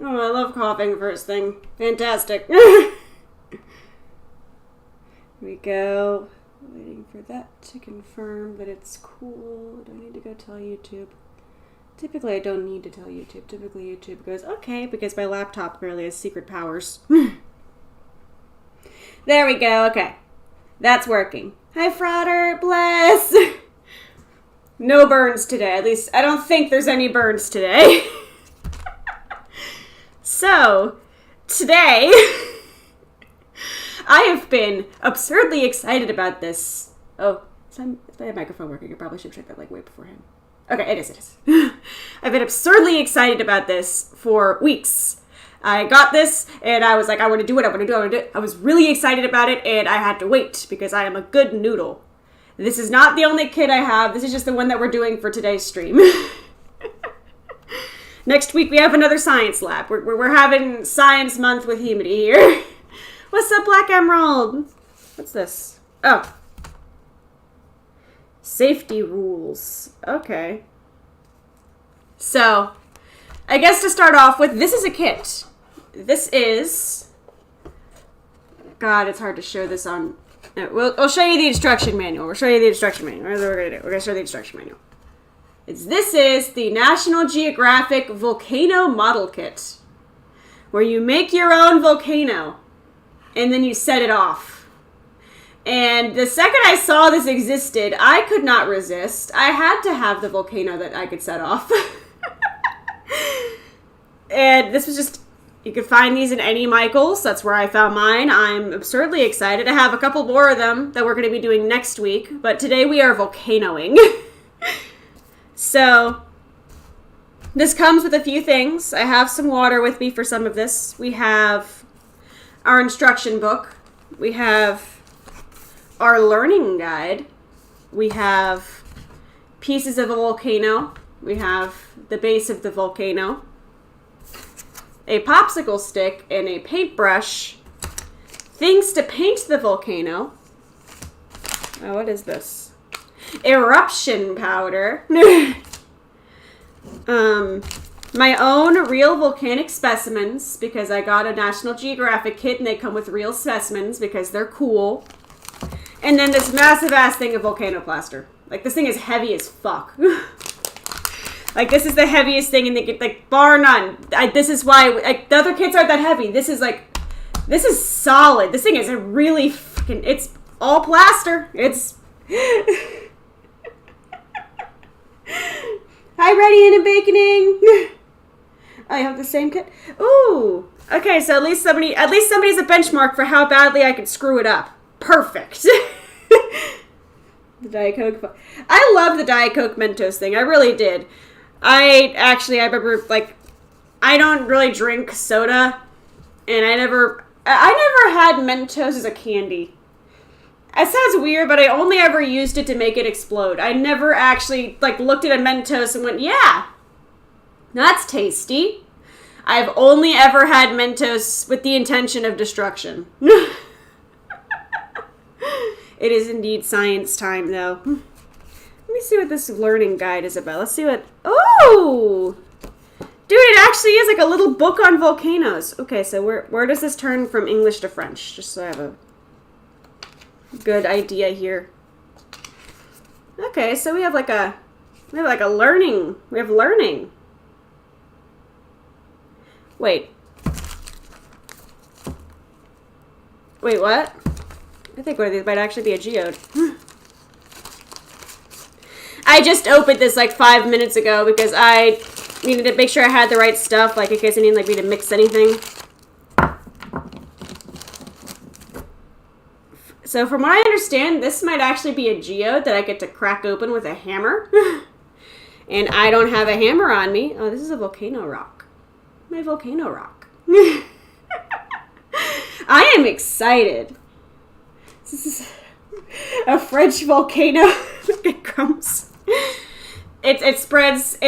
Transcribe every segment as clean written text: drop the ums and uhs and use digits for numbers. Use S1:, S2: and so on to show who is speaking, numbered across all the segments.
S1: Oh, I love coughing first thing. Fantastic. Here we go. Waiting for that to confirm that it's cool. Do I need to go tell YouTube? Typically, I don't need to tell YouTube. Typically, YouTube goes, okay, because my laptop apparently has secret powers. There we go. Okay. That's working. Hi, Frauder. Bless. No burns today. At least, I don't think there's any burns today. So, today, I have been absurdly excited about this. Oh, is my microphone working? I probably should check that like way beforehand. Okay, it is. I've been absurdly excited about this for weeks. I got this, and I was like, I want to do it. I was really excited about it, and I had to wait, because I am a good noodle. This is not the only kit I have. This is just the one that we're doing for today's stream. Next week, we have another science lab. We're having Science Month with Himari here. What's up, Black Emerald? What's this? Oh. Safety rules. Okay. So, I guess to start off with, this is a kit. This is... God, it's hard to show this on... No, we'll show you the instruction manual. Here's what we're going to do. We're going to show the instruction manual. This is the National Geographic Volcano Model Kit, where you make your own volcano, and then you set it off. And the second I saw this existed, I could not resist. I had to have the volcano that I could set off. And this was just, you could find these in any Michaels. That's where I found mine. I'm absurdly excited. I have a couple more of them that we're going to be doing next week, but today we are volcanoing. So, this comes with a few things. I have some water with me for some of this. We have our instruction book. We have our learning guide. We have pieces of a volcano. We have the base of the volcano. A popsicle stick and a paintbrush. Things to paint the volcano. Oh, what is this? Eruption powder. My own real volcanic specimens, because I got a National Geographic kit and they come with real specimens because they're cool. And then this massive ass thing of volcano plaster. Like, this thing is heavy as fuck. Like, this is the heaviest thing in the kit, like, bar none. This is why, like, the other kits aren't that heavy. This is like, this is solid. This thing is a really fucking, it's all plaster. It's... Hi, Ready and Baconing. I have the same kit. Ooh. Okay, so at least somebody's a benchmark for how badly I could screw it up. Perfect. The Diet Coke. I love the Diet Coke Mentos thing. I really did. I remember, like, I don't really drink soda, and I never had Mentos as a candy. It sounds weird, but I only ever used it to make it explode. I never actually, like, looked at a Mentos and went, yeah, that's tasty. I've only ever had Mentos with the intention of destruction. It is indeed science time, though. Let me see what this learning guide is about. Let's see what... Oh! Dude, it actually is like a little book on volcanoes. Okay, so where does this turn from English to French? Just so I have a good idea here. Okay, so we have learning. We have learning. Wait, what? I think one of these might actually be a geode. I just opened this like 5 minutes ago because I needed to make sure I had the right stuff, like in case I needed me to mix anything. So from what I understand, this might actually be a geode that I get to crack open with a hammer. And I don't have a hammer on me. Oh, this is a volcano rock. My volcano rock. I am excited. This is a French volcano. It comes. It sprays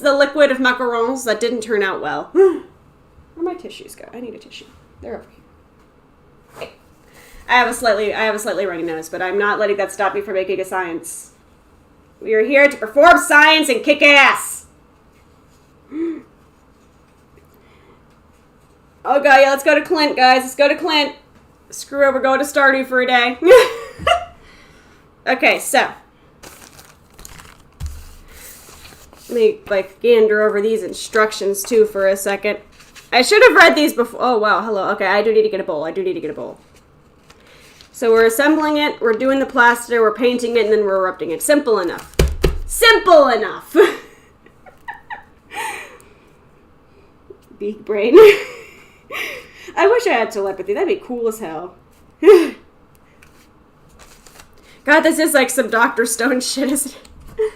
S1: the liquid of macarons that didn't turn out well. Where'd my tissues go? I need a tissue. They're over here. Okay. I have a slightly runny nose, but I'm not letting that stop me from making a science. We are here to perform science and kick ass. Oh god, yeah, let's go to Clint, guys. Let's go to Clint. Screw it, we're going to Stardew for a day. Okay, so. Let me, like, gander over these instructions, too, for a second. I should have read these before. Oh, wow, hello. Okay, I do need to get a bowl. So we're assembling it, we're doing the plaster, we're painting it, and then we're erupting it. Simple enough. Simple enough! Big brain. I wish I had telepathy. That'd be cool as hell. God, this is like some Dr. Stone shit, isn't it?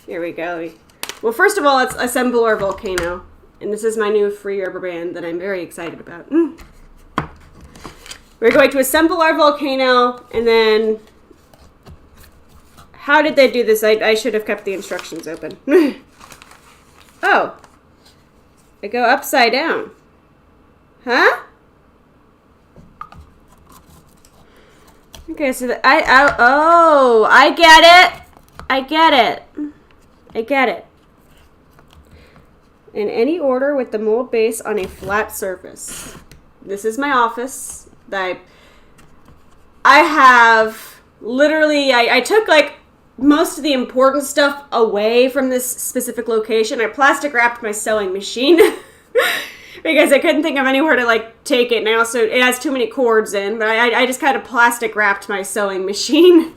S1: Here we go. Well, first of all, let's assemble our volcano. And this is my new free rubber band that I'm very excited about. We're going to assemble our volcano, and then... How did they do this? I should have kept the instructions open. Oh. I go upside down. Huh? Okay, so I get it. I get it. In any order with the mold base on a flat surface. This is my office. I have literally, I took like most of the important stuff away from this specific location. I plastic wrapped my sewing machine because I couldn't think of anywhere to like take it. And it has too many cords in, but I just kind of plastic wrapped my sewing machine.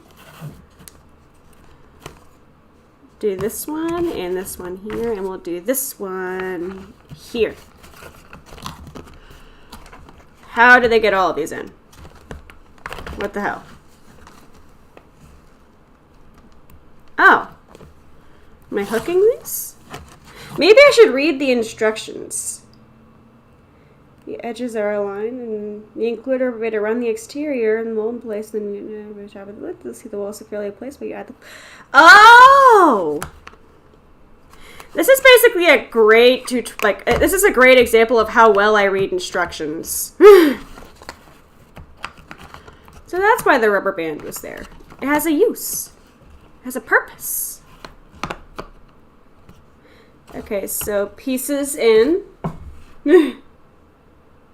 S1: Do this one and this one here, and we'll do this one here. How did they get all of these in? What the hell? Oh. Am I hooking these? Maybe I should read the instructions. The edges are aligned, and the includer will be to run the exterior and mold in place, then you top of the lid. Let's see the wall securely placed, but you add the... Oh! This is basically a great, this is a great example of how well I read instructions. So that's why the rubber band was there. It has a use. It has a purpose. Okay, so pieces in.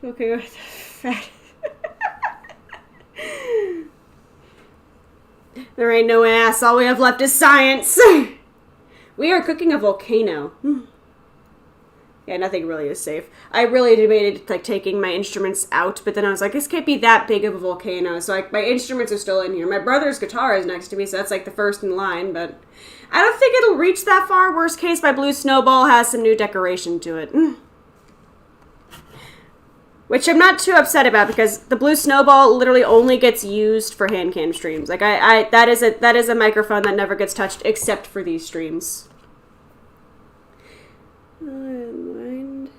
S1: Okay, what the fuck? There ain't no ass. All we have left is science. We are cooking a volcano. Yeah, nothing really is safe. I really debated like taking my instruments out, but then I was like, this can't be that big of a volcano. So like my instruments are still in here. My brother's guitar is next to me, so that's like the first in line, but I don't think it'll reach that far. Worst case, my blue snowball has some new decoration to it. Which I'm not too upset about because the blue snowball literally only gets used for HANDCAM streams. Like that is a microphone that never gets touched except for these streams. Aligned.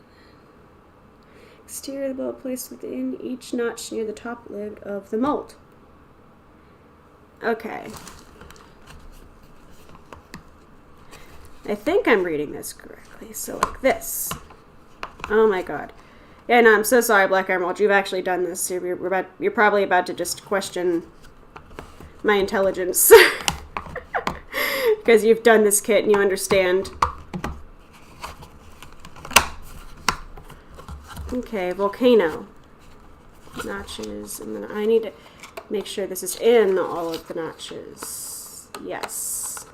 S1: Exterior of the bolt placed within each notch near the top lid of the mold. Okay. I think I'm reading this correctly. So like this. Oh my god. Yeah, no, I'm so sorry, Black Emerald. You've actually done this. You're probably about to just question my intelligence. Because you've done this kit and you understand. Okay, volcano. Notches. And then I need to make sure this is in all of the notches. Yes.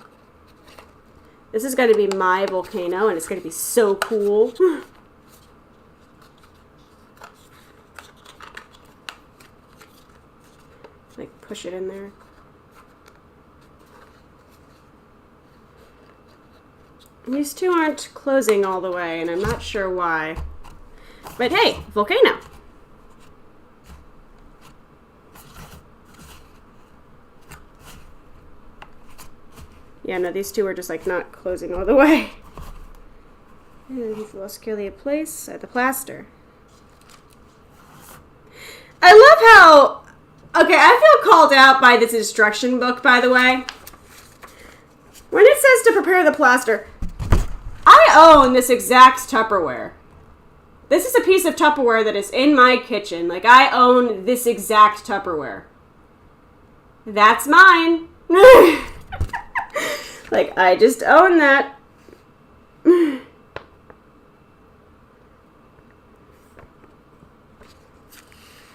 S1: This is going to be my volcano, and it's going to be so cool. Like, push it in there. These two aren't closing all the way, and I'm not sure why. But hey, volcano! Yeah, no, these two are just, like, not closing all the way. And these will securely in place at the plaster. I love how... Okay, I feel called out by this instruction book, by the way. When it says to prepare the plaster, I own this exact Tupperware. This is a piece of Tupperware that is in my kitchen. Like, I own this exact Tupperware. That's mine. Like, I just own that.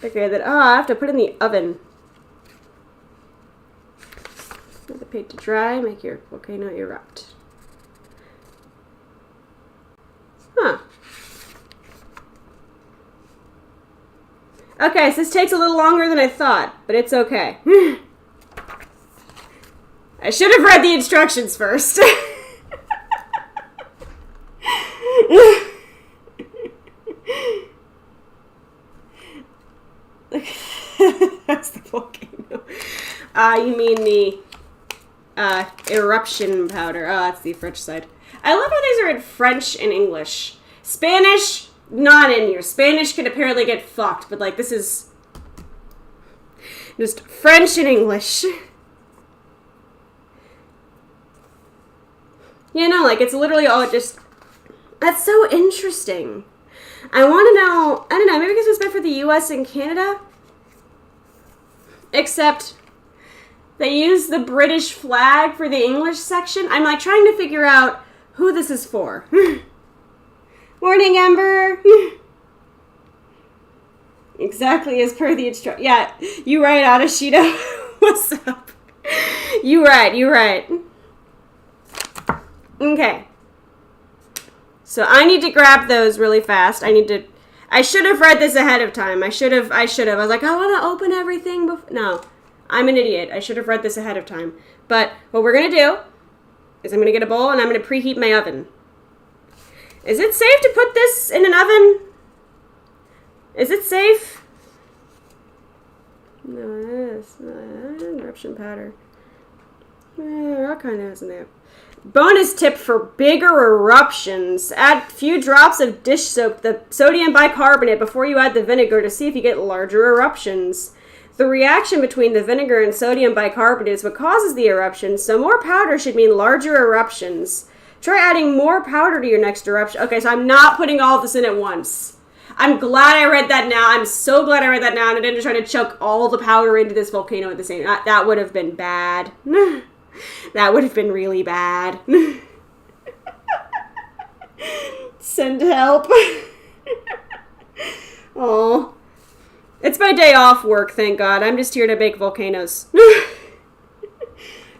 S1: Okay, then, oh, I have to put in the oven. Let the paint to dry, make your volcano erupt. Huh. Okay, so this takes a little longer than I thought, but it's okay. I should have read the instructions first. That's the volcano. You mean the eruption powder. Oh, that's the French side. I love how these are in French and English. Spanish, not in here. Spanish can apparently get fucked, but like this is just French and English. Yeah, no, like it's literally all just... That's so interesting. I want to know... I don't know, maybe because it's meant for the US and Canada? Except they use the British flag for the English section. I'm like trying to figure out who this is for. Morning, Ember. Exactly as per the instruction. Yeah, you right, Adashida. What's up? You right. Okay. So I need to grab those really fast. I should have read this ahead of time. I should have. I was like, I want to open everything before. No, I'm an idiot. I should have read this ahead of time. But what we're going to do is I'm going to get a bowl and I'm going to preheat my oven. Is it safe to put this in an oven? Is it safe? No, it's not. Eruption powder. What kind of is in there? Bonus tip for bigger eruptions. Add a few drops of dish soap, the sodium bicarbonate, before you add the vinegar to see if you get larger eruptions. The reaction between the vinegar and sodium bicarbonate is what causes the eruptions, so more powder should mean larger eruptions. Try adding more powder to your next eruption. Okay, so I'm not putting all of this in at once. I'm glad I read that now. I'm so glad I read that now, and I didn't try to chuck all the powder into this volcano at the same time. That would have been bad. That would have been really bad. Send help. Oh, it's my day off work, thank God. I'm just here to make volcanoes.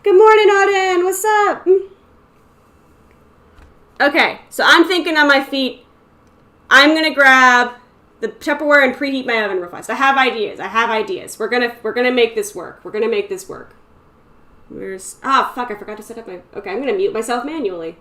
S1: Good morning, Auden. What's up? Okay, so I'm thinking on my feet. I'm gonna grab the Tupperware and preheat my oven real fast. I have ideas. We're gonna make this work. Where's... Ah, fuck, I forgot to set up my... Okay, I'm gonna mute myself manually.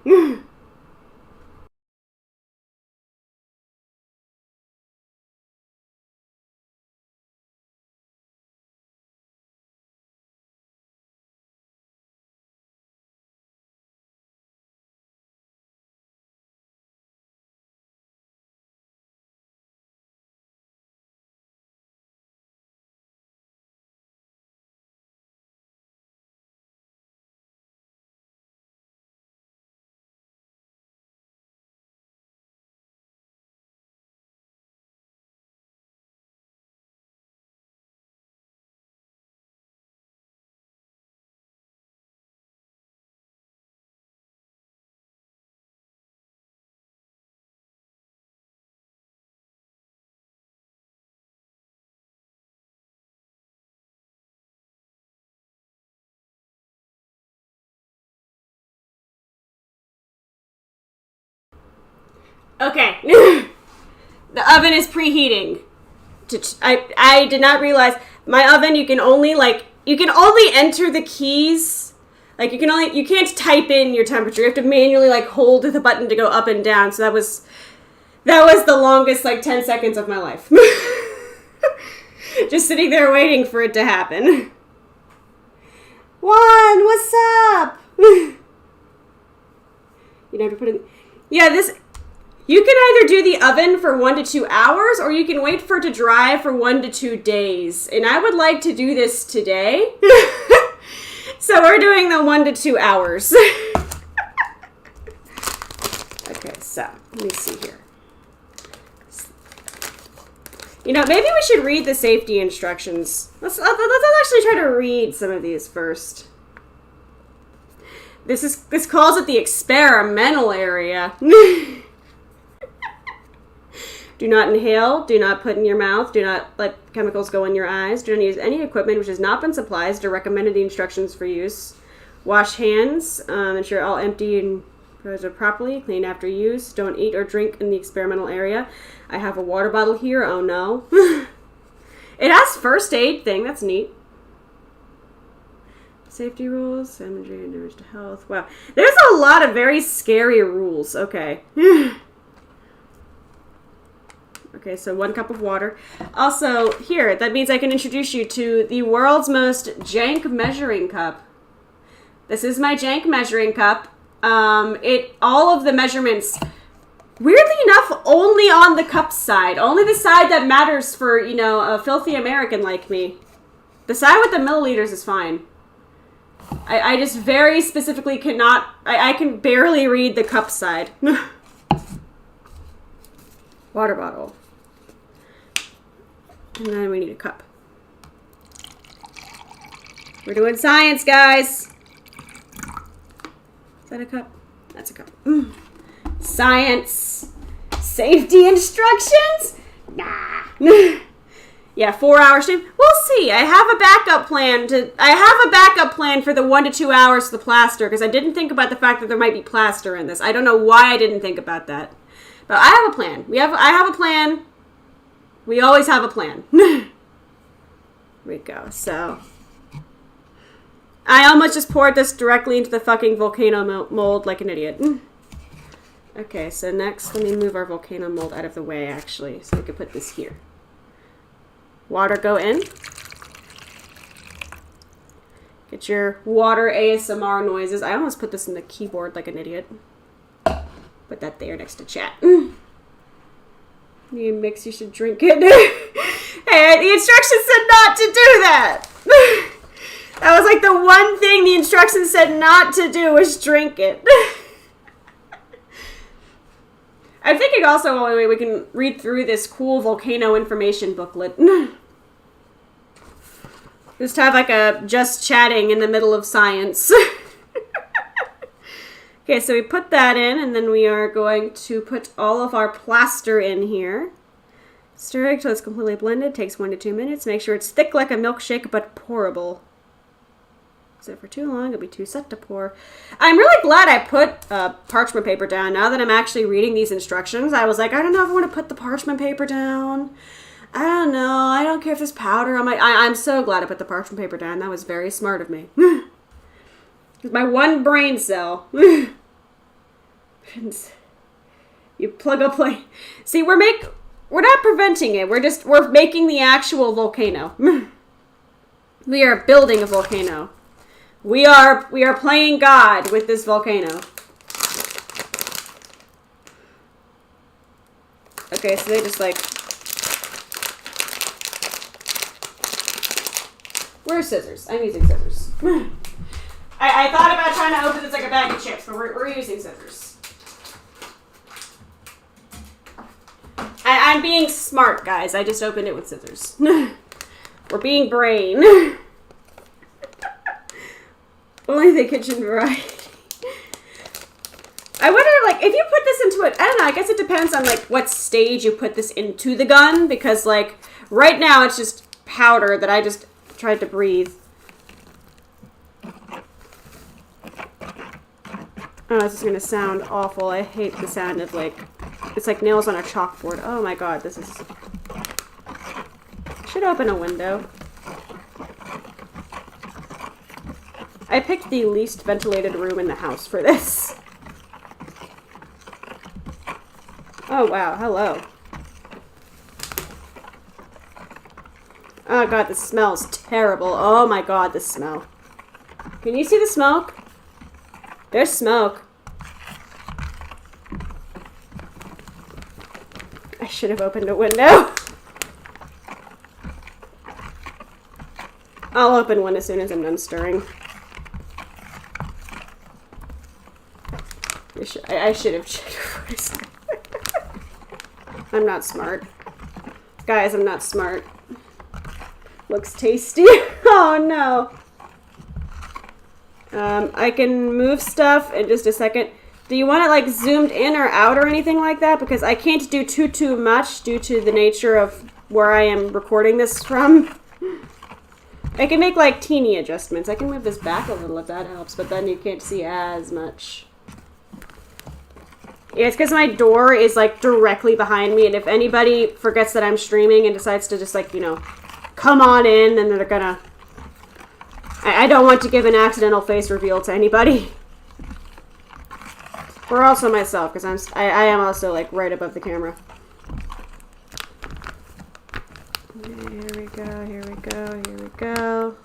S1: Okay. The oven is preheating. I did not realize my oven, you can only enter the keys. Like you can't type in your temperature. You have to manually like hold the button to go up and down. So that was the longest like 10 seconds of my life. Just sitting there waiting for it to happen. Juan, what's up? You have to put in... Yeah, this... You can either do the oven for 1 to 2 hours, or you can wait for it to dry for 1 to 2 days. And I would like to do this today. So we're doing the 1 to 2 hours. Okay, so let me see here. Maybe we should read the safety instructions. Let's actually try to read some of these first. This calls it the experimental area. Do not inhale. Do not put in your mouth. Do not let chemicals go in your eyes. Do not use any equipment which has not been supplied or recommended the instructions for use. Wash hands. Ensure all empty and properly. Clean after use. Don't eat or drink in the experimental area. I have a water bottle here. Oh no. It has first aid thing. That's neat. Safety rules. Imagery and damage to health. Wow. There's a lot of very scary rules. Okay. Okay, so 1 cup of water. Also, here, that means I can introduce you to the world's most jank measuring cup. This is my jank measuring cup. All of the measurements, weirdly enough, only on the cup side. Only the side that matters for, you know, a filthy American like me. The side with the milliliters is fine. I just very specifically cannot, I can barely read the cup side. Water bottle. And then we need a cup. We're doing science, guys. Is that a cup? That's a cup. Science. Safety instructions? Nah. Yeah, 4 hours stream. We'll see. I have a backup plan for the 1 to 2 hours to the plaster, because I didn't think about the fact that there might be plaster in this. I don't know why I didn't think about that. But I have a plan. I have a plan. We always have a plan. Here we go. So, I almost just poured this directly into the fucking volcano mold like an idiot. Okay, so next, let me move our volcano mold out of the way, actually, so we can put this here. Water go in. Get your water ASMR noises. I almost put this in the keyboard like an idiot. Put that there next to chat. You mix, you should drink it. Hey, the instructions said not to do that. That was like the one thing the instructions said not to do was drink it. I'm thinking also, wait, we can read through this cool volcano information booklet. Just have like a just chatting in the middle of science. Okay, so we put that in, and then we are going to put all of our plaster in here. Stir it until it's completely blended. Takes 1 to 2 minutes. Make sure it's thick like a milkshake, but pourable. So for too long, it'll be too set to pour. I'm really glad I put parchment paper down. Now that I'm actually reading these instructions, I was like, I don't know if I want to put the parchment paper down. I don't know. I don't care if there's powder on my... I'm so glad I put the parchment paper down. That was very smart of me. My one brain cell. You plug a plate. See, we're not preventing it. We're making the actual volcano. We are building a volcano. We are playing God with this volcano. Okay, so they just like... Where's scissors? I'm using scissors. I thought about trying to open this like a bag of chips, but we're using scissors. I'm being smart, guys. I just opened it with scissors. We're being brain. Only the kitchen variety. I wonder, like, if you put this into it, I don't know, I guess it depends on, like, what stage you put this into the gun, because, like, right now it's just powder that I just tried to breathe. Oh, this is going to sound awful. I hate the sound of, like, it's like nails on a chalkboard. Oh my god, this is... Should open a window. I picked the least ventilated room in the house for this. Oh wow, hello. Oh god, this smells terrible. Oh my god, the smell. Can you see the smoke? There's smoke. I should have opened a window. I'll open one as soon as I'm done stirring. I should have checked first. I'm not smart. Guys, I'm not smart. Looks tasty. Oh no. I can move stuff in just a second. Do you want it like zoomed in or out or anything like that? Because I can't do too much due to the nature of where I am recording this from. I can make like teeny adjustments. I can move this back a little if that helps, but then you can't see as much. Yeah, it's because my door is like directly behind me, and if anybody forgets that I'm streaming and decides to just like, you know, come on in, then they're gonna... I don't want to give an accidental face reveal to anybody. Or also myself, because I am also like right above the camera. Here we go, here we go, here we go.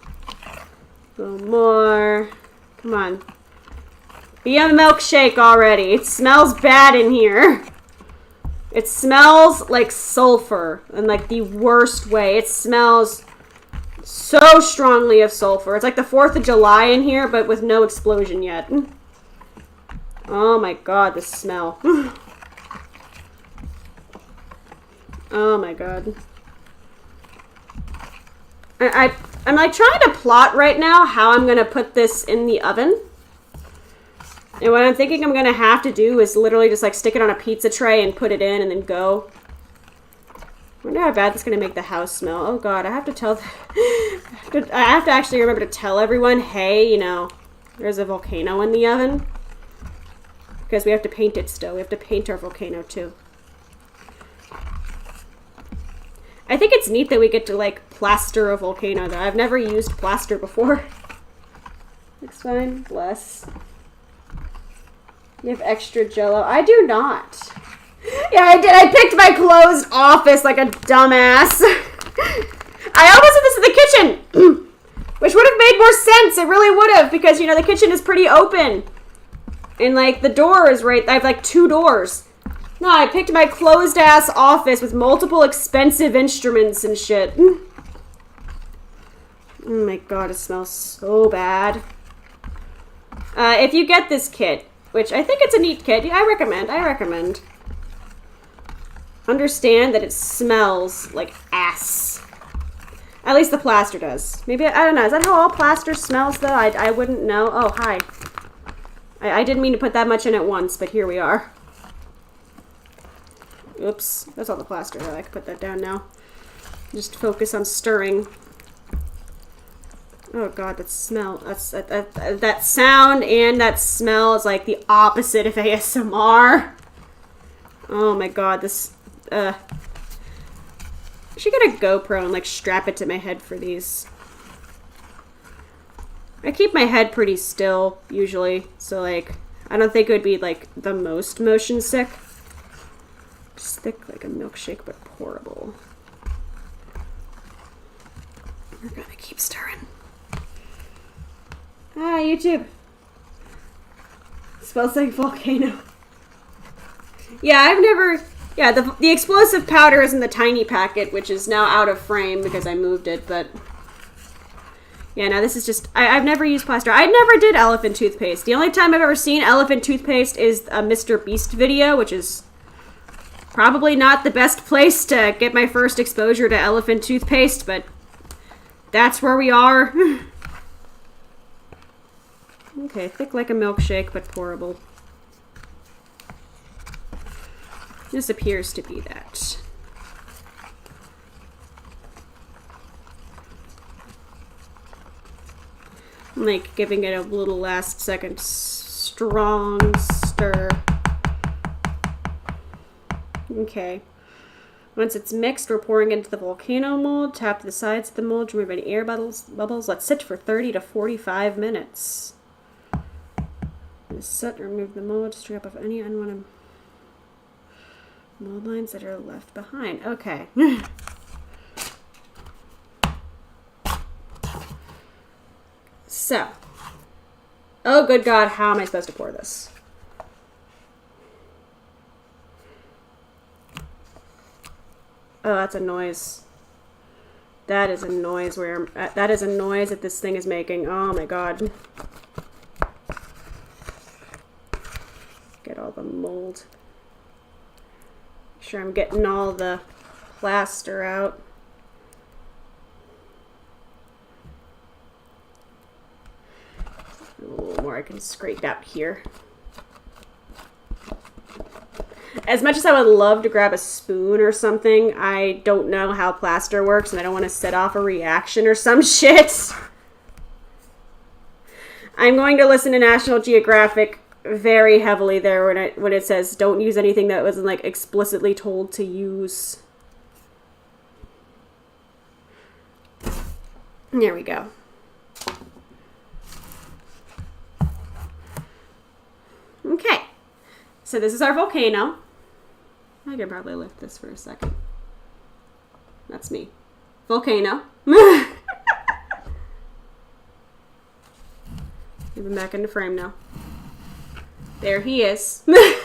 S1: A little more. Come on. Be a milkshake already. It smells bad in here. It smells like sulfur in like the worst way. It smells so strongly of sulfur. It's like the 4th of July in here, but with no explosion yet. Oh my god, the smell. Oh my god. I'm like trying to plot right now how I'm going to put this in the oven. And what I'm thinking I'm going to have to do is literally just like stick it on a pizza tray and put it in and then go. I wonder how bad this is going to make the house smell. Oh god, I have to tell... I have to actually remember to tell everyone, hey, you know, there's a volcano in the oven. Because we have to paint it still. We have to paint our volcano too. I think it's neat that we get to like plaster a volcano though. I've never used plaster before. Looks fine. Bless. You have extra jello. I do not. Yeah, I did. I picked my closed office like a dumbass. I almost did this in the kitchen. Which would have made more sense. It really would have. Because, you know, the kitchen is pretty open. And, like, the door is right... I have, like, 2 doors. No, I picked my closed-ass office with multiple expensive instruments and shit. Oh, my God. It smells so bad. If you get this kit, which I think it's a neat kit. I recommend. Understand that it smells like ass. At least the plaster does. Maybe, I don't know. Is that how all plaster smells, though? I wouldn't know. Oh, hi. I didn't mean to put that much in at once, but here we are. Oops. That's all the plaster, though. I can put that down now. Just focus on stirring. Oh, God, that smell. That sound and that smell is like the opposite of ASMR. Oh, my God. This... I should get a GoPro and, like, strap it to my head for these. I keep my head pretty still, usually. So, like, I don't think it would be, like, the most motion sick. Just thick like a milkshake, but pourable. We're gonna keep stirring. Ah, YouTube. It smells like volcano. Yeah, I've never... Yeah, the explosive powder is in the tiny packet, which is now out of frame because I moved it, but... Yeah, no, this is just... I've never used plaster. I never did elephant toothpaste. The only time I've ever seen elephant toothpaste is a Mr. Beast video, which is probably not the best place to get my first exposure to elephant toothpaste, but that's where we are. Okay, thick like a milkshake, but pourable. This appears to be that. I'm like giving it a little last second strong stir. Okay. Once it's mixed, we're pouring into the volcano mold. Tap the sides of the mold to remove any air bubbles. Let's sit for 30 to 45 minutes. Set, remove the mold, strip off any unwanted mold lines that are left behind. Okay. So. Oh, good God, how am I supposed to pour this? Oh, that's a noise. That is a noise that is a noise that this thing is making. Oh my God. Get all the mold. Make sure I'm getting all the plaster out. A little more I can scrape out here. like, as much as I would love to grab a spoon or something, I don't know how plaster works, and I don't want to set off a reaction or some shit. I'm going to listen to National Geographic very heavily there when it says don't use anything that wasn't, like, explicitly told to use. There we go. Okay. So this is our volcano. I can probably lift this for a second. That's me. Volcano. Get him back into frame now. There he is. Look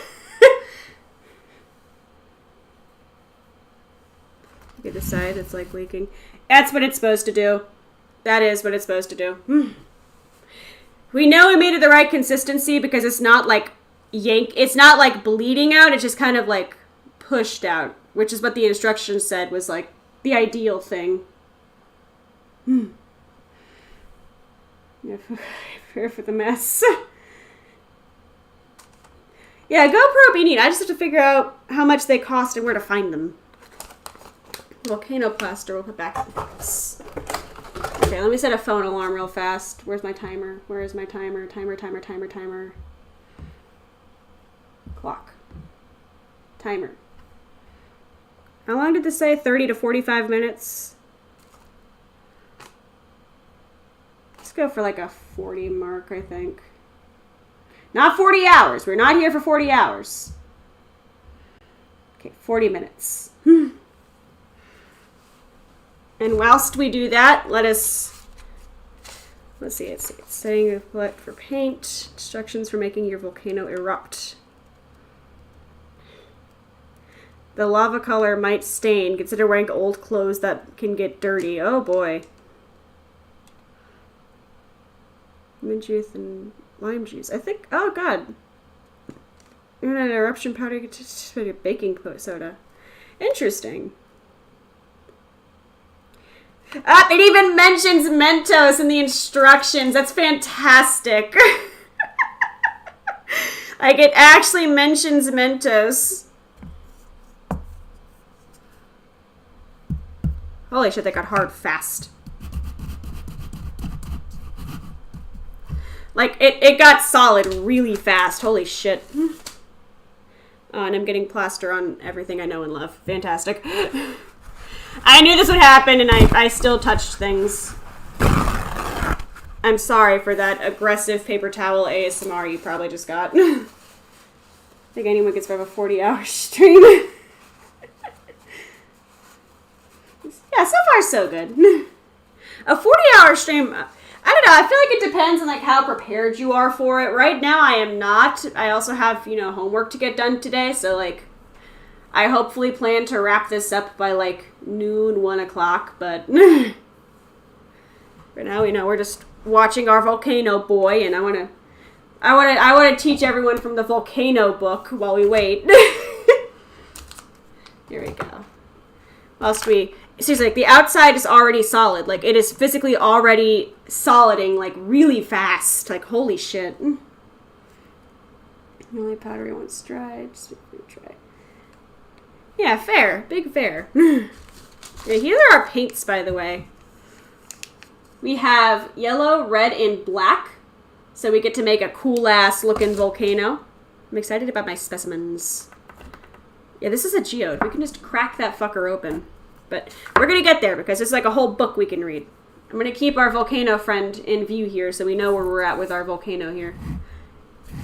S1: at the side, it's like leaking. That's what it's supposed to do. That is what it's supposed to do. We know we made it the right consistency because it's not like it's not like bleeding out, it's just kind of like pushed out, which is what the instructions said was like the ideal thing. Yeah, prepare for the mess. Yeah, GoPro be neat. I just have to figure out how much they cost and where to find them. Volcano plaster, we'll put back in the box. Okay, let me set a phone alarm real fast. Where's my timer? Where is my timer? Timer. Clock. Timer. How long did this say? 30 to 45 minutes? Let's go for like a 40 mark, I think. Not 40 hours. We're not here for 40 hours. Okay, 40 minutes. And whilst we do that, let's see, it's setting a palette for paint, instructions for making your volcano erupt. The lava color might stain. Consider wearing old clothes that can get dirty. Oh boy. Lemon juice and lime juice. I think, oh god. Even an eruption powder, just like a baking soda. Interesting. It even mentions Mentos in the instructions. That's fantastic. Like, it actually mentions Mentos. Holy shit, that got hard fast. Like, it got solid really fast. Holy shit. Oh, and I'm getting plaster on everything I know and love. Fantastic. I knew this would happen, and I still touched things. I'm sorry for that aggressive paper towel ASMR you probably just got. I think anyone could survive a 40-hour stream. Yeah, so far so good. A 40-hour stream, I don't know, I feel like it depends on like how prepared you are for it. Right now I am not. I also have, homework to get done today, so like I hopefully plan to wrap this up by like noon, 1 o'clock, but for now, we're just watching our volcano boy, and I want to teach everyone from the volcano book while we wait. Here we go. Seriously, like the outside is already solid. Like it is physically already soliding like really fast. Like holy shit. The only powdery one's dry. Just try. Yeah, fair. Big fair. Yeah, here are our paints, by the way. We have yellow, red, and black. So we get to make a cool-ass looking volcano. I'm excited about my specimens. Yeah, this is a geode. We can just crack that fucker open. But we're going to get there because it's like a whole book we can read. I'm going to keep our volcano friend in view here so we know where we're at with our volcano here.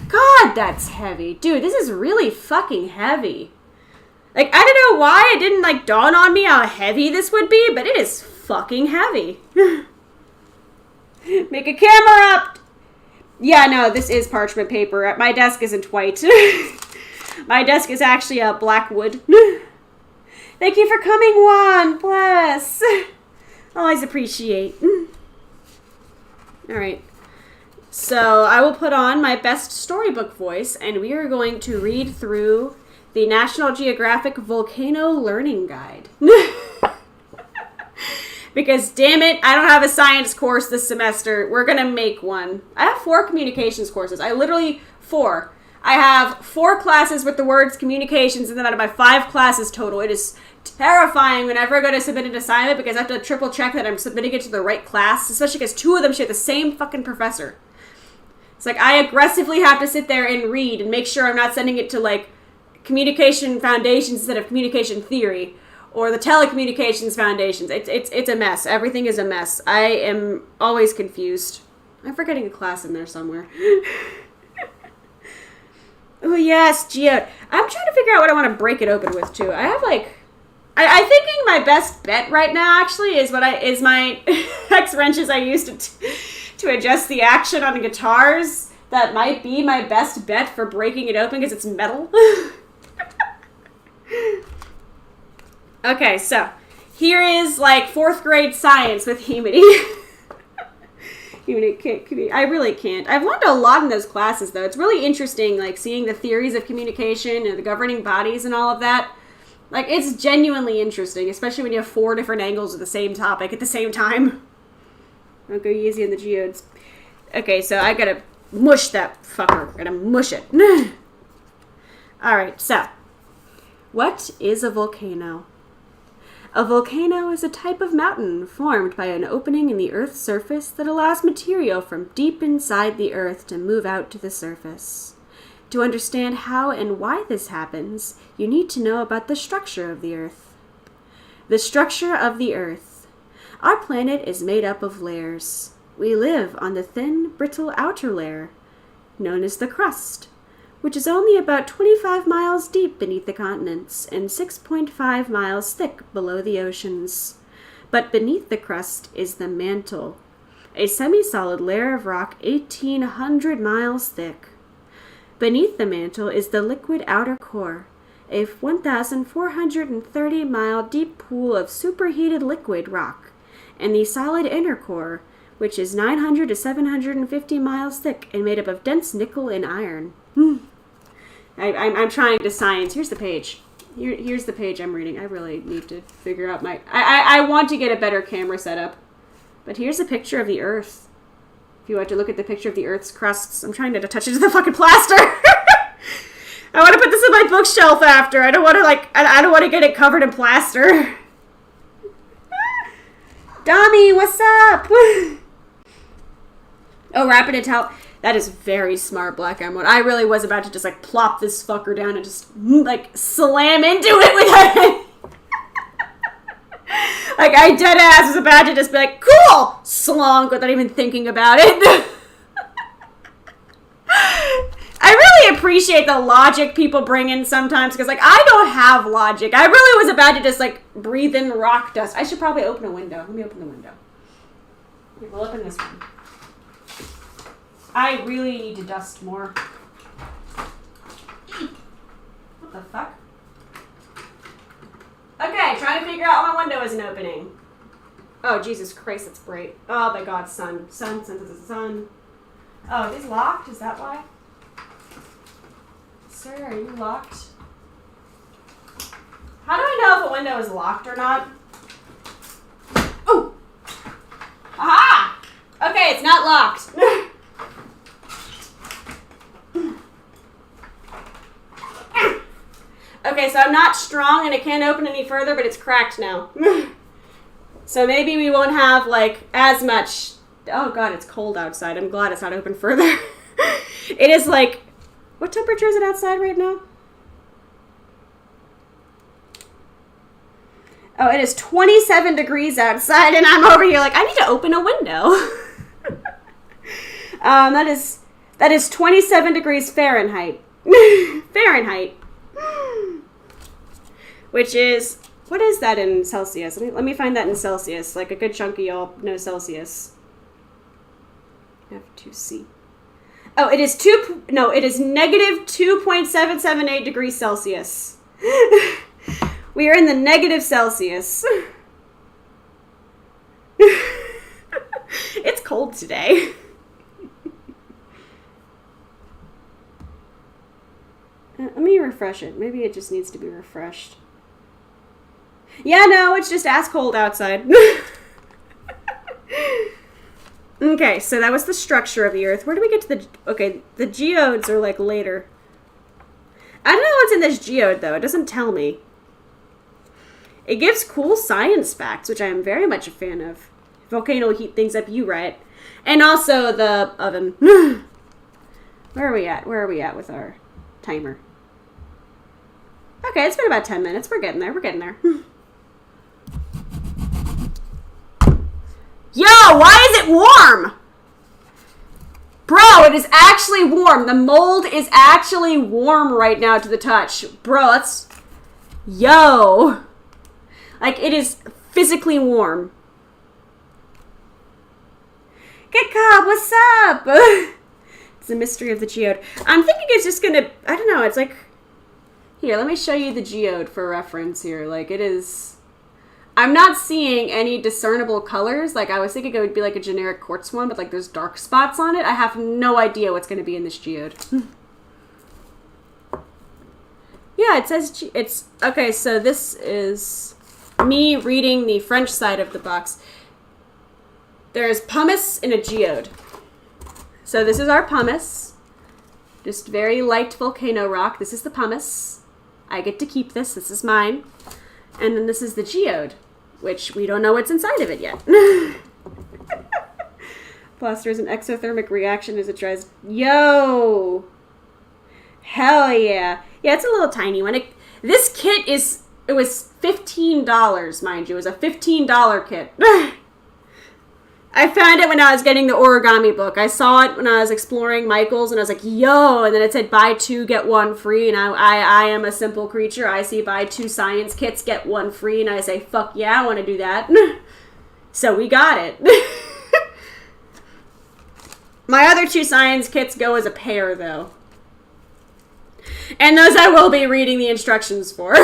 S1: God, that's heavy. Dude, this is really fucking heavy. Like, I don't know why it didn't, like, dawn on me how heavy this would be, but it is fucking heavy. Make a camera up! Yeah, no, this is parchment paper. My desk isn't white. My desk is actually black wood. Thank you for coming, Juan. Bless. Always appreciate. Alright. So, I will put on my best storybook voice, and we are going to read through the National Geographic Volcano Learning Guide. Because, damn it, I don't have a science course this semester. We're going to make one. I have 4 communications courses. 4. I have 4 classes with the words communications, and then out of my 5 classes total, it is terrifying whenever I go to submit an assignment because I have to triple check that I'm submitting it to the right class, especially because 2 of them share the same fucking professor. It's like I aggressively have to sit there and read and make sure I'm not sending it to like communication foundations instead of communication theory or the telecommunications foundations. It's a mess. Everything is a mess. I am always confused. I'm forgetting a class in there somewhere. Oh yes, geode. I'm trying to figure out what I want to break it open with too. I have like, I'm thinking my best bet right now actually is my hex wrenches I used to adjust the action on the guitars. That might be my best bet for breaking it open because it's metal. Okay, so here is like 4th grade science with Himari. I really can't. I've learned a lot in those classes, though. It's really interesting, like, seeing the theories of communication and the governing bodies and all of that. Like, it's genuinely interesting, especially when you have 4 different angles of the same topic at the same time. I'll go easy on the geodes. Okay, so I gotta mush that fucker. I'm gonna mush it. Alright, so. What is a volcano? A volcano is a type of mountain formed by an opening in the Earth's surface that allows material from deep inside the Earth to move out to the surface. To understand how and why this happens, you need to know about the structure of the Earth. The structure of the Earth. Our planet is made up of layers. We live on the thin, brittle outer layer, known as the crust, which is only about 25 miles deep beneath the continents and 6.5 miles thick below the oceans. But beneath the crust is the mantle, a semi-solid layer of rock 1,800 miles thick. Beneath the mantle is the liquid outer core, a 1,430-mile deep pool of superheated liquid rock, and the solid inner core, which is 900 to 750 miles thick and made up of dense nickel and iron. I'm trying to science. Here's the page. Here's the page I'm reading. I really need to figure out my... I want to get a better camera setup. But here's a picture of the Earth. If you want to look at the picture of the Earth's crusts. I'm trying not to touch it to the fucking plaster. I want to put this in my bookshelf after. I don't want to, like... I don't want to get it covered in plaster. Dami, what's up? Oh, rapid intel. That is very smart, Black Emerald. I really was about to just, like, plop this fucker down and just, like, slam into it with it. Like, I deadass was about to just be like, cool! Slonk, without even thinking about it. I really appreciate the logic people bring in sometimes, because, like, I don't have logic. I really was about to just, like, breathe in rock dust. I should probably open a window. Let me open the window. Okay, we'll open this one. I really need to dust more. What the fuck? Okay, trying to figure out why my window isn't opening. Oh, Jesus Christ, it's bright. Oh my God, sun. Sun. Oh, it is locked? Is that why? Sir, are you locked? How do I know if a window is locked or not? Ooh! Aha! Okay, it's not locked. Okay, so I'm not strong and it can't open any further, but it's cracked now. So maybe we won't have, like, as much... Oh, God, it's cold outside. I'm glad it's not open further. It is, like... What temperature is it outside right now? Oh, it is 27 degrees outside, and I'm over here like, I need to open a window. That is 27 degrees Fahrenheit. Fahrenheit. Which is, what is that in Celsius? Let me find that in Celsius. Like a good chunk of y'all know Celsius. F2C. Oh, it is negative 2.778 degrees Celsius. We are in the negative Celsius. It's cold today. Let me refresh it. Maybe it just needs to be refreshed. Yeah, no, it's just ass cold outside. Okay, so that was the structure of the Earth. Where do we get to the... Okay, the geodes are, like, later. I don't know what's in this geode, though. It doesn't tell me. It gives cool science facts, which I am very much a fan of. Volcano will heat things up, you right. And also the oven. Where are we at? Where are we at with our timer? Okay, it's been about 10 minutes. We're getting there. We're getting there. Yo, why is it warm? Bro, it is actually warm. The mold is actually warm right now to the touch. Bro, that's... Yo. Like, it is physically warm. Gekab, what's up? It's the mystery of the geode. I'm thinking it's just gonna... I don't know, it's like... Here, let me show you the geode for reference here. Like, it is... I'm not seeing any discernible colors. Like, I was thinking it would be like a generic quartz one, but like there's dark spots on it. I have no idea what's going to be in this geode. Yeah, it says... It's... Okay, so this is me reading the French side of the box. There's pumice in a geode. So this is our pumice. Just very light volcano rock. This is the pumice. I get to keep this. This is mine. And then this is the geode, which we don't know what's inside of it yet. Plaster is an exothermic reaction as it dries. Yo! Hell yeah. Yeah, it's a little tiny one. This kit is... It was $15, mind you. It was a $15 kit. I found it when I was getting the origami book. I saw it when I was exploring Michael's, and I was like, yo! And then it said, buy 2, get 1 free. And I am a simple creature. I see buy 2 science kits, get 1 free. And I say, fuck yeah, I want to do that. So we got it. My other 2 science kits go as a pair, though. And those I will be reading the instructions for.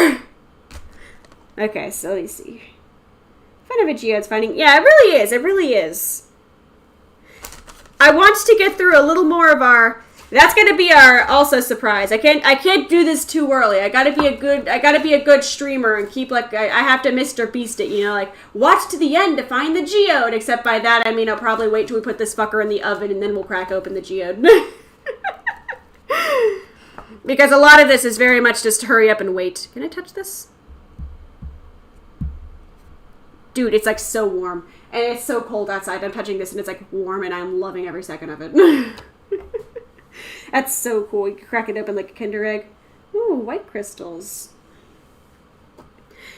S1: Okay, so let me see. Fun of a geode's finding. Yeah, it really is. It really is. I want to get through a little more of our... That's going to be our also surprise. I can't do this too early. I got to be a good streamer and keep like I have to Mr. Beast it, you know, like watch to the end to find the geode. Except by that I mean I'll probably wait till we put this fucker in the oven and then we'll crack open the geode. Because a lot of this is very much just hurry up and wait. Can I touch this? Dude, it's like so warm. And it's so cold outside. I'm touching this and it's like warm and I'm loving every second of it. That's so cool. You can crack it open like a Kinder Egg. Ooh, white crystals.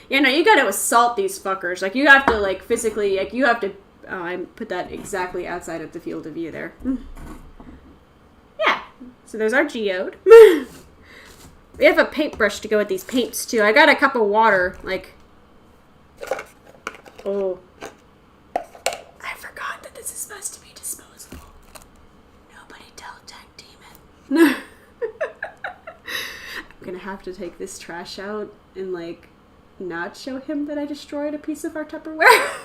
S1: Yeah, no, you gotta assault these fuckers. Like, you have to, like, physically, like, you have to... Oh, I put that exactly outside of the field of view there. Yeah. So there's our geode. We have a paintbrush to go with these paints, too. I got a cup of water, like... Oh. I forgot that this is supposed to be disposable. Nobody tell Tech Demon. I'm gonna have to take this trash out and, like, not show him that I destroyed a piece of our Tupperware.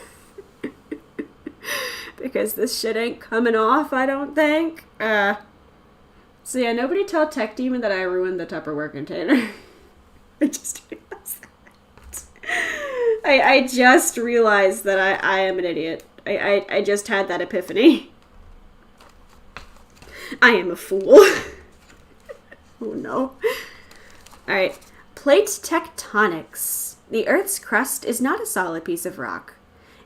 S1: Because this shit ain't coming off, I don't think. So yeah, nobody tell Tech Demon that I ruined the Tupperware container. I just realized that. I just realized that I am an idiot. I just had that epiphany. I am a fool. Oh no. Alright. Plate tectonics. The Earth's crust is not a solid piece of rock.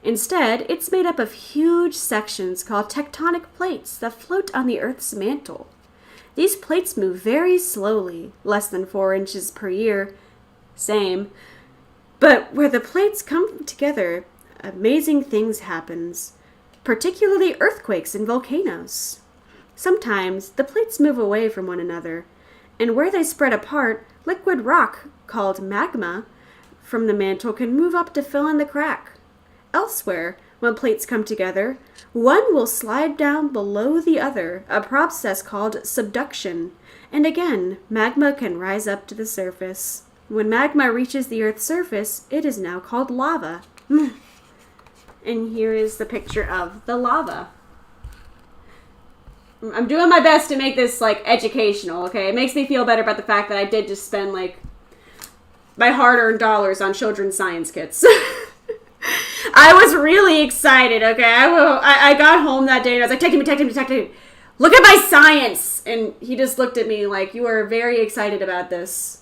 S1: Instead, it's made up of huge sections called tectonic plates that float on the Earth's mantle. These plates move very slowly, less than 4 inches per year. Same. But where the plates come together, amazing things happens, particularly earthquakes and volcanoes. Sometimes the plates move away from one another, and where they spread apart, liquid rock, called magma, from the mantle can move up to fill in the crack. Elsewhere, when plates come together, one will slide down below the other, a process called subduction, and again, magma can rise up to the surface. When magma reaches the Earth's surface, it is now called lava. And here is the picture of the lava. I'm doing my best to make this, like, educational, okay? It makes me feel better about the fact that I did just spend, like, my hard-earned dollars on children's science kits. I was really excited, okay? I got home that day and I was like, take me. look at my science! And he just looked at me like, you are very excited about this.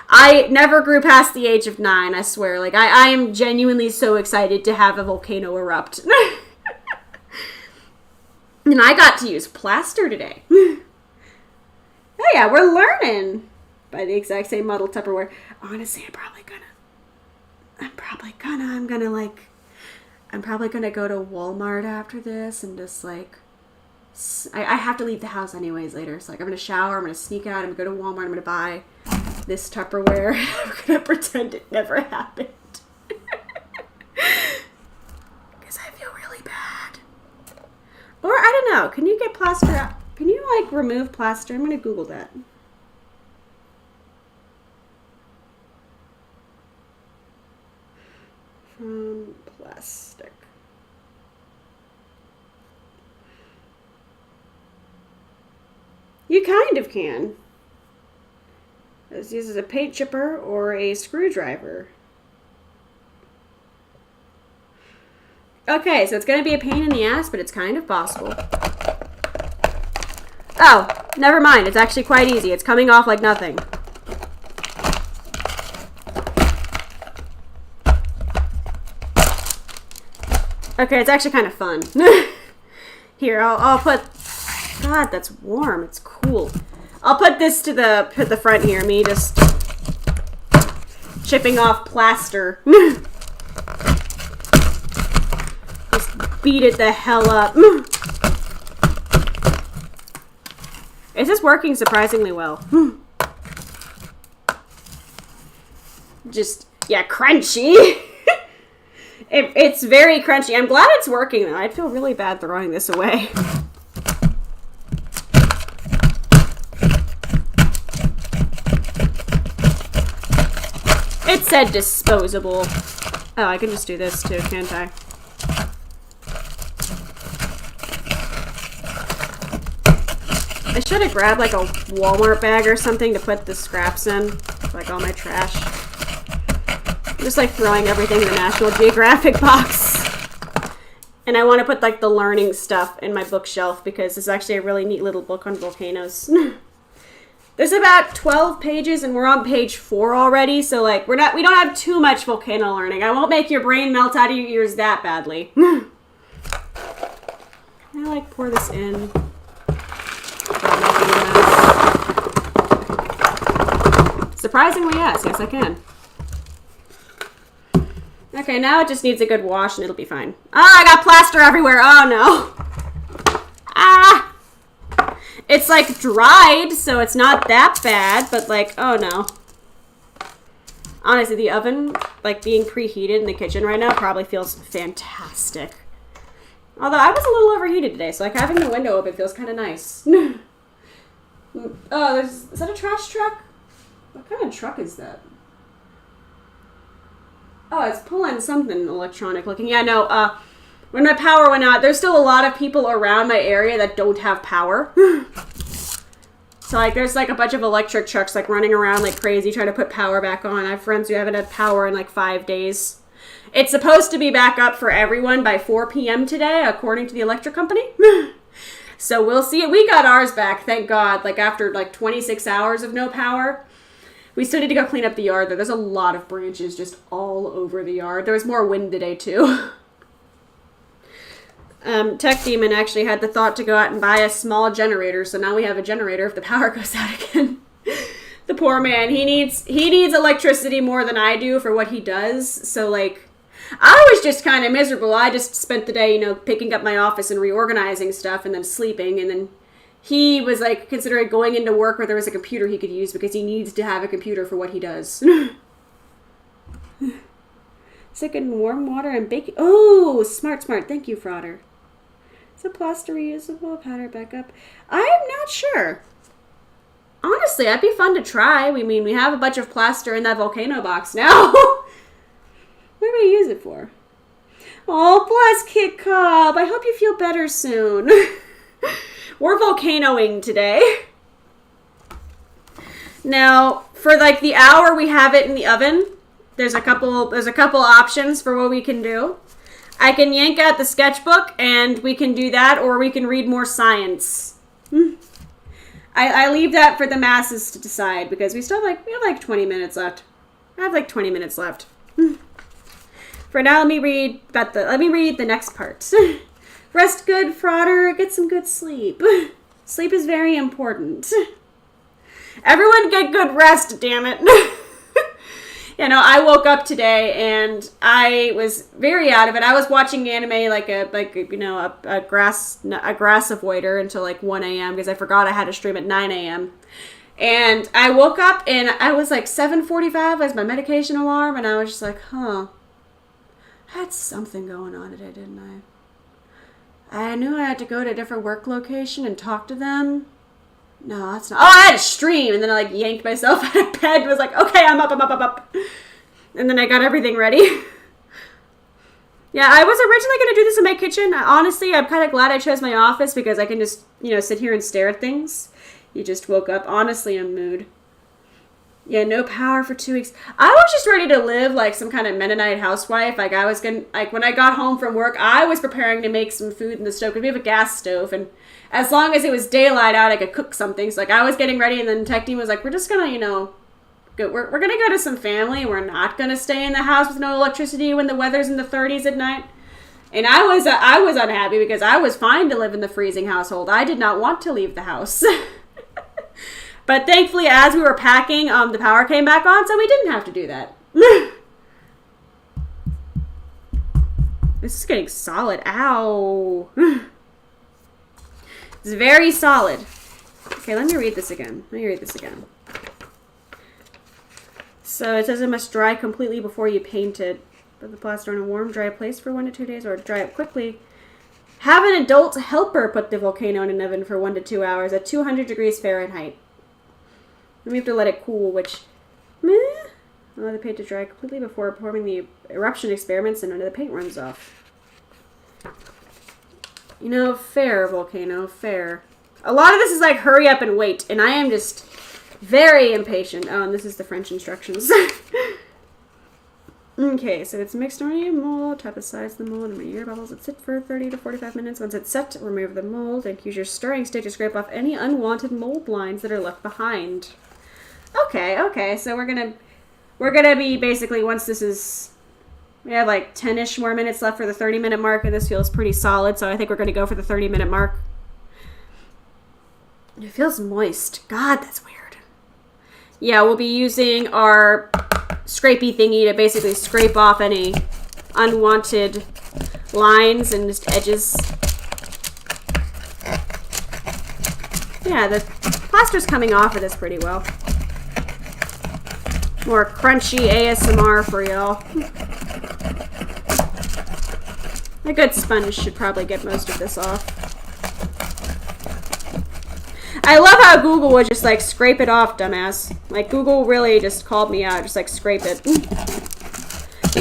S1: I never grew past the age of 9, I swear. Like, I am genuinely so excited to have a volcano erupt. And I got to use plaster today. Oh yeah, we're learning. By the exact same model Tupperware. Honestly, I'm probably gonna go to Walmart after this and just like, I have to leave the house anyways later. So like, I'm gonna shower, I'm gonna sneak out, I'm gonna go to Walmart, I'm gonna buy this Tupperware. I'm gonna pretend it never happened. Because I feel really bad. Or, I don't know, can you get plaster out? Can you like remove plaster? I'm gonna Google that. From plastic. You kind of can. This uses a paint chipper or a screwdriver. Okay, so it's going to be a pain in the ass, but it's kind of possible. Oh, never mind. It's actually quite easy. It's coming off like nothing. Okay, it's actually kind of fun. Here, I'll put... God, that's warm. It's cool. I'll put this to the front here. Me just chipping off plaster. Just beat it the hell up. It's just working surprisingly well. Just, yeah, crunchy. It's very crunchy. I'm glad it's working, though. I'd feel really bad throwing this away. It said disposable. Oh, I can just do this, too, can't I? I should have grabbed, like, a Walmart bag or something to put the scraps in. Like, all my trash. Just like throwing everything in the National Geographic box. And I want to put like the learning stuff in my bookshelf because it's actually a really neat little book on volcanoes. There's about 12 pages and we're on page 4 already, so like we don't have too much volcano learning. I won't make your brain melt out of your ears that badly. Can I like pour this in? Surprisingly, yes I can. Okay, now it just needs a good wash and it'll be fine. Ah, I got plaster everywhere. Oh, no. Ah! It's, like, dried, so it's not that bad, but, like, oh, no. Honestly, the oven, like, being preheated in the kitchen right now probably feels fantastic. Although, I was a little overheated today, so, like, having the window open feels kind of nice. Oh, is that a trash truck? What kind of truck is that? Oh, it's pulling something electronic looking. Yeah, no, when my power went out, there's still a lot of people around my area that don't have power. So, like, there's, like, a bunch of electric trucks, like, running around like crazy trying to put power back on. I have friends who haven't had power in, like, 5 days. It's supposed to be back up for everyone by 4 p.m. today, according to the electric company. So, we'll see it. We got ours back, thank God, like, after, like, 26 hours of no power. We still need to go clean up the yard, though. There's a lot of branches just all over the yard. There was more wind today, too. Tech Demon actually had the thought to go out and buy a small generator, so now we have a generator if the power goes out again. The poor man, he needs electricity more than I do for what he does, so, like, I was just kind of miserable. I just spent the day, you know, picking up my office and reorganizing stuff and then sleeping, and then he was, like, considering going into work where there was a computer he could use because he needs to have a computer for what he does. Stick it in warm water and bake it. Oh, smart. Thank you, Frauder. Is the plaster reusable? Powder backup? I'm not sure. Honestly, that'd be fun to try. We mean, we have a bunch of plaster in that volcano box now. What do we use it for? Oh, bless Kit Cobb. I hope you feel better soon. We're volcanoing today. Now, for like the hour we have it in the oven, there's a couple options for what we can do. I can yank out the sketchbook and we can do that, or we can read more science. I leave that for the masses to decide because we have like 20 minutes left. I have like 20 minutes left. For now, let me read the next part. Rest good, Frauder. Get some good sleep. Sleep is very important. Everyone get good rest, damn it. You know, I woke up today and I was very out of it. I was watching anime like a grass avoider until like 1 a.m. because I forgot I had to stream at 9 a.m. And I woke up and I was like 7:45 as my medication alarm, and I was just like, I had something going on today, didn't I? I knew I had to go to a different work location and talk to them. No, that's not. Oh, I had a stream, and then I like yanked myself out of bed and was like, okay, I'm up. And then I got everything ready. Yeah, I was originally going to do this in my kitchen. Honestly, I'm kind of glad I chose my office because I can just, sit here and stare at things. You just woke up honestly in mood. Yeah, no power for 2 weeks. I was just ready to live like some kind of Mennonite housewife. Like when I got home from work, I was preparing to make some food in the stove because we have a gas stove, and as long as it was daylight out, I could cook something. So like I was getting ready, and then tech team was like, "We're just gonna, we're gonna go to some family. We're not gonna stay in the house with no electricity when the weather's in the 30s at night." And I was unhappy because I was fine to live in the freezing household. I did not want to leave the house. But thankfully, as we were packing, the power came back on, so we didn't have to do that. This is getting solid. Ow. It's very solid. Okay, let me read this again. So it says it must dry completely before you paint it. Put the plaster in a warm, dry place for 1 to 2 days, or dry it quickly. Have an adult helper put the volcano in an oven for 1 to 2 hours at 200 degrees Fahrenheit. Then we have to let it cool, which... Allow the paint to dry completely before performing the eruption experiments and none of the paint runs off. Fair, volcano, fair. A lot of this is like hurry up and wait, and I am just very impatient. Oh, and this is the French instructions. Okay, so it's mixed in a mold. Tap the sides of the mold and remove air bubbles. Let sit for 30 to 45 minutes. Once it's set, remove the mold and use your stirring stick to scrape off any unwanted mold lines that are left behind. Okay, so we're gonna be basically, once this is, we have like 10-ish more minutes left for the 30-minute mark, and this feels pretty solid, so I think we're gonna go for the 30-minute mark. It feels moist. God, that's weird. Yeah, we'll be using our scrapey thingy to basically scrape off any unwanted lines and just edges. Yeah, the plaster's coming off of this pretty well. More crunchy ASMR for y'all. A good sponge should probably get most of this off. I love how Google would just like scrape it off, dumbass. Like Google really just called me out, just like scrape it.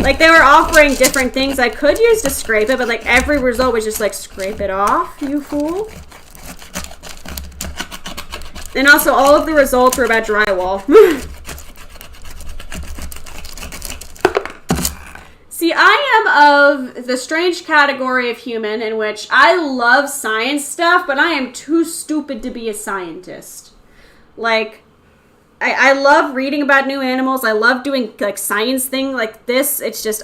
S1: Like they were offering different things I could use to scrape it, but like every result was just like scrape it off, you fool. And also all of the results were about drywall. See, I am of the strange category of human in which I love science stuff, but I am too stupid to be a scientist. Like, I love reading about new animals. I love doing, like, science thing like this. It's just,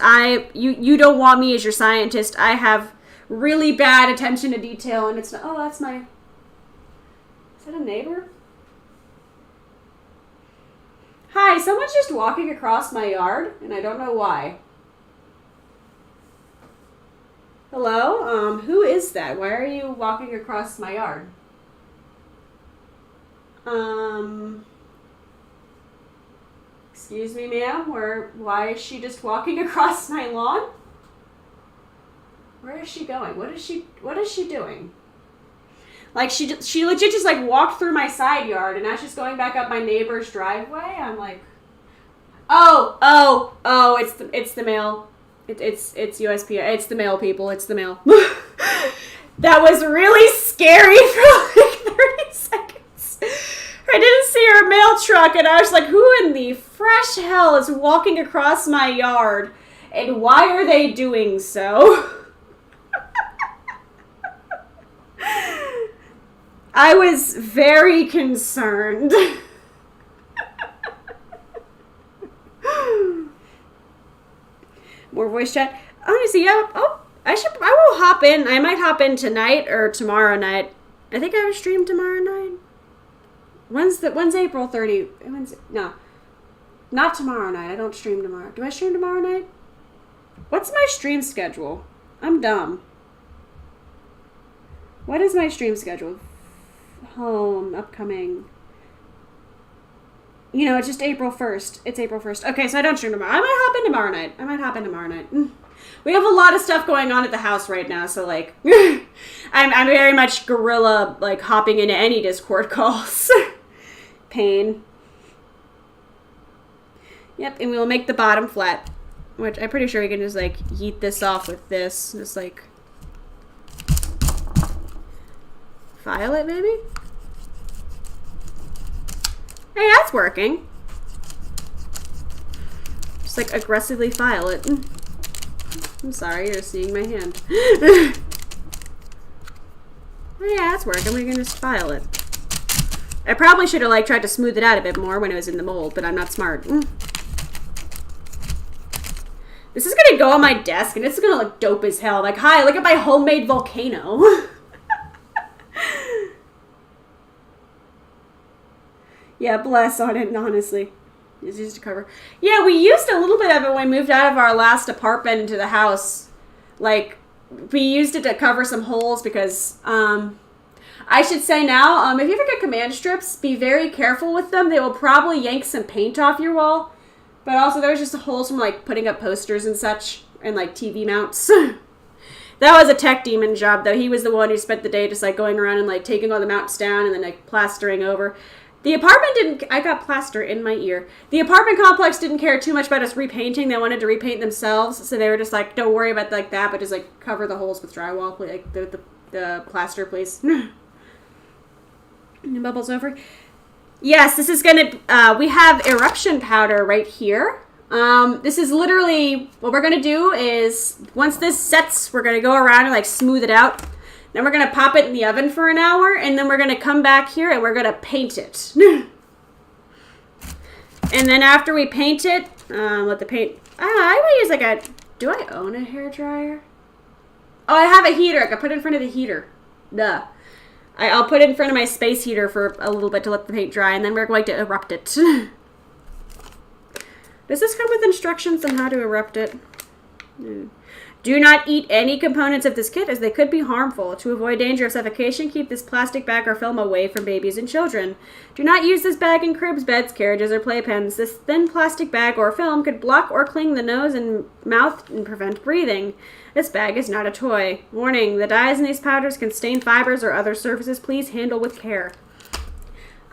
S1: you don't want me as your scientist. I have really bad attention to detail, and it's not, oh, that's my, is that a neighbor? Hi, someone's just walking across my yard, and I don't know why. Hello? Who is that? Why are you walking across my yard? Excuse me, ma'am? Why is she just walking across my lawn? Where is she going? What is she doing? Like, she legit just, like, walked through my side yard, and now she's going back up my neighbor's driveway? I'm like, oh, it's the mail. It's USPS. It's the mail, people. It's the mail. That was really scary for like 30 seconds. I didn't see her mail truck, and I was like, who in the fresh hell is walking across my yard? And why are they doing so? I was very concerned. More voice chat. Honestly, yeah. Oh, I will hop in. I might hop in tonight or tomorrow night. I think I have a stream tomorrow night. When's April 30? No. Not tomorrow night. I don't stream tomorrow. Do I stream tomorrow night? What's my stream schedule? I'm dumb. What is my stream schedule? Home, upcoming. You know, it's just April 1st. It's April 1st. Okay, so I don't stream tomorrow. I might hop in tomorrow night. We have a lot of stuff going on at the house right now, so, like, I'm very much guerrilla, like, hopping into any Discord calls. Pain. Yep, and we'll make the bottom flat, which I'm pretty sure we can just, like, yeet this off with this. Just, like, file it, maybe? Hey, that's working. Just, like, aggressively file it. I'm sorry, you're seeing my hand. Oh, yeah, that's working. We can just file it. I probably should have, like, tried to smooth it out a bit more when it was in the mold, but I'm not smart. This is gonna go on my desk, and it's gonna look dope as hell. Like, hi, look at my homemade volcano. Yeah, bless on it, honestly. It's used to cover. Yeah, we used a little bit of it when we moved out of our last apartment into the house. Like, we used it to cover some holes because, I should say now, if you ever get command strips, be very careful with them. They will probably yank some paint off your wall. But also, there was just holes from, like, putting up posters and such, and, like, TV mounts. That was a tech demon job, though. He was the one who spent the day just, like, going around and, like, taking all the mounts down and then, like, plastering over. The apartment didn't... I got plaster in my ear. The apartment complex didn't care too much about us repainting. They wanted to repaint themselves, so they were just like, don't worry about, like, that, but just, like, cover the holes with drywall, like, the plaster, please. Bubbles over. Yes, this is gonna... we have eruption powder right here. This is literally... What we're gonna do is, once this sets, we're gonna go around and, like, smooth it out. Then we're going to pop it in the oven for an hour, and then we're going to come back here and we're going to paint it. And then after we paint it, let the paint... I would use like a... Do I own a hairdryer? Oh, I have a heater. I can put it in front of the heater. Duh. I'll put it in front of my space heater for a little bit to let the paint dry, and then we're going to erupt it. Does this come with instructions on how to erupt it? Do not eat any components of this kit as they could be harmful. To avoid danger of suffocation, keep this plastic bag or film away from babies and children. Do not use this bag in cribs, beds, carriages, or playpens. This thin plastic bag or film could block or cling the nose and mouth and prevent breathing. This bag is not a toy. Warning, the dyes in these powders can stain fibers or other surfaces. Please handle with care.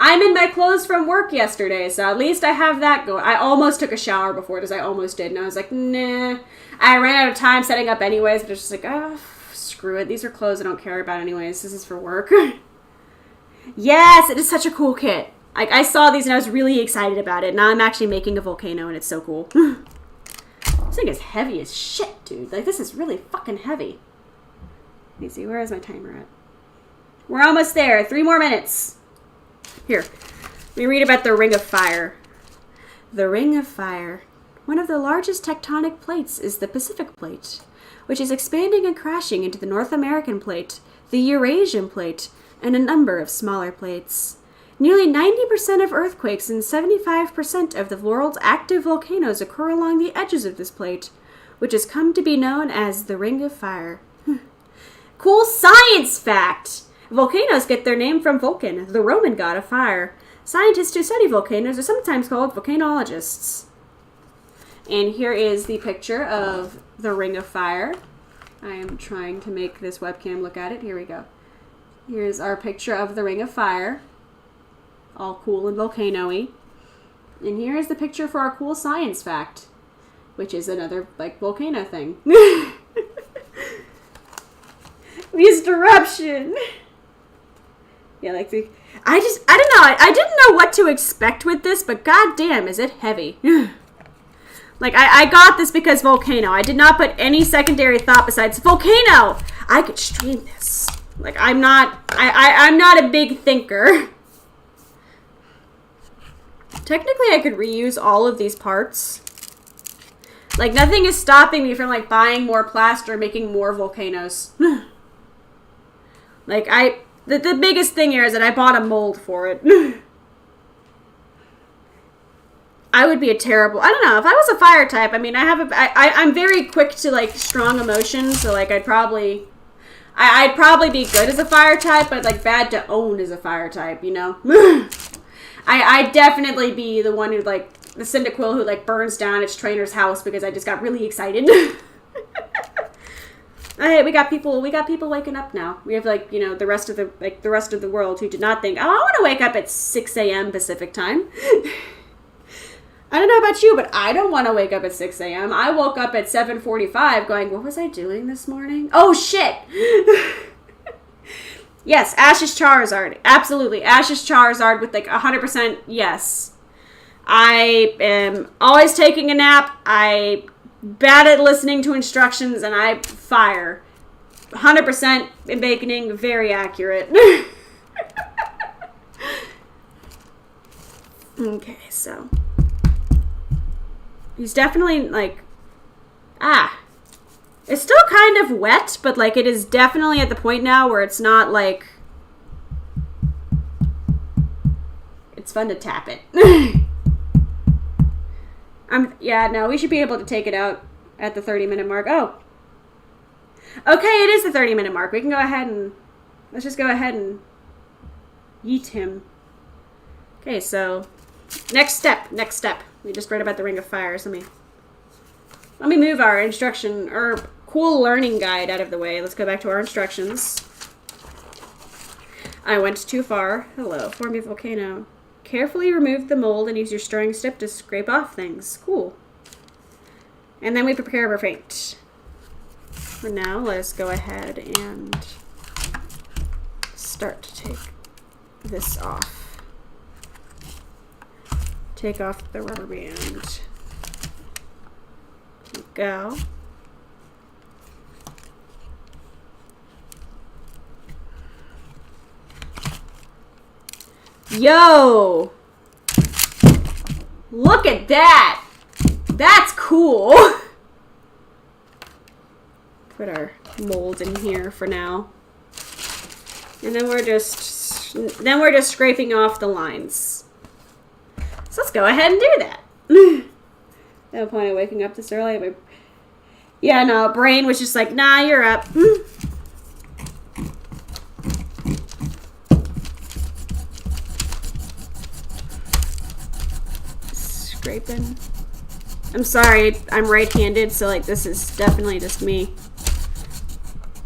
S1: I'm in my clothes from work yesterday, so at least I have that going. I almost took a shower before this. I almost did, and I was like, nah. I ran out of time setting up anyways, but it's just like, oh, screw it. These are clothes I don't care about anyways. This is for work. Yes, it is such a cool kit. Like, I saw these and I was really excited about it. Now I'm actually making a volcano, and it's so cool. This thing is heavy as shit, dude. Like, this is really fucking heavy. Let me see, where is my timer at? We're almost there. 3 more minutes. Here, let me read about the Ring of Fire. The Ring of Fire. One of the largest tectonic plates is the Pacific Plate, which is expanding and crashing into the North American Plate, the Eurasian Plate, and a number of smaller plates. Nearly 90% of earthquakes and 75% of the world's active volcanoes occur along the edges of this plate, which has come to be known as the Ring of Fire. Cool science fact! Volcanoes get their name from Vulcan, the Roman god of fire. Scientists who study volcanoes are sometimes called volcanologists. And here is the picture of the Ring of Fire. I am trying to make this webcam look at it. Here we go. Here's our picture of the Ring of Fire. All cool and volcano-y. And here is the picture for our cool science fact, which is another, like, volcano thing. Least eruption. Yeah, like the... I don't know. I didn't know what to expect with this, but goddamn, is it heavy. Like, I got this because volcano. I did not put any secondary thought besides volcano. I could stream this. Like, I'm not a big thinker. Technically, I could reuse all of these parts. Like, nothing is stopping me from, like, buying more plaster and making more volcanoes. Like, the biggest thing here is that I bought a mold for it. I would be a terrible... I don't know. If I was a fire type, I mean, I'm very quick to, like, strong emotions. So, like, I'd probably be good as a fire type, but, like, bad to own as a fire type, you know? I'd definitely be the one who, like, the Cyndaquil who, like, burns down its trainer's house because I just got really excited. Hey, we got people waking up now. We have, like, you know, the rest of the world who did not think, oh, I want to wake up at 6 a.m. Pacific time. I don't know about you, but I don't want to wake up at 6 a.m. I woke up at 7:45 going, what was I doing this morning? Oh, shit! Yes, Ash's Charizard. Absolutely. Ash's Charizard with, like, 100% yes. I am always taking a nap. I bad at listening to instructions, and I fire. 100% in baconing, very accurate. Okay, so... He's definitely, like... It's still kind of wet, but, like, it is definitely at the point now where it's not, like... It's fun to tap it. Yeah, no, we should be able to take it out at the 30-minute mark. Oh. Okay, it is the 30-minute mark. We can go ahead and... Let's just go ahead and... yeet him. Okay, so... Next step. We just read about the Ring of Fire. So let me move our instruction, or cool learning guide out of the way. Let's go back to our instructions. I went too far. Hello, form a volcano. Carefully remove the mold and use your stirring stick to scrape off things. Cool. And then we prepare our paint. For now, let's go ahead and start to take this off. Take off the rubber band. Go. Yo! Look at that! That's cool! Put our mold in here for now. And then we're just scraping off the lines. So let's go ahead and do that. No point in waking up this early. Yeah, no, brain was just like, nah, you're up. Scraping. I'm sorry, I'm right-handed, so like this is definitely just me.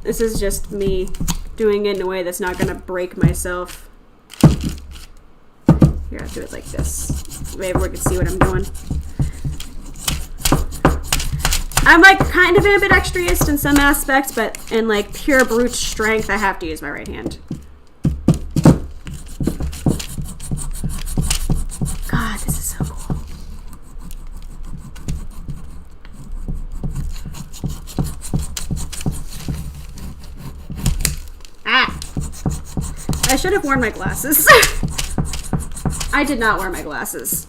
S1: This is just me doing it in a way that's not gonna break myself. Here, I'll do it like this. Maybe everyone can see what I'm doing. I'm like kind of a bit extraist in some aspects, but in like pure brute strength, I have to use my right hand. God, this is so cool. I should have worn my glasses. I did not wear my glasses.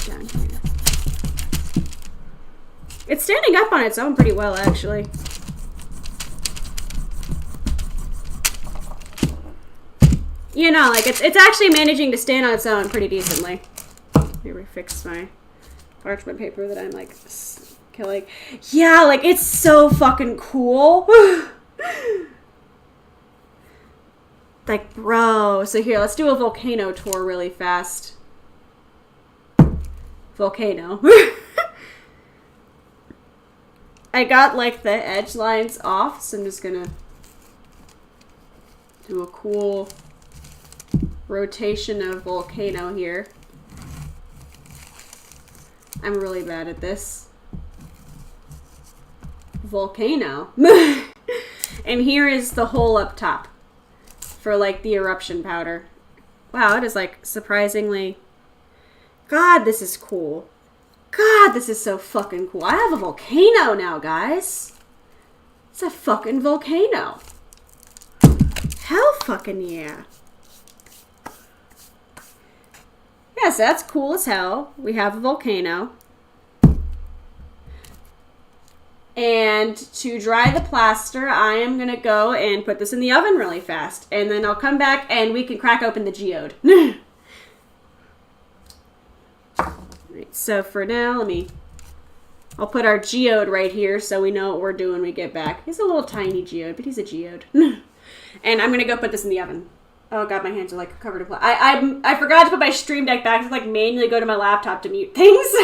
S1: Down here. It's standing up on its own pretty well, actually. You know, like it's actually managing to stand on its own pretty decently. Let me fix my parchment paper that I'm like killing. Yeah, like it's so fucking cool. Like, bro. So here, let's do a volcano tour really fast. Volcano. I got, like, the edge lines off, so I'm just gonna do a cool rotation of volcano here. I'm really bad at this. Volcano. And here is the hole up top for like the eruption powder. Wow, it is like surprisingly... God, this is cool. God, this is so fucking cool. I have a volcano now, guys. It's a fucking volcano. Hell fucking yeah. Yeah, so that's cool as hell. We have a volcano. And to dry the plaster, I am going to go and put this in the oven really fast. And then I'll come back and we can crack open the geode. Right, so for now, I'll put our geode right here so we know what we're doing when we get back. He's a little tiny geode, but he's a geode. And I'm going to go put this in the oven. Oh god, my hands are like covered in I forgot to put my Stream Deck back. So I like manually go to my laptop to mute things.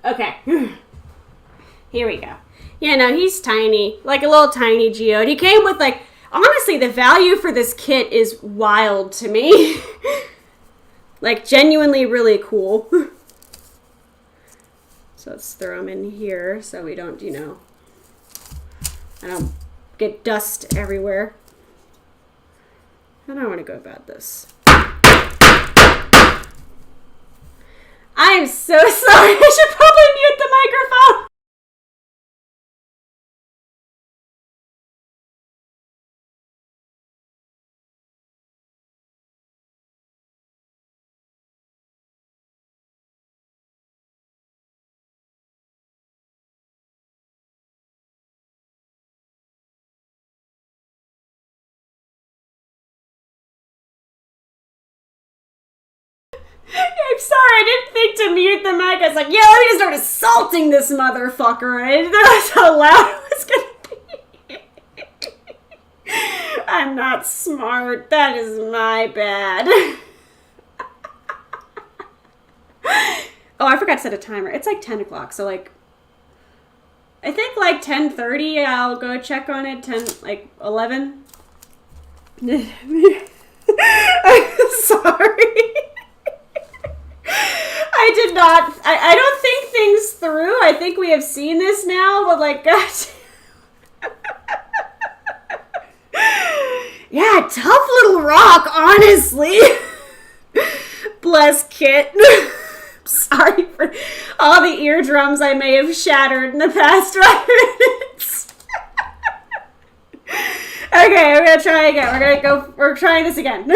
S1: Okay. Here we go. Yeah, no, he's tiny. Like a little tiny geode. He came with like, honestly, the value for this kit is wild to me. Like, genuinely really cool. So let's throw him in here so we don't, you know, I don't get dust everywhere. How do I want to go about this? I am so sorry. I should probably mute the microphone. I'm sorry, I didn't think to mute the mic. I was like, yeah, let me just start assaulting this motherfucker. I didn't know that's how loud it was going to be. I'm not smart. That is my bad. Oh, I forgot to set a timer. It's like 10 o'clock, so like, I think like 10:30 I'll go check on it. 11. I'm sorry. I did not. I don't think things through. I think we have seen this now, but like, God. Yeah, tough little rock, honestly. Bless Kit. Sorry for all the eardrums I may have shattered in the past 5 minutes. Okay, we're gonna try again. We're trying this again.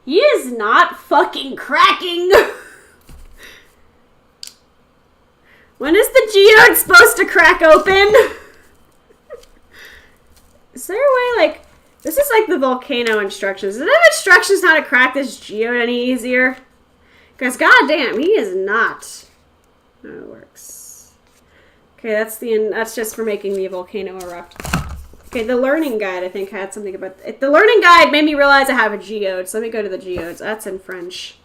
S1: He is not fucking cracking. When is the geode supposed to crack open? Is there a way, like, this is like the volcano instructions. Is there instructions how to crack this geode any easier? Because goddamn, he is not. Oh, it works. Okay, that's just for making the volcano erupt. Okay, the learning guide, I think, had something about it. The learning guide made me realize I have a geode, so let me go to the geodes. That's in French.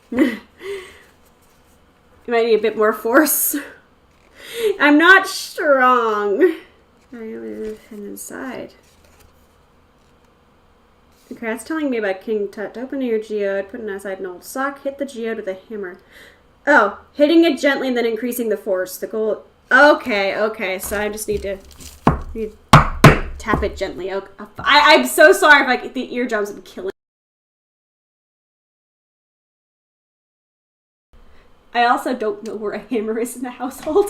S1: You might need a bit more force. I'm not strong. I live inside. Okay, that's telling me about King Tut. Open your geode, put it outside an old sock, hit the geode with a hammer. Oh, hitting it gently and then increasing the force. The goal Okay, okay. So I just need to tap it gently. Okay. I'm so sorry if I get the eardrums have been killing. I also don't know where a hammer is in the household.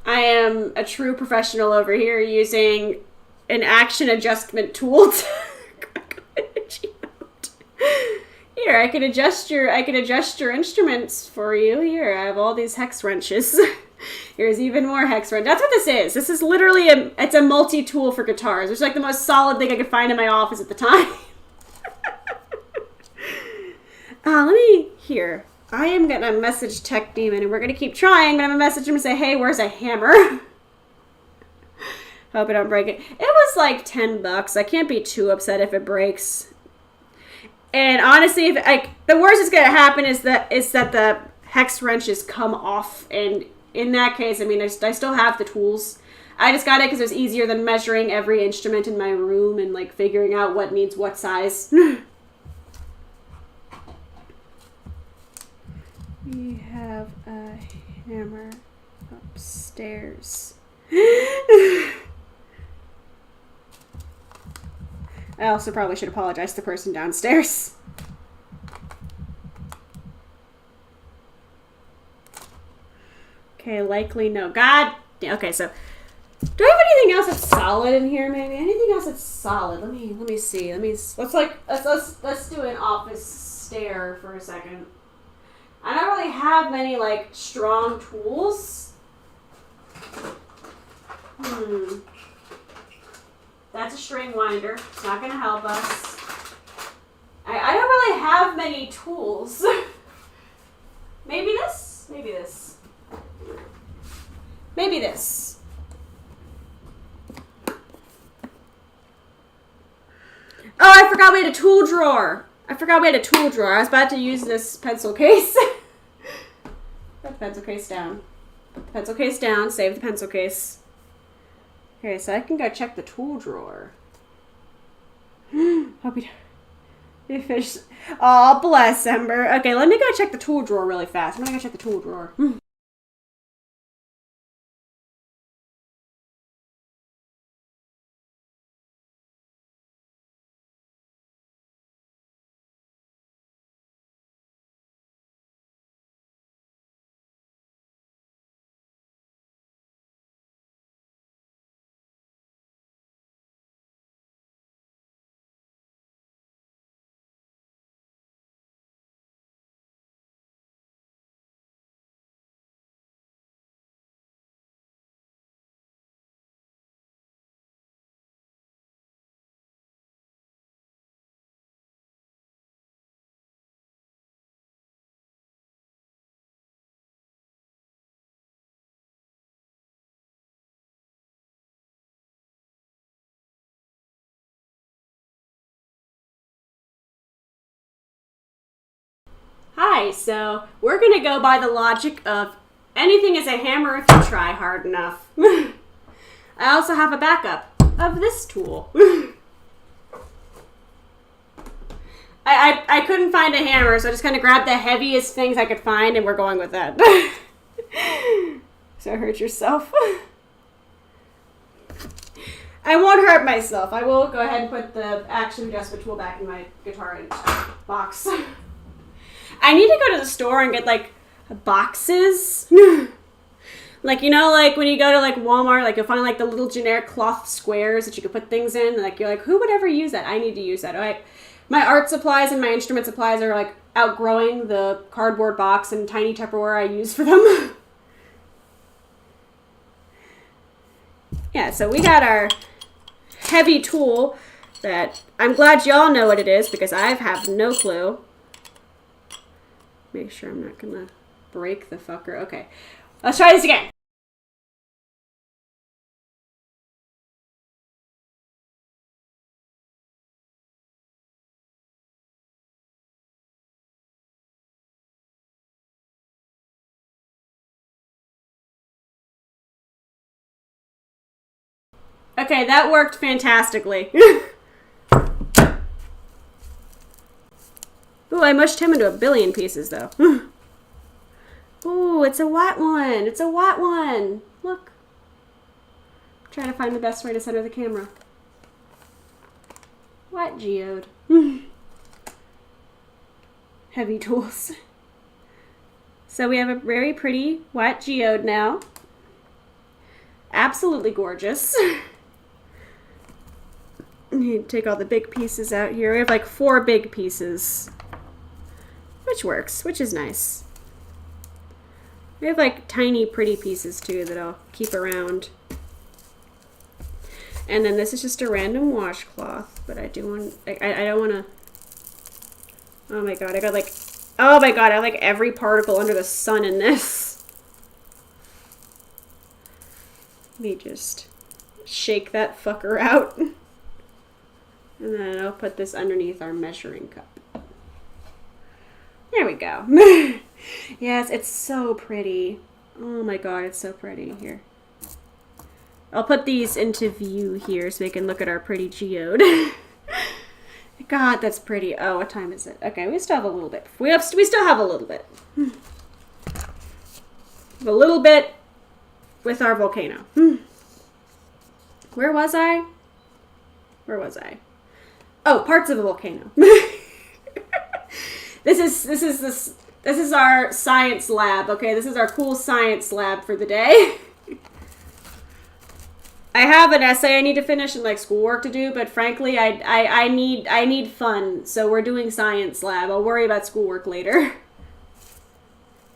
S1: I am a true professional over here using an action adjustment tool to Here, I can adjust your instruments for you. Here, I have all these hex wrenches. Here's even more hex wrench. That's what this is. This is literally it's a multi-tool for guitars. It's like the most solid thing I could find in my office at the time. Here. I am gonna message Tech Demon and we're gonna keep trying, but I'm gonna message him and say, hey, where's a hammer? Hope I don't break it. It was like $10. I can't be too upset if it breaks. And honestly, if the worst that's gonna happen is that the hex wrenches come off, and in that case, I mean, I still have the tools. I just got it because it was easier than measuring every instrument in my room and like figuring out what needs what size. We have a hammer upstairs. I also probably should apologize to the person downstairs. Okay, likely no. God. Okay, so do I have anything else that's solid in here? Maybe anything else that's solid. Let me see. Let's do an office stare for a second. I don't really have many like strong tools. That's a string winder. It's not going to help us. I don't really have many tools. Maybe this? Maybe this. Maybe this. Oh, I forgot we had a tool drawer. I was about to use this pencil case. Put the pencil case down. Put the pencil case down. Save the pencil case. Okay, so I can go check the tool drawer. Hope you fish. Oh, bless Ember. Okay, let me go check the tool drawer really fast. I'm gonna go check the tool drawer. Hi, so we're going to go by the logic of anything is a hammer if you try hard enough. I also have a backup of this tool. I couldn't find a hammer, so I just kind of grabbed the heaviest things I could find, and we're going with that. So hurt yourself. I won't hurt myself. I will go ahead and put the action adjustment tool back in my guitar box. I need to go to the store and get, like, boxes. Like, you know, like, when you go to, like, Walmart, like, you'll find, like, the little generic cloth squares that you can put things in. Like, you're like, who would ever use that? I need to use that. Like, my art supplies and my instrument supplies are, like, outgrowing the cardboard box and tiny Tupperware I use for them. Yeah, so we got our heavy tool that I'm glad y'all know what it is because I have no clue. Make sure I'm not gonna break the fucker. Okay, let's try this again. Okay, that worked fantastically. Ooh, I mushed him into a billion pieces, though. Ooh, it's a white one. It's a white one. Look. I'm trying to find the best way to center the camera. White geode. Heavy tools. So we have a very pretty white geode now. Absolutely gorgeous. Take all the big pieces out here. We have like 4 big pieces. Which works, which is nice. We have like tiny pretty pieces too that I'll keep around. And then this is just a random washcloth, but I do want, I don't want to, oh my god, I got like, oh my god, I have like every particle under the sun in this. Let me just shake that fucker out. And then I'll put this underneath our measuring cup. There we go. Yes, it's so pretty. Oh my god, it's so pretty. Here. I'll put these into view here so we can look at our pretty geode. God, that's pretty. Oh, what time is it? Okay, we still have a little bit. We still have a little bit. A little bit with our volcano. Where was I? Where was I? Oh, parts of a volcano. This is our science lab. Okay, this is our cool science lab for the day. I have an essay I need to finish and like schoolwork to do, but frankly, I need fun. So we're doing science lab. I'll worry about schoolwork later.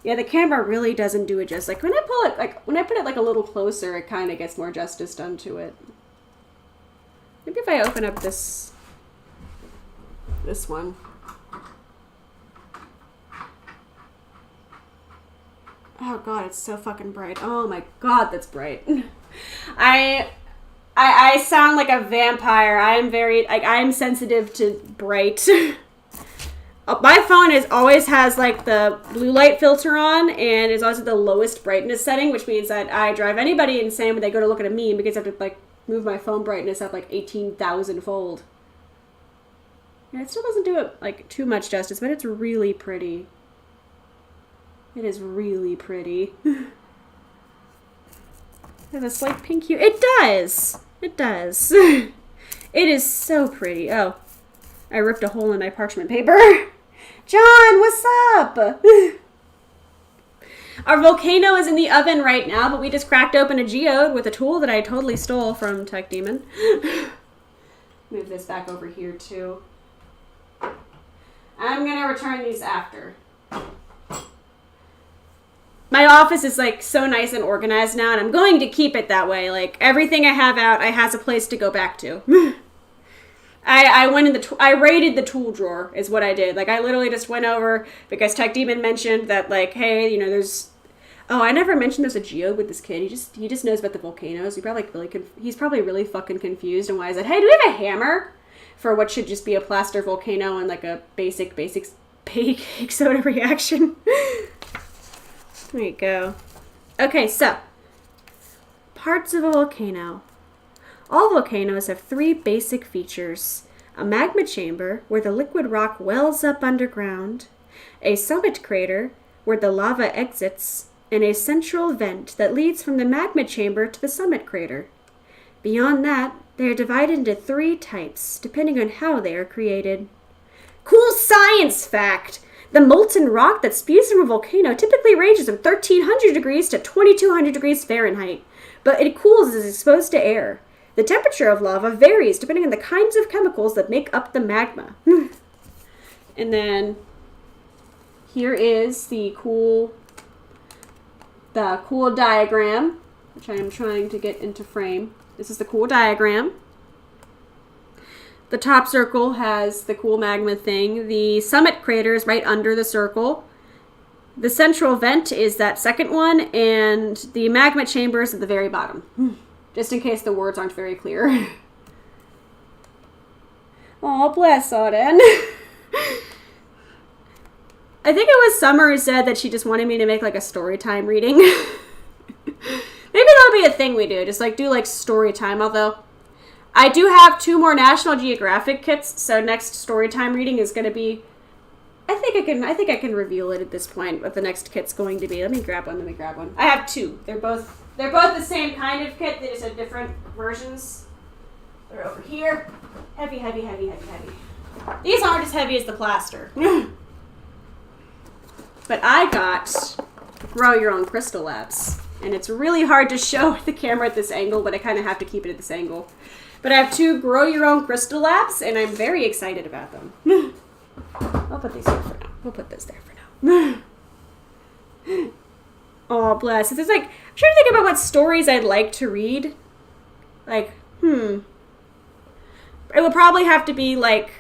S1: Yeah, the camera really doesn't do it justice. Like when I pull it, like when I put it like a little closer, it kind of gets more justice done to it. Maybe if I open up this one. Oh god, it's so fucking bright. Oh my god, that's bright. I sound like a vampire. I am sensitive to bright. My phone always has like the blue light filter on, and it's always at the lowest brightness setting, which means that I drive anybody insane when they go to look at a meme because I have to like move my phone brightness up like 18,000 fold. Yeah, it still doesn't do it like too much justice, but it's really pretty. It is really pretty. It has a slight pink hue. It does. It does. It is so pretty. Oh, I ripped a hole in my parchment paper. John, what's up? Our volcano is in the oven right now, but we just cracked open a geode with a tool that I totally stole from Tech Demon. Move this back over here too. I'm gonna return these after. My office is like so nice and organized now, and I'm going to keep it that way. Like everything I have out, I has a place to go back to. I went in I raided the tool drawer is what I did. Like I literally just went over because Tech Demon mentioned that like, hey, you know, there's. Oh, I never mentioned there's a geode with this kid. He just knows about the volcanoes. He's probably really fucking confused. And why is it? Hey, do we have a hammer for what should just be a plaster volcano and like a basic baking soda reaction? There you go. Okay, so parts of a volcano. All volcanoes have 3 basic features: a magma chamber where the liquid rock wells up underground, a summit crater where the lava exits, and a central vent that leads from the magma chamber to the summit crater. Beyond that, they are divided into 3 types, depending on how they are created. Cool science fact! The molten rock that spews from a volcano typically ranges from 1,300 degrees to 2,200 degrees Fahrenheit, but it cools as it's exposed to air. The temperature of lava varies depending on the kinds of chemicals that make up the magma. And then here is the cool diagram, which I am trying to get into frame. This is the cool diagram. The top circle has the cool magma thing. The summit crater is right under the circle. The central vent is that second one, and the magma chamber is at the very bottom. Just in case the words aren't very clear. Oh, bless Auden. I think it was Summer who said that she just wanted me to make like a story time reading. Maybe that'll be a thing we do. Just like do like story time, although I do have 2 more National Geographic kits, so next storytime reading is going to be... I think I can reveal it at this point, what the next kit's going to be. Let me grab one. I have 2. They're both the same kind of kit. They just have different versions. They're over here. Heavy. These aren't as heavy as the plaster. But I got Grow Your Own Crystal Labs. And it's really hard to show the camera at this angle, but I kind of have to keep it at this angle. But I have 2 Grow Your Own Crystal Labs, and I'm very excited about them. I'll put these here for now. We'll put this there for now. Oh, bless. It's like, I'm trying to think about what stories I'd like to read. Like, It would probably have to be like,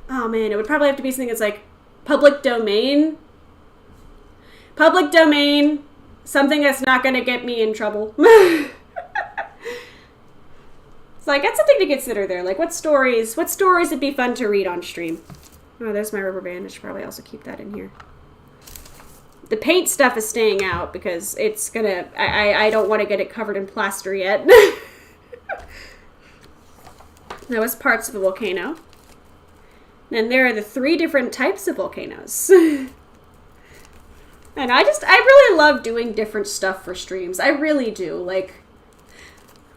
S1: oh man, it would probably have to be something that's like public domain. Public domain, something that's not going to get me in trouble. So I got something to consider there. Like what stories would be fun to read on stream? Oh, there's my rubber band. I should probably also keep that in here. The paint stuff is staying out because it's gonna, I don't want to get it covered in plaster yet. That was parts of a volcano. And there are the 3 different types of volcanoes. And I really love doing different stuff for streams. I really do. Like,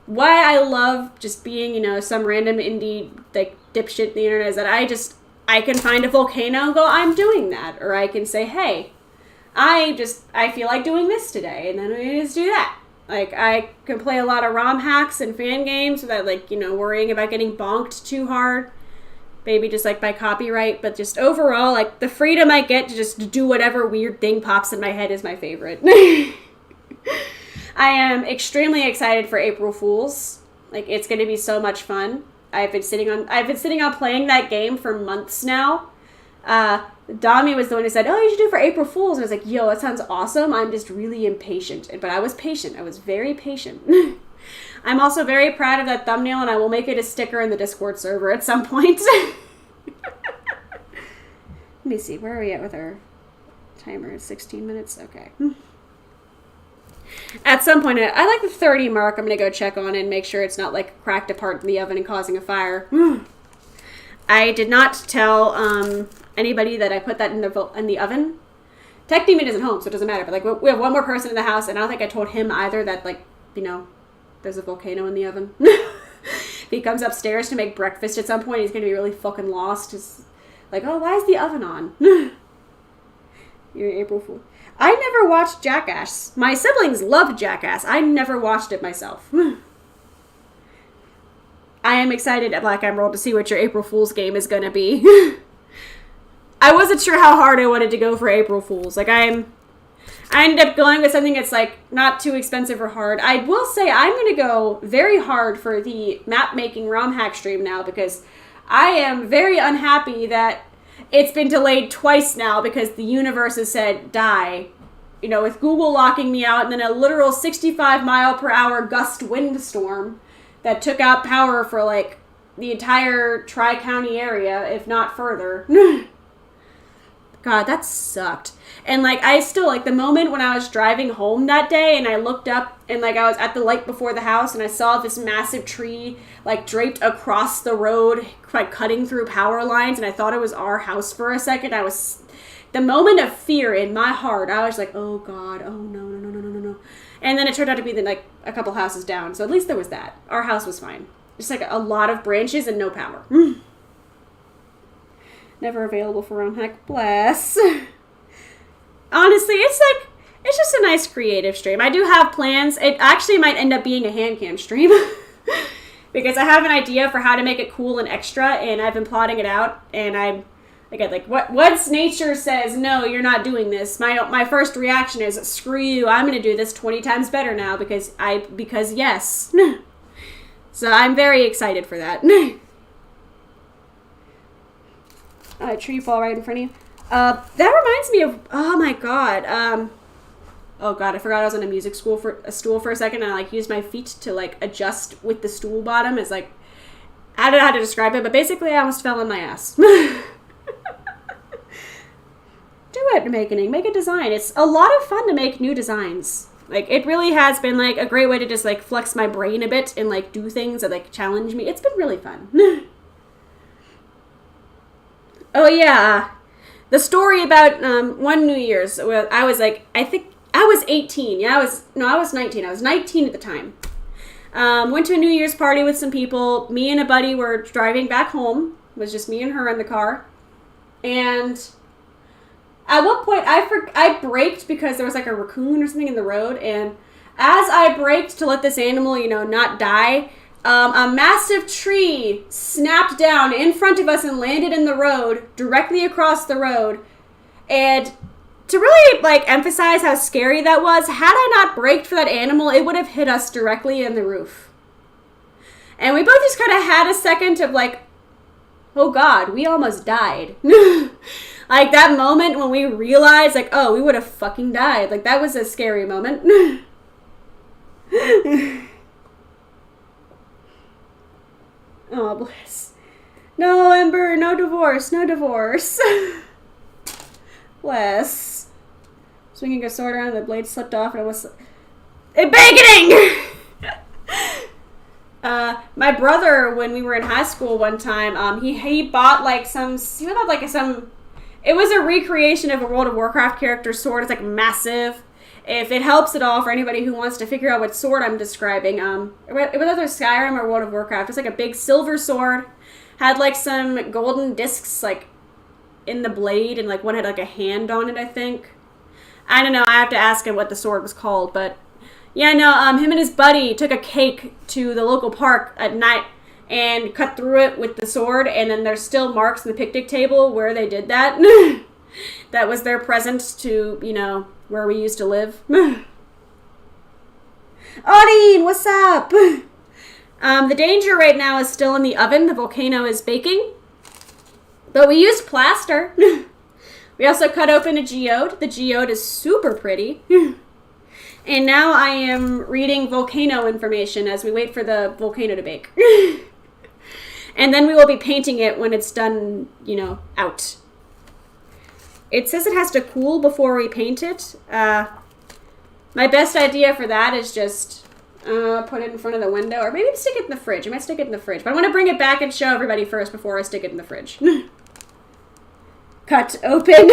S1: why I love just being, some random indie, like, dipshit in the internet is that I can find a volcano and go, I'm doing that. Or I can say, hey, I feel like doing this today. And then we just do that. Like, I can play a lot of ROM hacks and fan games without, like, worrying about getting bonked too hard. Maybe just, like, by copyright. But just overall, like, the freedom I get to just do whatever weird thing pops in my head is my favorite. I am extremely excited for April Fools. Like, it's going to be so much fun. I've been sitting on playing that game for months now. Dami was the one who said, oh, you should do it for April Fools. And I was like, yo, that sounds awesome. I'm just really impatient. But I was patient. I was very patient. I'm also very proud of that thumbnail, and I will make it a sticker in the Discord server at some point. Let me see. Where are we at with our timer? 16 minutes? Okay. At some point, I like the 30 mark. I'm going to go check on it and make sure it's not, like, cracked apart in the oven and causing a fire. I did not tell anybody that I put that in the oven. Tech Demon isn't home, so it doesn't matter. But, like, we have one more person in the house, and I don't think I told him either that, like, there's a volcano in the oven. If he comes upstairs to make breakfast at some point, he's going to be really fucking lost. Just like, oh, why is the oven on? You're April Fool. I never watched Jackass. My siblings loved Jackass. I never watched it myself. I am excited at Black Emerald to see what your April Fool's game is going to be. I wasn't sure how hard I wanted to go for April Fool's. Like, I ended up going with something that's, like, not too expensive or hard. I will say I'm going to go very hard for the map-making ROM hack stream now because I am very unhappy that it's been delayed twice now because the universe has said, die. With Google locking me out and then a literal 65-mile-per-hour gust windstorm that took out power for, like, the entire Tri-County area, if not further. God, that sucked. And, like, I still, like, the moment when I was driving home that day and I looked up and, like, I was at the light before the house and I saw this massive tree, like, draped across the road, like, cutting through power lines, and I thought it was our house for a second. The moment of fear in my heart, I was like, oh, God, oh, no. And then it turned out to be, like, a couple houses down, so at least there was that. Our house was fine. Just, like, a lot of branches and no power. Never available for ROM hack. Bless. Honestly, it's just a nice creative stream. I do have plans. It actually might end up being a HANDCAM stream. Because I have an idea for how to make it cool and extra, and I've been plotting it out, and I'm, again, like, once nature says, no, you're not doing this, my first reaction is, screw you, I'm going to do this 20 times better now, because yes. So I'm very excited for that. A tree fall right in front of you. That reminds me of, oh my god, oh god, I forgot I was on a stool for a second, and I, like, used my feet to, like, adjust with the stool bottom. It's like, I don't know how to describe it, but basically I almost fell on my ass. Do it, Makening. Make a design. It's a lot of fun to make new designs. Like, it really has been, like, a great way to just, like, flex my brain a bit and, like, do things that, like, challenge me. It's been really fun. Oh, yeah. The story about one New Year's, where I was, like, I think I was 18. Yeah, I was 19. I was 19 at the time. Went to a New Year's party with some people. Me and a buddy were driving back home. It was just me and her in the car. And at one point, I braked because there was like a raccoon or something in the road. And as I braked to let this animal, you know, not die, a massive tree snapped down in front of us and landed in the road, directly across the road. And to really, like, emphasize how scary that was, had I not braked for that animal, it would have hit us directly in the roof. And we both just kind of had a second of, like, oh God, we almost died. Like, that moment when we realized, like, oh, we would have fucking died. Like, that was a scary moment. Oh, bless. No, Ember, no divorce, no divorce. Bless. Swinging a sword around, the blade slipped off, and it was... Baconing! My brother, when we were in high school one time, he bought, like, it was a recreation of a World of Warcraft character sword. It's, like, massive. If it helps at all for anybody who wants to figure out what sword I'm describing, it was either Skyrim or World of Warcraft. It's, like, a big silver sword. Had, like, some golden discs, like, in the blade, and, like, one had, like, a hand on it, I think. I don't know. I have to ask him what the sword was called, but... Yeah, no, him and his buddy took a cake to the local park at night and cut through it with the sword, and then there's still marks on the picnic table where they did that. That was their present to, you know, where we used to live. Audine, what's up? The danger right now is still in the oven. The volcano is baking. But we used plaster. We also cut open a geode. The geode is super pretty. And now I am reading volcano information as we wait for the volcano to bake. And then we will be painting it when it's done, you know, out. It says it has to cool before we paint it. My best idea for that is just put it in front of the window, or maybe stick it in the fridge. I might stick it in the fridge, but I want to bring it back and show everybody first before I stick it in the fridge. Cut open.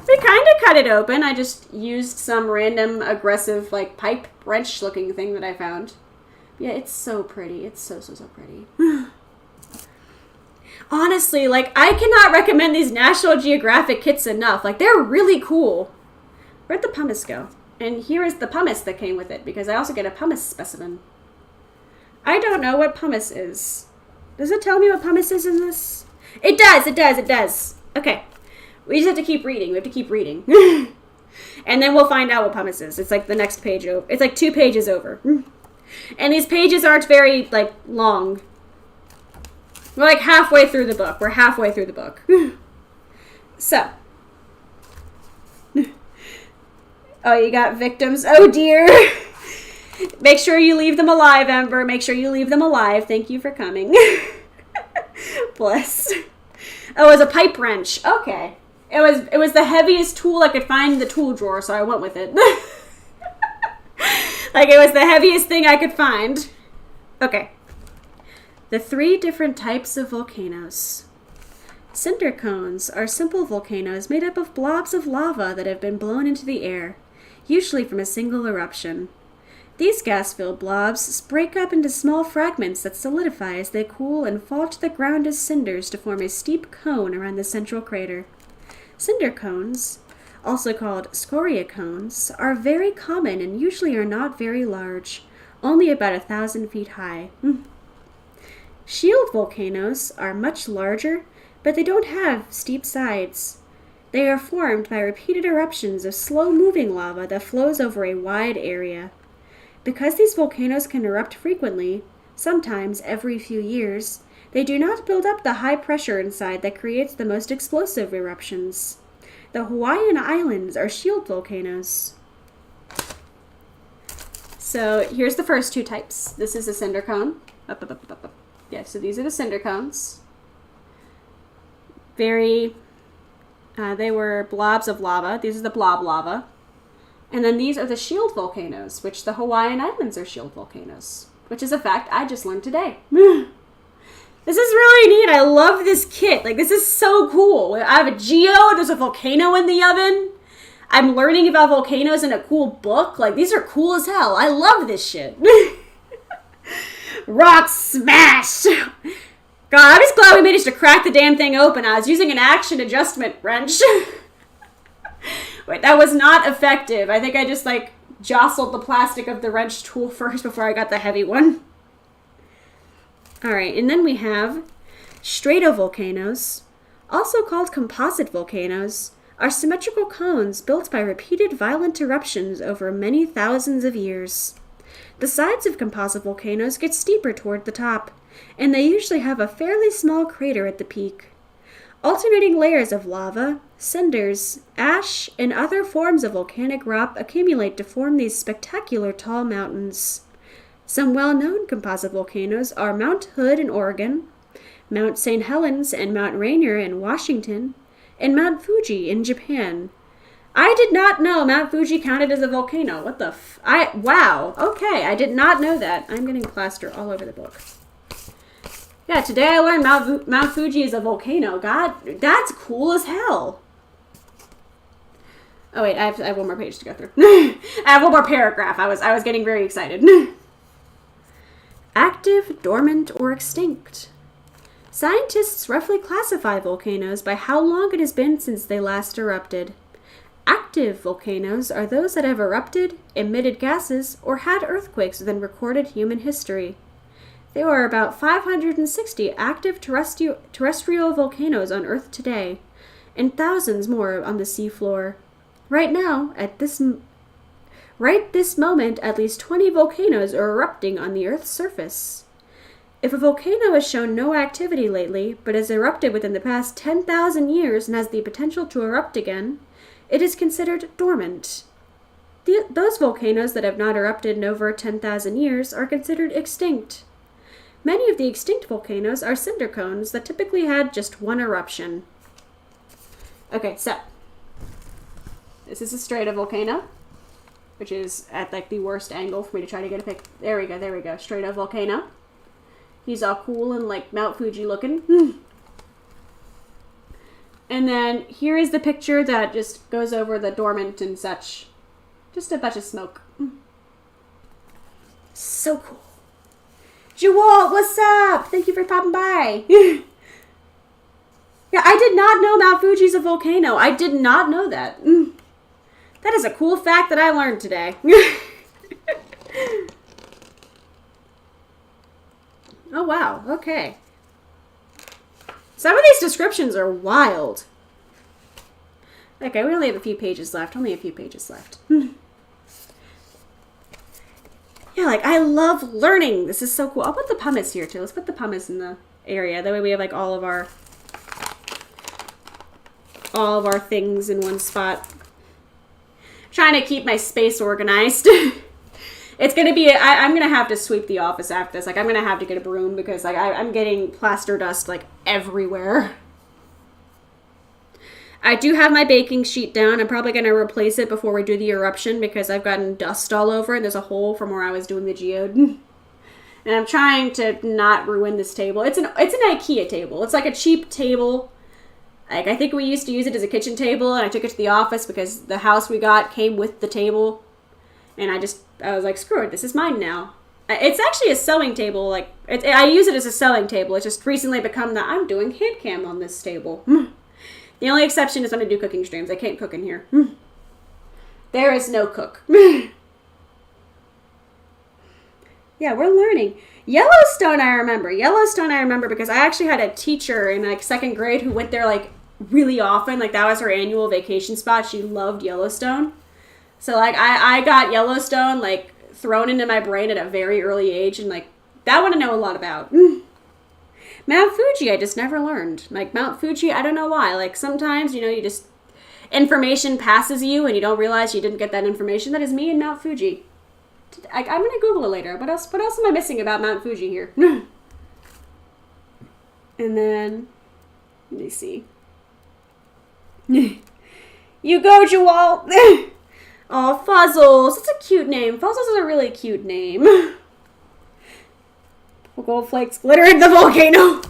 S1: We kind of cut it open. I just used some random aggressive, like, pipe wrench looking thing that I found. Yeah, it's so pretty. It's so pretty. Honestly, like, I cannot recommend these National Geographic kits enough. Like, they're really cool. Where'd the pumice go? And here is the pumice that came with it, because I also get a pumice specimen. I don't know what pumice is. Does it tell me what pumice is in this? It does. Okay. We just have to keep reading. We have to keep reading. And then we'll find out what pumice is. It's like the next page over. It's like 2 pages over. And these pages aren't very, like, long. We're like halfway through the book. We're halfway through the book. So. Oh, you got victims. Oh, dear. Make sure you leave them alive, Ember. Make sure you leave them alive. Thank you for coming. Bless. Oh, it was a pipe wrench. Okay. It was the heaviest tool I could find in the tool drawer, so I went with it. Like, it was the heaviest thing I could find. Okay. The 3 different types of volcanoes. Cinder cones are simple volcanoes made up of blobs of lava that have been blown into the air, usually from a single eruption. These gas-filled blobs break up into small fragments that solidify as they cool and fall to the ground as cinders to form a steep cone around the central crater. Cinder cones, also called scoria cones, are very common and usually are not very large, only about 1,000 feet high. Shield volcanoes are much larger, but they don't have steep sides. They are formed by repeated eruptions of slow-moving lava that flows over a wide area. Because these volcanoes can erupt frequently, sometimes every few years, they do not build up the high pressure inside that creates the most explosive eruptions. The Hawaiian Islands are shield volcanoes. So here's the first 2 types. This is a cinder cone. Yeah, so these are the cinder cones. They were blobs of lava. These are the blob lava. And then these are the shield volcanoes, which the Hawaiian Islands are shield volcanoes, which is a fact I just learned today. This is really neat. I love this kit. Like, this is so cool. I have a geo. There's a volcano in the oven. I'm learning about volcanoes in a cool book. Like, these are cool as hell. I love this shit. Rock smash. God, I'm just glad we managed to crack the damn thing open. I was using an action adjustment wrench. Wait, that was not effective. I think I just, like, jostled the plastic of the wrench tool first before I got the heavy one. Alright, and then we have stratovolcanoes, also called composite volcanoes, are symmetrical cones built by repeated violent eruptions over many thousands of years. The sides of composite volcanoes get steeper toward the top, and they usually have a fairly small crater at the peak. Alternating layers of lava, cinders, ash, and other forms of volcanic rock accumulate to form these spectacular tall mountains. Some well-known composite volcanoes are Mount Hood in Oregon, Mount St. Helens and Mount Rainier in Washington, and Mount Fuji in Japan. I did not know Mount Fuji counted as a volcano. What the wow. Okay, I did not know that. I'm getting plaster all over the book. Yeah, today I learned Mount Fuji is a volcano. God, that's cool as hell. Oh wait, I have one more page to go through. I have one more paragraph. I was getting very excited. Active, dormant, or extinct. Scientists roughly classify volcanoes by how long it has been since they last erupted. Active volcanoes are those that have erupted, emitted gases, or had earthquakes within recorded human history. There are about 560 active terrestrial volcanoes on Earth today, and thousands more on the seafloor. Right now, right this moment, at least 20 volcanoes are erupting on the Earth's surface. If a volcano has shown no activity lately, but has erupted within the past 10,000 years and has the potential to erupt again, it is considered dormant. Those volcanoes that have not erupted in over 10,000 years are considered extinct. Many of the extinct volcanoes are cinder cones that typically had just one eruption. Okay, so this is a stratovolcano, which is at like the worst angle for me to try to get a pic. There we go, stratovolcano. He's all cool and like Mount Fuji looking. And then here is the picture that just goes over the dormant and such. Just a bunch of smoke. So cool. Jewel, what's up? Thank you for popping by. Yeah, I did not know Mount Fuji's a volcano. I did not know that. That is a cool fact that I learned today. Oh, wow. Okay. Some of these descriptions are wild. Okay, we only have a few pages left. Yeah, like, I love learning. This is so cool. I'll put the pumice here, too. Let's put the pumice in the area. That way we have, like, all of our things in one spot. I'm trying to keep my space organized. It's going to be, I'm going to have to sweep the office after this. Like, I'm going to have to get a broom because, like, I'm getting plaster dust, like, everywhere. I do have my baking sheet down. I'm probably going to replace it before we do the eruption because I've gotten dust all over it. There's a hole from where I was doing the geode. And I'm trying to not ruin this table. It's an IKEA table. It's like a cheap table. Like, I think we used to use it as a kitchen table, and I took it to the office because the house we got came with the table. And I was like, screw it, this is mine now. It's actually a sewing table. Like, I use it as a sewing table. It's just recently become that I'm doing HANDCAM on this table. The only exception is when I do cooking streams. I can't cook in here. There is no cook. Yeah, we're learning. Yellowstone I remember because I actually had a teacher in like second grade who went there like really often. Like that was her annual vacation spot. She loved Yellowstone. So like I got Yellowstone like thrown into my brain at a very early age, and like that one I know a lot about. Mount Fuji, I just never learned. Like, Mount Fuji, I don't know why. Like, sometimes, you know, you just... information passes you and you don't realize you didn't get that information. That is me and Mount Fuji. I'm going to Google it later. What else am I missing about Mount Fuji here? And then... let me see. You go, Jewel! Oh, Fuzzles. That's a cute name. Fuzzles is a really cute name. Gold flakes glitter in the volcano.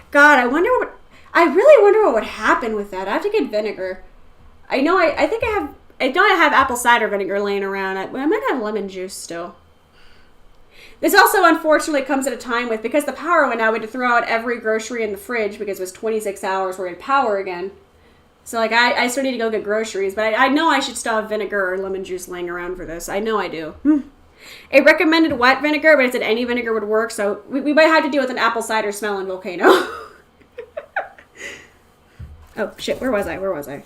S1: God, I really wonder what would happen with that. I have to get vinegar. I know I have apple cider vinegar laying around. I might have lemon juice still. This also unfortunately comes at a time because the power went out, we had to throw out every grocery in the fridge because it was 26 hours where we had power again. So like I still need to go get groceries, but I know I should still have vinegar or lemon juice laying around for this. I know I do. It recommended wet vinegar, but it said any vinegar would work, so we might have to deal with an apple cider smelling volcano. Oh, shit, where was I?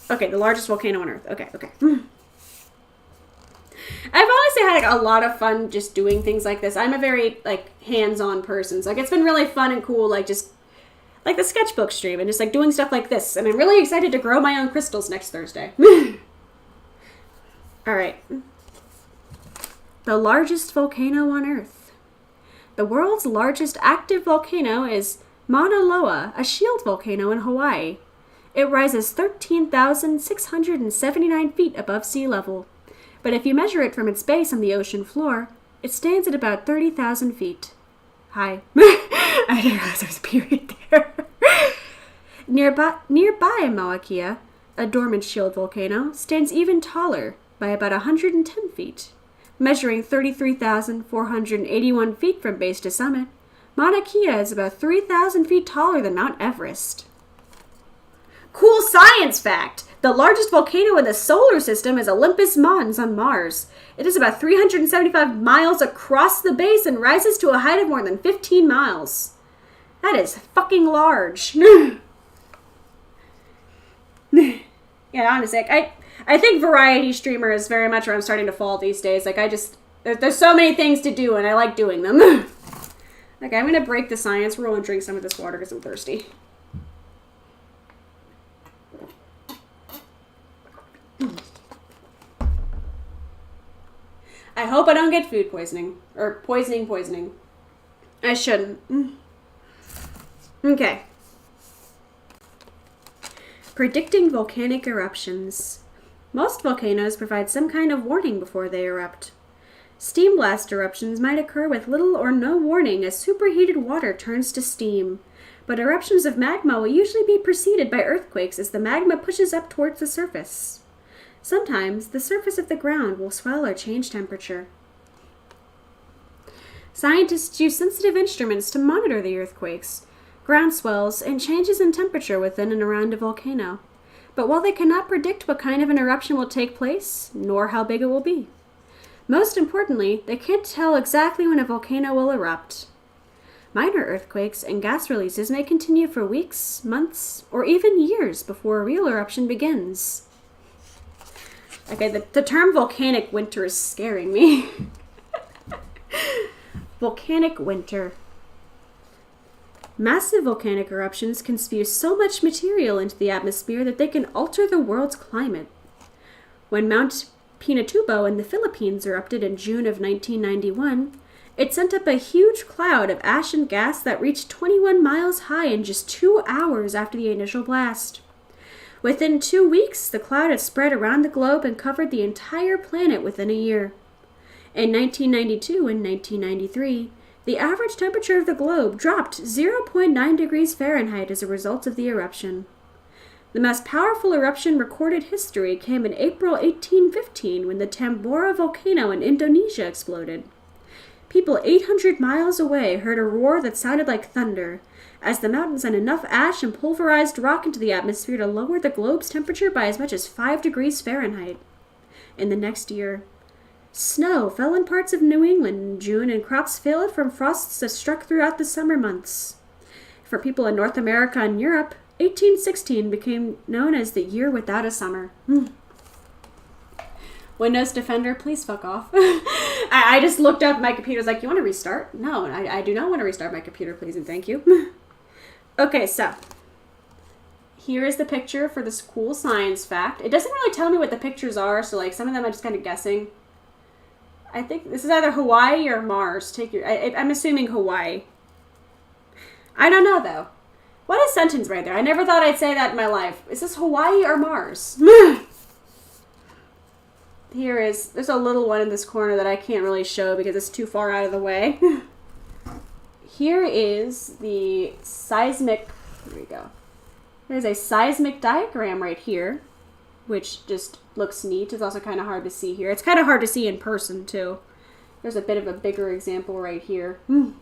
S1: Okay, the largest volcano on Earth. Okay. I've honestly had a lot of fun just doing things like this. I'm a very, hands-on person, so it's been really fun and cool, just the sketchbook stream, and just, doing stuff like this. And I'm really excited to grow my own crystals next Thursday. Alright. The largest volcano on Earth. The world's largest active volcano is Mauna Loa, a shield volcano in Hawaii. It rises 13,679 feet above sea level, but if you measure it from its base on the ocean floor, it stands at about 30,000 feet. Hi. I didn't realize there was a period there. Nearby Mauna Kea, a dormant shield volcano, stands even taller by about 110 feet. Measuring 33,481 feet from base to summit, Mauna Kea is about 3,000 feet taller than Mount Everest. Cool science fact! The largest volcano in the solar system is Olympus Mons on Mars. It is about 375 miles across the base and rises to a height of more than 15 miles. That is fucking large. Yeah, honestly, I think variety streamer is very much where I'm starting to fall these days. There's so many things to do, and I like doing them. I'm going to break the science rule and drink some of this water because I'm thirsty. I hope I don't get food poisoning. Or poisoning. I shouldn't. Okay. Predicting volcanic eruptions. Most volcanoes provide some kind of warning before they erupt. Steam blast eruptions might occur with little or no warning as superheated water turns to steam, but eruptions of magma will usually be preceded by earthquakes as the magma pushes up towards the surface. Sometimes, the surface of the ground will swell or change temperature. Scientists use sensitive instruments to monitor the earthquakes, ground swells, and changes in temperature within and around a volcano. But while they cannot predict what kind of an eruption will take place, nor how big it will be. Most importantly, they can't tell exactly when a volcano will erupt. Minor earthquakes and gas releases may continue for weeks, months, or even years before a real eruption begins. Okay, the term volcanic winter is scaring me. Volcanic winter. Massive volcanic eruptions can spew so much material into the atmosphere that they can alter the world's climate. When Mount Pinatubo in the Philippines erupted in June of 1991, it sent up a huge cloud of ash and gas that reached 21 miles high in just 2 hours after the initial blast. Within 2 weeks, the cloud had spread around the globe and covered the entire planet within a year. In 1992 and 1993, the average temperature of the globe dropped 0.9 degrees Fahrenheit as a result of the eruption. The most powerful eruption recorded history came in April 1815 when the Tambora volcano in Indonesia exploded. People 800 miles away heard a roar that sounded like thunder, as the mountain sent enough ash and pulverized rock into the atmosphere to lower the globe's temperature by as much as 5 degrees Fahrenheit. In the next year, snow fell in parts of New England in June and crops failed from frosts that struck throughout the summer months. For people in North America and Europe, 1816 became known as the year without a summer. Windows Defender, please fuck off. I just looked up my computer. I was like, you want to restart? No, I do not want to restart my computer, please and thank you. Okay, so here is the picture for this cool science fact. It doesn't really tell me what the pictures are, so some of them I'm just kind of guessing. I think this is either Hawaii or Mars. I'm assuming Hawaii. I don't know, though. What a sentence right there. I never thought I'd say that in my life. Is this Hawaii or Mars? there's a little one in this corner that I can't really show because it's too far out of the way. Here is the seismic, there we go. There's a seismic diagram right here, which just looks neat. It's also kind of hard to see here. It's kind of hard to see in person too. There's a bit of a bigger example right here. And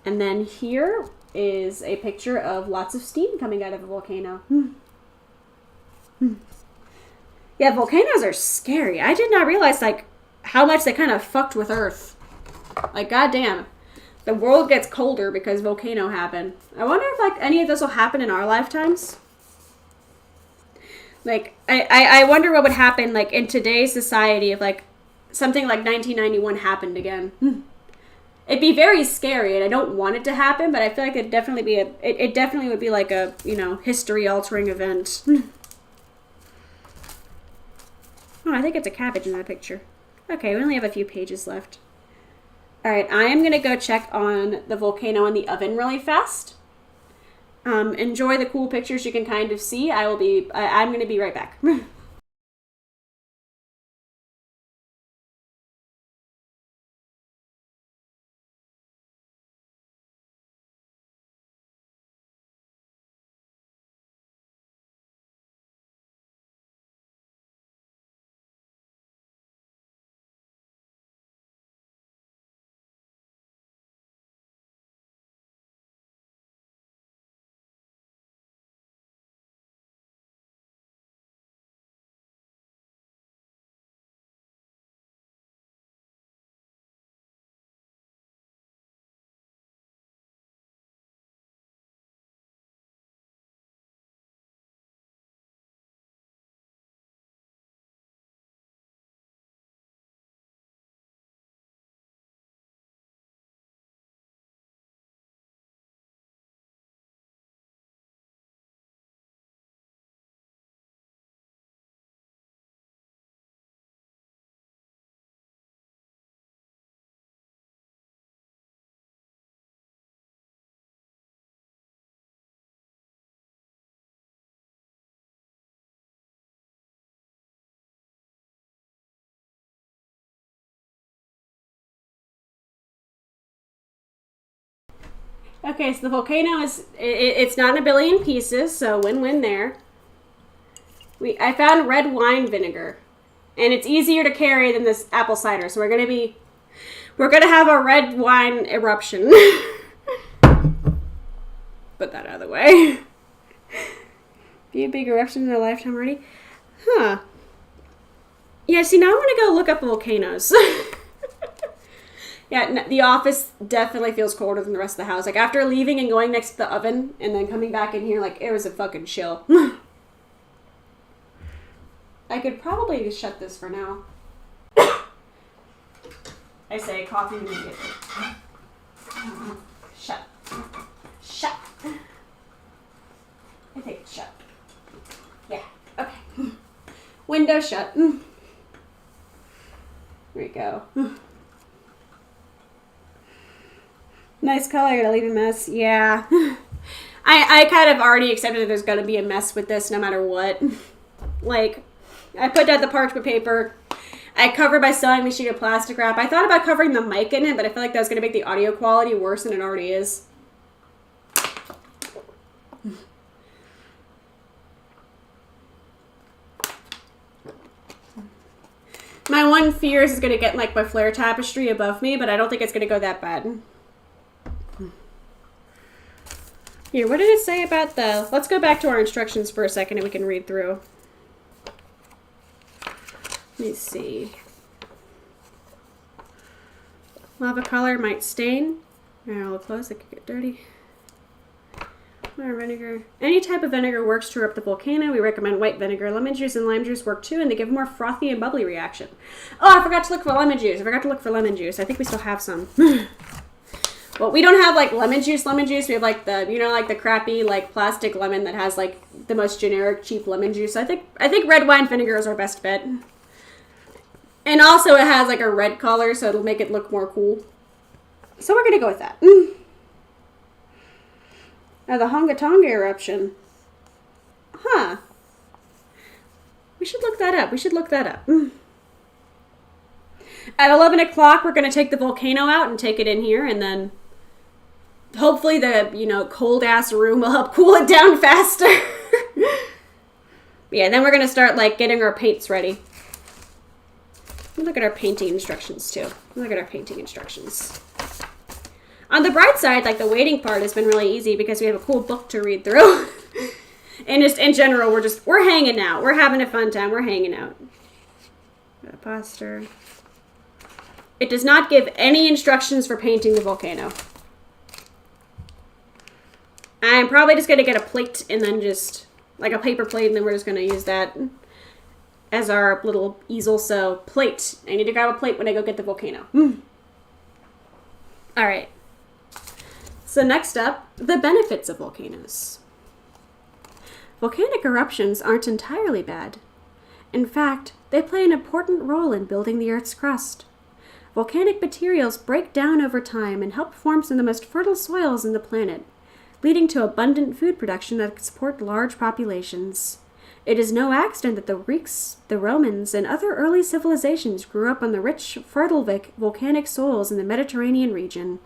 S1: then here is a picture of lots of steam coming out of a volcano. Yeah, volcanoes are scary. I did not realize like how much they kind of fucked with Earth. Like, goddamn. The world gets colder because volcano happened. I wonder if like any of this will happen in our lifetimes. Like, I wonder what would happen like in today's society if like something like 1991 happened again. It'd be very scary, and I don't want it to happen, but I feel like it'd definitely be it definitely would be like a, you know, history-altering event. Oh, I think it's a cabbage in that picture. Okay, we only have a few pages left. All right, I am gonna go check on the volcano in the oven really fast. Enjoy the cool pictures you can kind of see. I'm gonna be right back. Okay, so the volcano it's not in a billion pieces, so win-win there. I found red wine vinegar, and it's easier to carry than this apple cider, so we're gonna have a red wine eruption. Put that out of the way. Be a big eruption in a lifetime already? Huh. Yeah, see, now I want to go look up volcanoes. Yeah, the office definitely feels colder than the rest of the house. Like, after leaving and going next to the oven and then coming back in here, like, it was a fucking chill. I could probably just shut this for now. I say coffee immediately. Shut. Shut. I think it's shut. Yeah, okay. Window shut. There we go. Nice color, gonna leave a mess. Yeah. I kind of already accepted that there's gonna be a mess with this no matter what. Like, I put down the parchment paper. I covered my sewing machine with plastic wrap. I thought about covering the mic in it, but I feel like that was gonna make the audio quality worse than it already is. My one fear is gonna get like my flare tapestry above me, but I don't think it's gonna go that bad. Here, what did it say about the... Let's go back to our instructions for a second and we can read through. Let me see. Lava color might stain. I'll close, it could get dirty. Vinegar. Any type of vinegar works to erupt the volcano. We recommend white vinegar. Lemon juice and lime juice work too, and they give a more frothy and bubbly reaction. Oh, I forgot to look for lemon juice. I think we still have some. Well, we don't have like lemon juice. We have like the, you know, like the crappy like plastic lemon that has like the most generic cheap lemon juice. I think red wine vinegar is our best bet. And also it has like a red color, so it'll make it look more cool. So we're gonna go with that. Now the Honga Tonga eruption. Huh. We should look that up. We should look that up. At 11 o'clock, we're going to take the volcano out and take it in here, and then hopefully the, you know, cold-ass room will help cool it down faster. Yeah, then we're going to start, like, getting our paints ready. Look at our painting instructions, too. Look at our painting instructions. On the bright side, like, the waiting part has been really easy because we have a cool book to read through. And just in general, we're hanging out. We're having a fun time. We're hanging out. Poster. It does not give any instructions for painting the volcano. I'm probably just going to get a plate and then just, like a paper plate, and then we're just going to use that as our little easel. So, plate. I need to grab a plate when I go get the volcano. All right. So next up, the benefits of volcanoes. Volcanic eruptions aren't entirely bad. In fact, they play an important role in building the Earth's crust. Volcanic materials break down over time and help form some of the most fertile soils in the planet, leading to abundant food production that can support large populations. It is no accident that the Greeks, the Romans, and other early civilizations grew up on the rich, fertile volcanic soils in the Mediterranean region.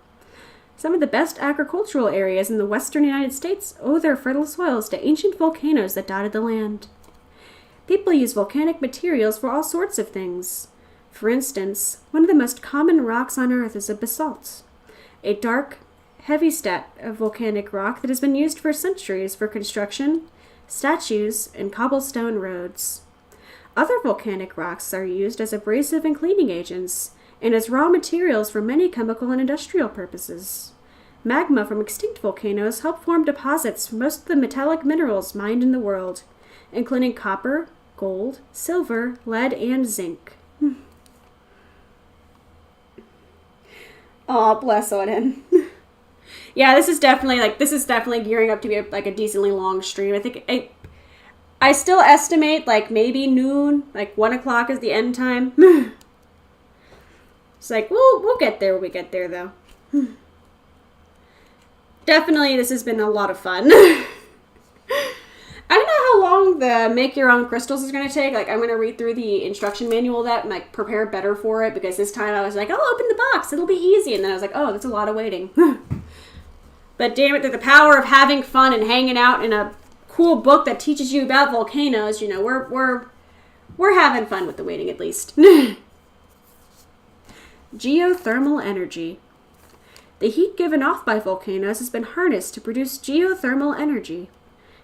S1: Some of the best agricultural areas in the western United States owe their fertile soils to ancient volcanoes that dotted the land. People use volcanic materials for all sorts of things. For instance, one of the most common rocks on Earth is a basalt, a dark, heavy of volcanic rock that has been used for centuries for construction, statues, and cobblestone roads. Other volcanic rocks are used as abrasive and cleaning agents, and as raw materials for many chemical and industrial purposes. Magma from extinct volcanoes help form deposits for most of the metallic minerals mined in the world, including copper, gold, silver, lead, and zinc. Oh, bless on him. Yeah, this is definitely gearing up to be a decently long stream. I think I still estimate like maybe noon, like 1 o'clock is the end time. It's like, we'll get there when we get there, though. Definitely, this has been a lot of fun. I don't know how long the make your own crystals is going to take. Like, I'm going to read through the instruction manual of that and, like, prepare better for it. Because this time I was like, I'll open the box. It'll be easy. And then I was like, oh, that's a lot of waiting. But damn it, the power of having fun and hanging out in a cool book that teaches you about volcanoes, you know, we're having fun with the waiting, at least. Geothermal energy. The heat given off by volcanoes has been harnessed to produce geothermal energy.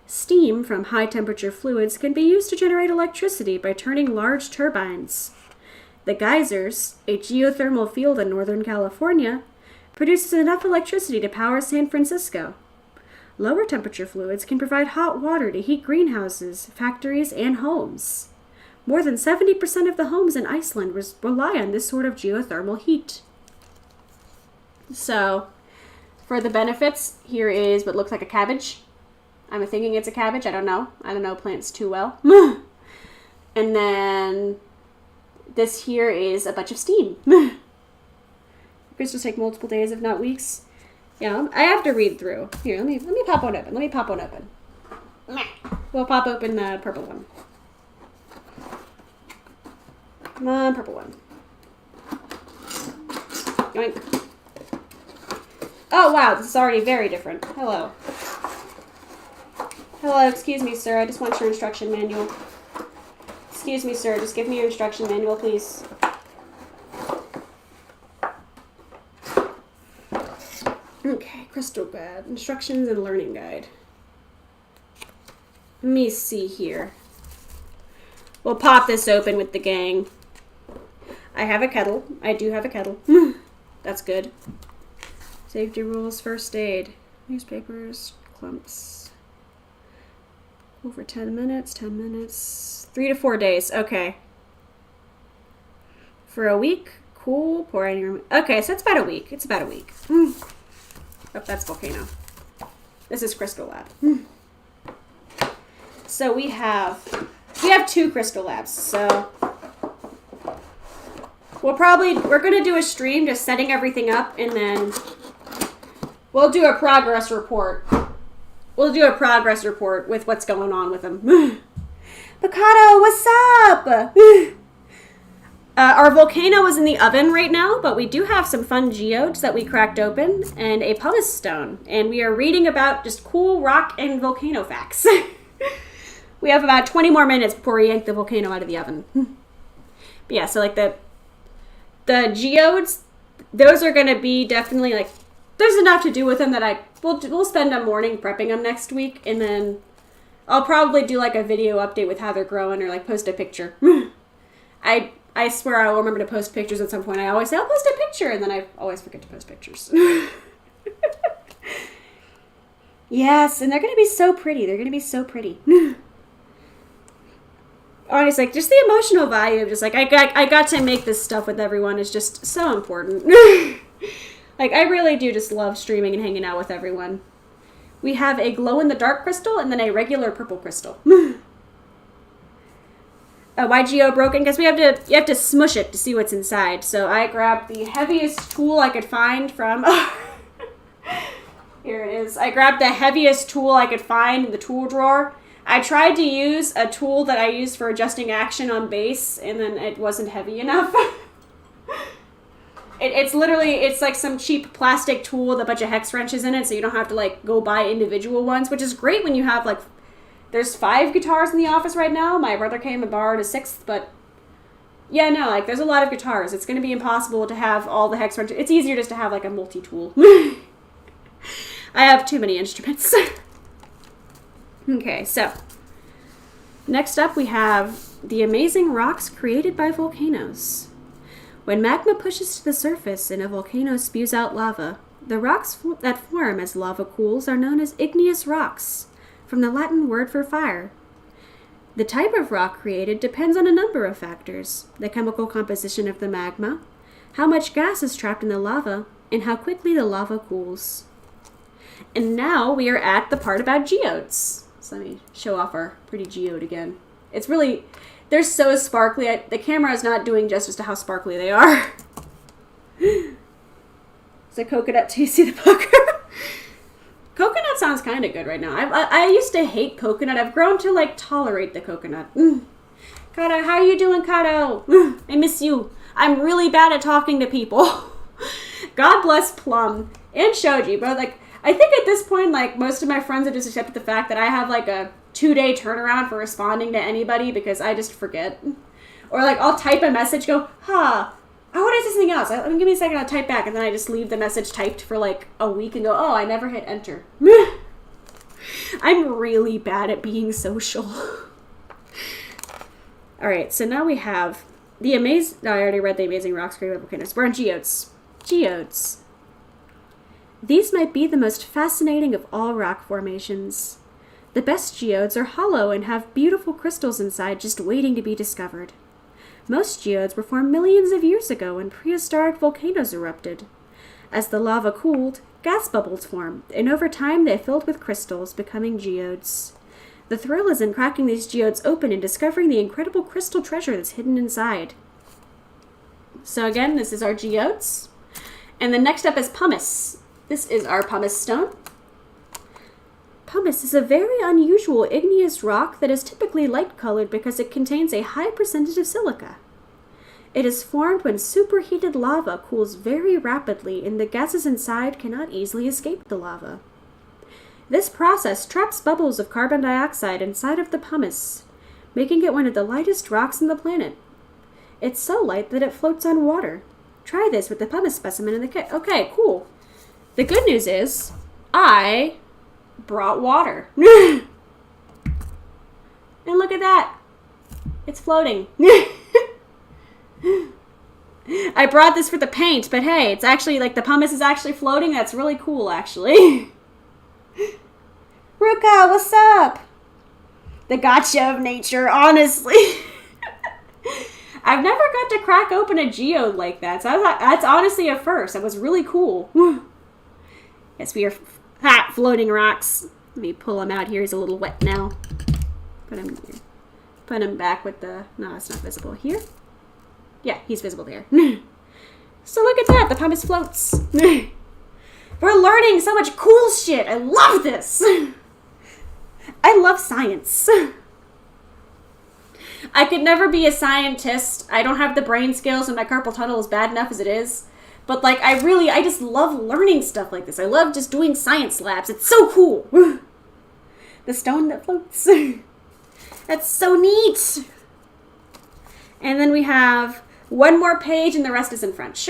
S1: Steam from high-temperature fluids can be used to generate electricity by turning large turbines. The geysers, a geothermal field in Northern California, produces enough electricity to power San Francisco. Lower temperature fluids can provide hot water to heat greenhouses, factories, and homes. More than 70% of the homes in Iceland rely on this sort of geothermal heat. So, for the benefits, here is what looks like a cabbage. I'm thinking it's a cabbage. I don't know. I don't know plants too well. And then this here is a bunch of steam. Crystals take multiple days, if not weeks. Yeah, I have to read through. Here, let me pop one open. We'll pop open the purple one. Come on, purple one. Yoink. Oh, wow, this is already very different. Hello. Hello, excuse me, sir. I just want your instruction manual. Excuse me, sir. Just give me your instruction manual, please. Okay, crystal guide. Instructions and learning guide. Let me see here. We'll pop this open with the gang. I have a kettle. I do have a kettle. That's good. Safety rules, first aid. Newspapers, clumps. Over 10 minutes, 10 minutes. 3 to 4 days. Okay. For a week. Cool. Pour in your... Okay, so it's about a week. It's about a week. Oh, that's volcano. This is crystal lab. So we have 2 crystal labs. So we're going to do a stream just setting everything up, and then we'll do a progress report. We'll do a progress report with what's going on with them. But Avocado, what's up? Our volcano is in the oven right now, but we do have some fun geodes that we cracked open and a pumice stone. And we are reading about just cool rock and volcano facts. We have about 20 more minutes before we yank the volcano out of the oven. But yeah, so like the geodes, those are going to be definitely like, there's enough to do with them that we'll spend a morning prepping them next week. And then I'll probably do like a video update with how they're growing or like post a picture. I swear I will remember to post pictures at some point. I always say, I'll post a picture, and then I always forget to post pictures. Yes, and they're going to be so pretty. They're going to be so pretty. Honestly, like, just the emotional value of just, like, I got to make this stuff with everyone is just so important. Like, I really do just love streaming and hanging out with everyone. We have a glow-in-the-dark crystal and then a regular purple crystal. Why Geo broken? Because you have to smush it to see what's inside. So I grabbed the heaviest tool I could find from... Here it is. I grabbed the heaviest tool I could find in the tool drawer. I tried to use a tool that I used for adjusting action on base, and then it wasn't heavy enough. It's like some cheap plastic tool with a bunch of hex wrenches in it, so you don't have to like go buy individual ones, which is great when you have like... There's 5 guitars in the office right now. My brother came and borrowed a 6th, but yeah, no, like there's a lot of guitars. It's going to be impossible to have all the hex wrenches. It's easier just to have like a multi-tool. I have too many instruments. Okay, so next up we have the amazing rocks created by volcanoes. When magma pushes to the surface and a volcano spews out lava, the rocks that form as lava cools are known as igneous rocks, from the Latin word for fire. The type of rock created depends on a number of factors: the chemical composition of the magma, how much gas is trapped in the lava, and how quickly the lava cools. And now we are at the part about geodes. So let me show off our pretty geode again. It's really, they're so sparkly. The camera is not doing justice to how sparkly they are. Is it coconut too? See the book? Coconut sounds kind of good right now. I used to hate coconut. I've grown to, like, tolerate the coconut. Kato, how are you doing, Kato? I miss you. I'm really bad at talking to people. God bless Plum and Shoji. But, like, I think at this point, like, most of my friends have just accepted the fact that I have, like, a 2-day turnaround for responding to anybody because I just forget. Or, like, I'll type a message, go, I want to say something else. Give me a second, I'll type back. And then I just leave the message typed for like a week and go, oh, I never hit enter. I'm really bad at being social. All right, so now we have the amazing... No, I already read the amazing rocks created by volcanoes. We're on geodes. Geodes. These might be the most fascinating of all rock formations. The best geodes are hollow and have beautiful crystals inside just waiting to be discovered. Most geodes were formed millions of years ago when prehistoric volcanoes erupted. As the lava cooled, gas bubbles formed, and over time they filled with crystals, becoming geodes. The thrill is in cracking these geodes open and discovering the incredible crystal treasure that's hidden inside. So again, this is our geodes. And the next up is pumice. This is our pumice stone. Pumice is a very unusual igneous rock that is typically light-colored because it contains a high percentage of silica. It is formed when superheated lava cools very rapidly and the gases inside cannot easily escape the lava. This process traps bubbles of carbon dioxide inside of the pumice, making it one of the lightest rocks on the planet. It's so light that it floats on water. Try this with the pumice specimen in the kit. Okay, cool. The good news is, I brought water. And look at that. It's floating. I brought this for the paint, but hey, it's actually, like, the pumice is actually floating. That's really cool, actually. Ruka, what's up? The gotcha of nature, honestly. I've never got to crack open a geode like that, so that's honestly a first. That was really cool. Yes, we are floating rocks. Let me pull him out here. He's a little wet now. Put him here. Put him back with the... No, it's not visible here. Yeah, he's visible there. So look at that. The pumice floats. We're learning so much cool shit. I love this. I love science. I could never be a scientist. I don't have the brain skills, and my carpal tunnel is bad enough as it is. But, like, I just love learning stuff like this. I love just doing science labs. It's so cool. The stone that floats. That's so neat. And then we have one more page, and the rest is in French.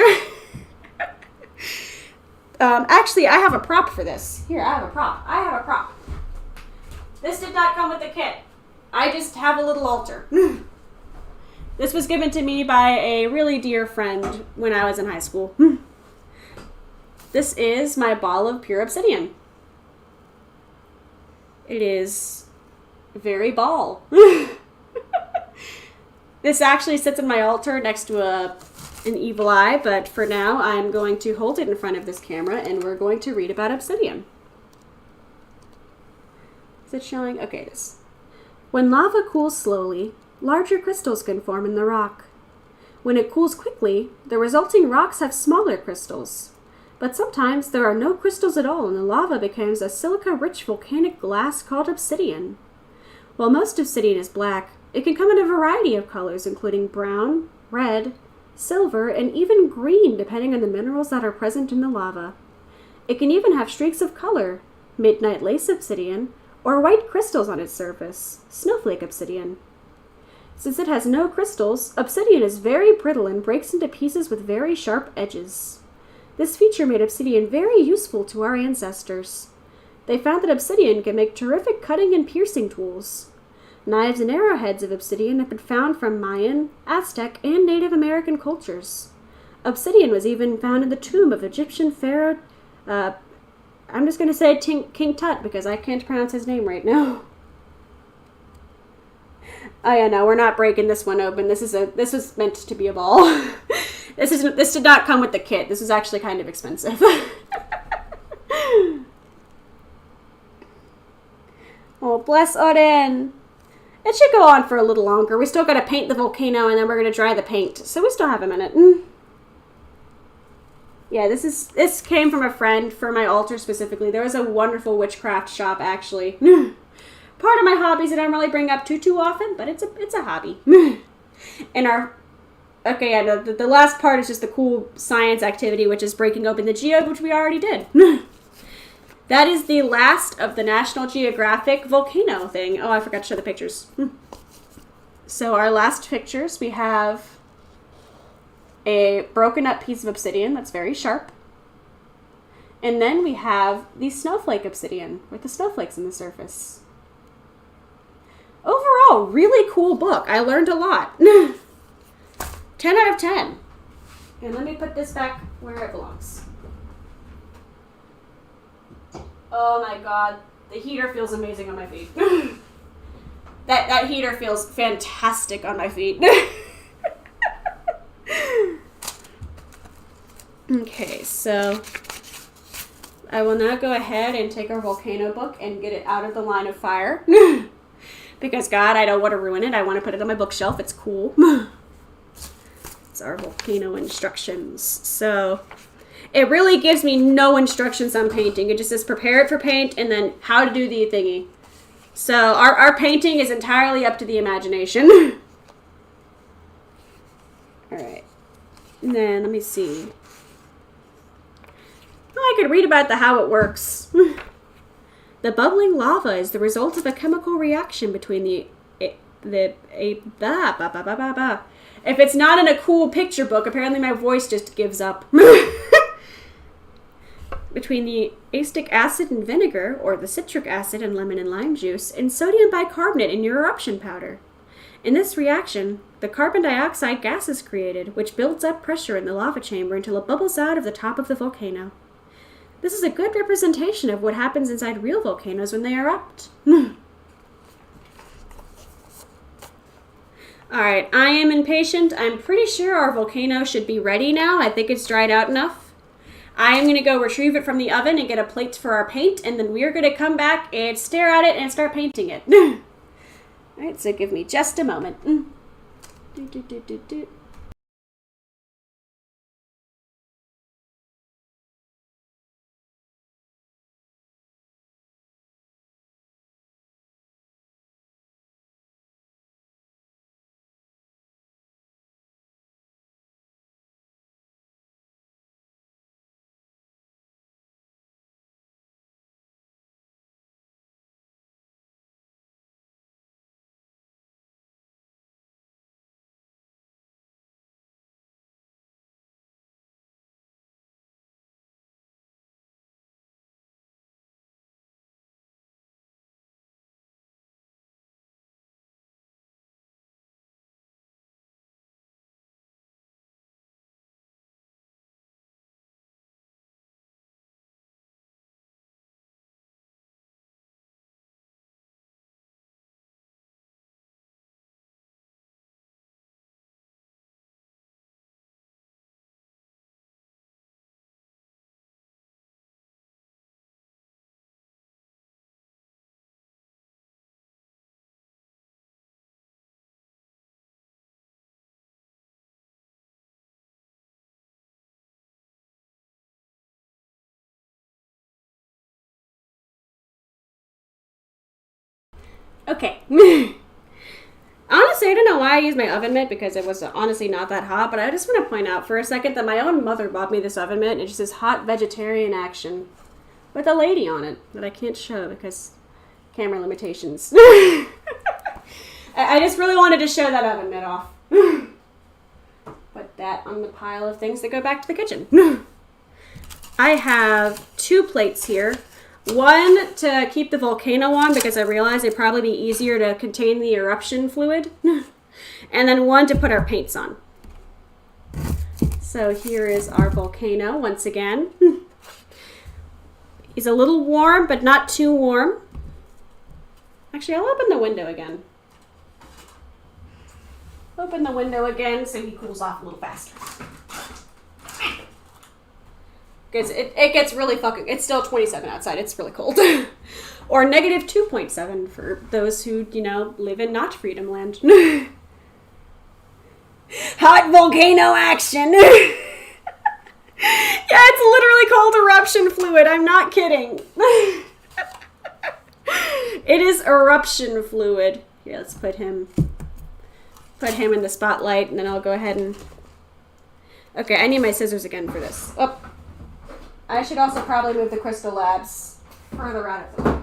S1: Actually, I have a prop for this. Here, I have a prop. This did not come with the kit. I just have a little altar. This was given to me by a really dear friend when I was in high school. This is my ball of pure obsidian. It is very ball. This actually sits in my altar next to an evil eye, but for now I'm going to hold it in front of this camera and we're going to read about obsidian. Is it showing? Okay, it is. When lava cools slowly, larger crystals can form in the rock. When it cools quickly, the resulting rocks have smaller crystals. But sometimes there are no crystals at all and the lava becomes a silica-rich volcanic glass called obsidian. While most obsidian is black, it can come in a variety of colors including brown, red, silver, and even green depending on the minerals that are present in the lava. It can even have streaks of color, midnight lace obsidian, or white crystals on its surface, snowflake obsidian. Since it has no crystals, obsidian is very brittle and breaks into pieces with very sharp edges. This feature made obsidian very useful to our ancestors. They found that obsidian can make terrific cutting and piercing tools. Knives and arrowheads of obsidian have been found from Mayan, Aztec, and Native American cultures. Obsidian was even found in the tomb of Egyptian pharaoh, I'm just going to say King Tut because I can't pronounce his name right now. Oh yeah, no, we're not breaking this one open. This was meant to be a ball. This did not come with the kit. This is actually kind of expensive. Oh, bless Odin. It should go on for a little longer. We still got to paint the volcano and then we're going to dry the paint. So we still have a minute. Yeah, this came from a friend for my altar specifically. There was a wonderful witchcraft shop actually. Part of my hobbies that I don't really bring up too often, but it's a hobby. And the last part is just the cool science activity, which is breaking open the geode, which we already did. That is the last of the National Geographic volcano thing. Oh, I forgot to show the pictures. So our last pictures, we have a broken up piece of obsidian that's very sharp. And then we have the snowflake obsidian with the snowflakes in the surface. Overall, really cool book. I learned a lot. 10 out of 10. And let me put this back where it belongs. Oh my god. The heater feels amazing on my feet. That heater feels fantastic on my feet. Okay, so I will now go ahead and take our volcano book and get it out of the line of fire. Because, God, I don't want to ruin it. I want to put it on my bookshelf. It's cool. It's our volcano instructions. So it really gives me no instructions on painting. It just says prepare it for paint and then how to do the thingy. So our painting is entirely up to the imagination. All right. And then let me see. Oh, I could read about how it works. The bubbling lava is the result of a chemical reaction between if it's not in a cool picture book, apparently my voice just gives up. Between the acetic acid and vinegar, or the citric acid and lemon and lime juice, and sodium bicarbonate in your eruption powder. In this reaction, the carbon dioxide gas is created, which builds up pressure in the lava chamber until it bubbles out of the top of the volcano. This is a good representation of what happens inside real volcanoes when they erupt. Alright, I am impatient. I'm pretty sure our volcano should be ready now. I think it's dried out enough. I am going to go retrieve it from the oven and get a plate for our paint, and then we are going to come back and stare at it and start painting it. Alright, so give me just a moment. Okay. Honestly, I don't know why I used my oven mitt because it was honestly not that hot, but I just want to point out for a second that my own mother bought me this oven mitt and it just says hot vegetarian action with a lady on it that I can't show because camera limitations. I just really wanted to show that oven mitt off. Put that on the pile of things that go back to the kitchen. I have 2 plates here. One to keep the volcano on because I realized it'd probably be easier to contain the eruption fluid. And then one to put our paints on. So here is our volcano once again. He's a little warm, but not too warm. Actually, I'll open the window again. Open the window again so he cools off a little faster. Because it gets really fucking... It's still 27 outside. It's really cold. Or negative 2.7 for those who, you know, live in not freedom land. Hot volcano action. Yeah, it's literally called eruption fluid. I'm not kidding. It is eruption fluid. Here, let's put him in the spotlight, and then I'll go ahead and... Okay, I need my scissors again for this. Oh. I should also probably move the Crystal Labs further out of the way.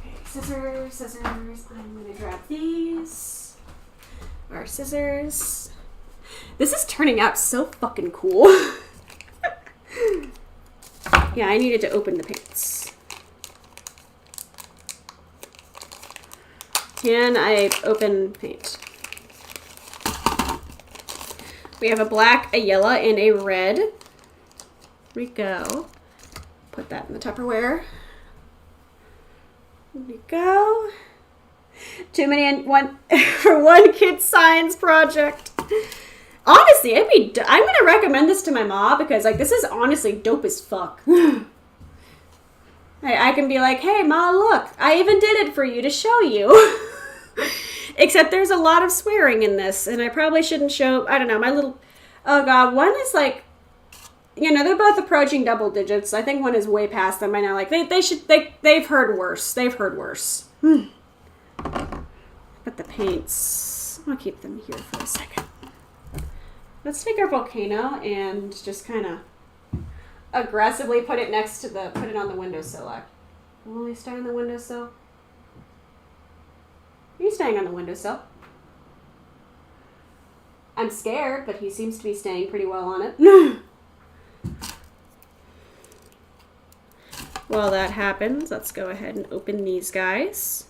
S1: Okay, scissors. I'm going to grab these. Our scissors. This is turning out so fucking cool. Yeah, I needed to open the paints. Can I open paint? We have a black, a yellow, and a red. Here we go. Put that in the Tupperware. There we go. Too many in one for one kid's science project. Honestly, I'm gonna recommend this to my mom because like this is honestly dope as fuck. I can be like, hey Ma, look, I even did it for you to show you. Except there's a lot of swearing in this, and I probably shouldn't show. I don't know, my little. Oh god, one is like, you know, they're both approaching double digits. I think one is way past them by now. Like they've heard worse. They've heard worse. But the paints, I'll keep them here for a second. Let's take our volcano and just kind of aggressively put it next to put it on the windowsill. Will he stay on the windowsill? He's staying on the windowsill. I'm scared, but he seems to be staying pretty well on it. While that happens, let's go ahead and open these guys.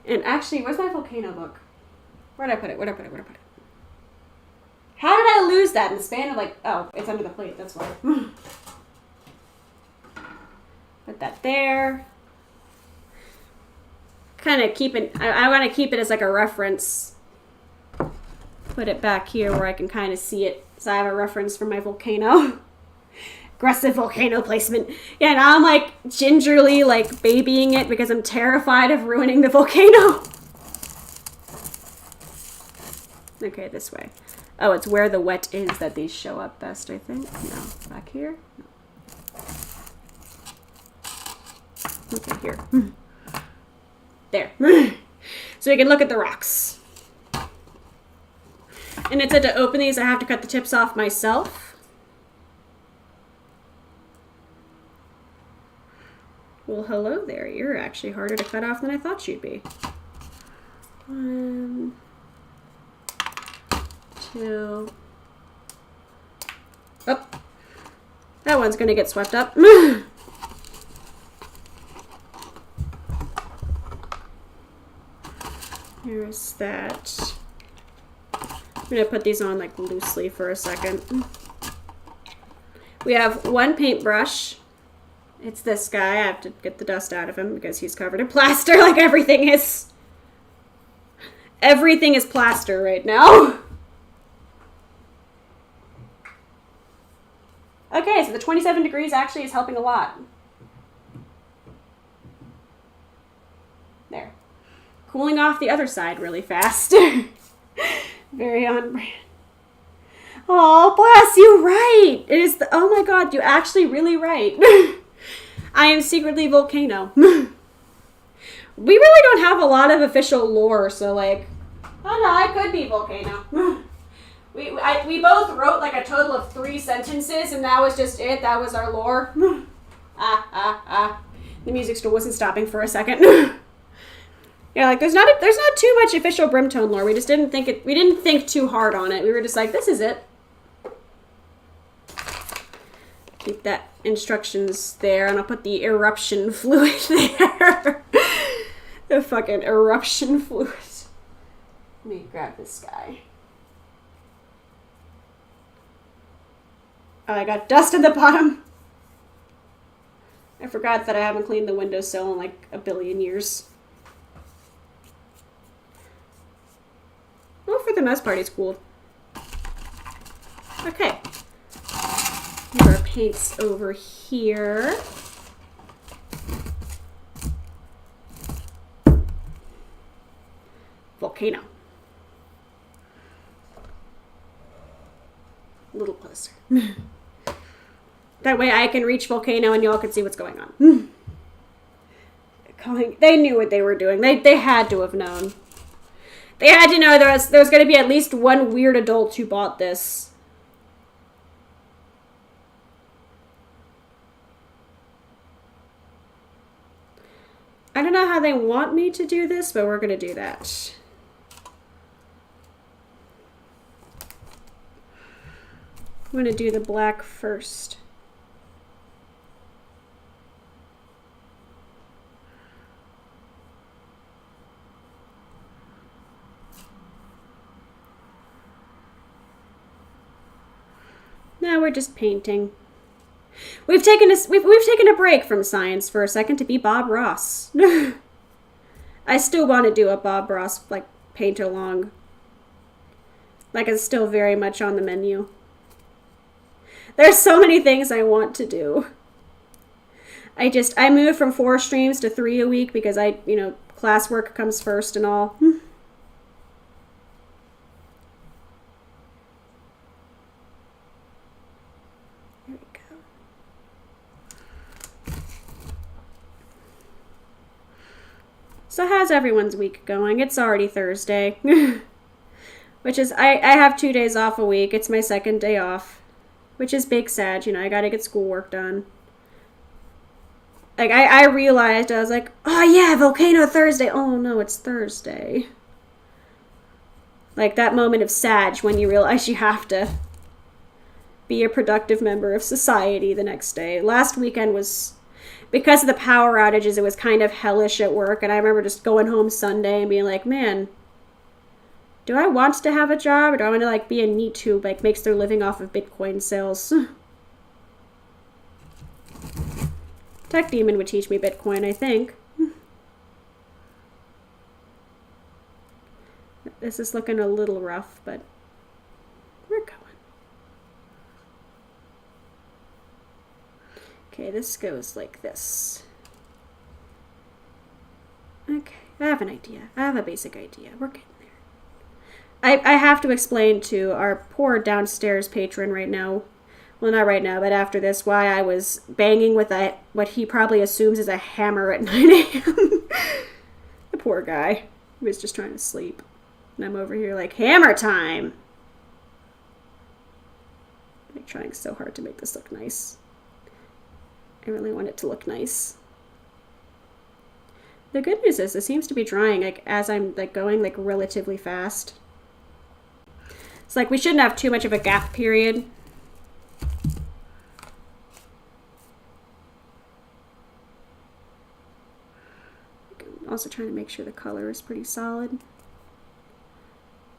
S1: And actually, where's my volcano book? Where'd I put it? How did I lose that in the span of like... Oh, it's under the plate. That's why. Put that there. Kind of keep it... I want to keep it as like a reference. Put it back here where I can kind of see it. So I have a reference for my volcano. Aggressive volcano placement. Yeah, now I'm like gingerly like babying it because I'm terrified of ruining the volcano. Okay, this way. Oh, it's where the wet is that these show up best, I think. No, back here. No. Okay, here. There. So we can look at the rocks. And it said to open these, I have to cut the tips off myself. Well, hello there. You're actually harder to cut off than I thought you'd be. 1, 2. Oh, that one's gonna get swept up. Here's that. I'm gonna put these on like loosely for a second. We have one paintbrush. It's this guy. I have to get the dust out of him because he's covered in plaster like everything is. Everything is plaster right now. Okay, so the 27 degrees actually is helping a lot. There. Cooling off the other side really fast. Very on brand. Oh, bless you, right. It is the, oh my god, you actually really right. I am secretly Volcano. We really don't have a lot of official lore, so like, oh no, I could be Volcano. We both wrote like a total of 3 sentences, and that was just it. That was our lore. The music still wasn't stopping for a second. Yeah, like there's not too much official BRIMTONE lore. We just didn't think it. We didn't think too hard on it. We were just like, this is it. Keep that instructions there, and I'll put the eruption fluid there. The fucking eruption fluid. Let me grab this guy. Oh, I got dust at the bottom. I forgot that I haven't cleaned the windowsill in like a billion years. Well, for the most part, it's cool. Okay. Here are paints over here. Volcano. A little closer. That way I can reach Volcano and y'all can see what's going on. They knew what they were doing. They had to have known. They had to know there was going to be at least one weird adult who bought this. I don't know how they want me to do this, but we're going to do that. I'm going to do the black first. Now we're just painting. We've taken a break from science for a second to be Bob Ross. I still want to do a Bob Ross like paint along. Like it's still very much on the menu. There's so many things I want to do. I moved from 4 streams to 3 a week because classwork comes first and all. So how's everyone's week going? It's already Thursday. Which is, I have 2 days off a week. It's my second day off. Which is big sad, I gotta get schoolwork done. Like, I realized, I was like, oh yeah, Volcano Thursday. Oh no, it's Thursday. Like that moment of sag when you realize you have to be a productive member of society the next day. Last weekend was... Because of the power outages, it was kind of hellish at work, and I remember just going home Sunday and being like, man, do I want to have a job, or do I want to, like, be a NEET who, like, makes their living off of Bitcoin sales? Tech Demon would teach me Bitcoin, I think. This is looking a little rough, but we're going. Okay, this goes like this. Okay, I have an idea. I have a basic idea. We're getting there. I have to explain to our poor downstairs patron right now, well, not right now, but after this, why I was banging with what he probably assumes is a hammer at 9 a.m. The poor guy. He was just trying to sleep. And I'm over here like, hammer time! I'm trying so hard to make this look nice. I really want it to look nice. The good news is it seems to be drying like as I'm like going like relatively fast. It's like we shouldn't have too much of a gap period. I'm also trying to make sure the color is pretty solid.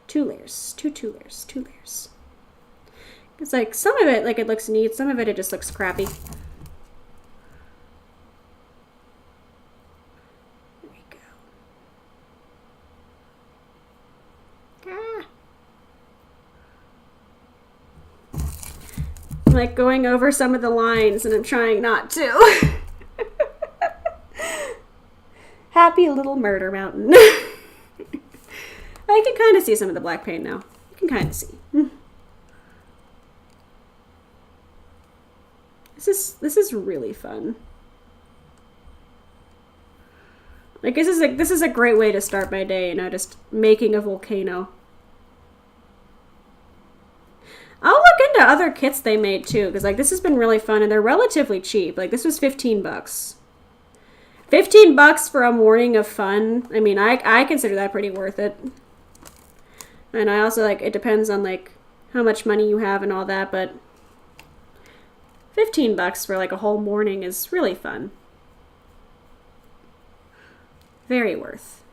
S1: 2 layers, two layers. It's like some of it like it looks neat, some of it just looks crappy. Like going over some of the lines and I'm trying not to. Happy little murder mountain. I can kind of see some of the black paint now. You can kind of see. This is really fun. Like, this is a great way to start my day, you know, just making a volcano. I'll look into other kits they made too, because like this has been really fun and they're relatively cheap. Like this was $15. $15 for a morning of fun. I mean, I consider that pretty worth it. And I also like, it depends on like how much money you have and all that, but $15 for like a whole morning is really fun. Very worth.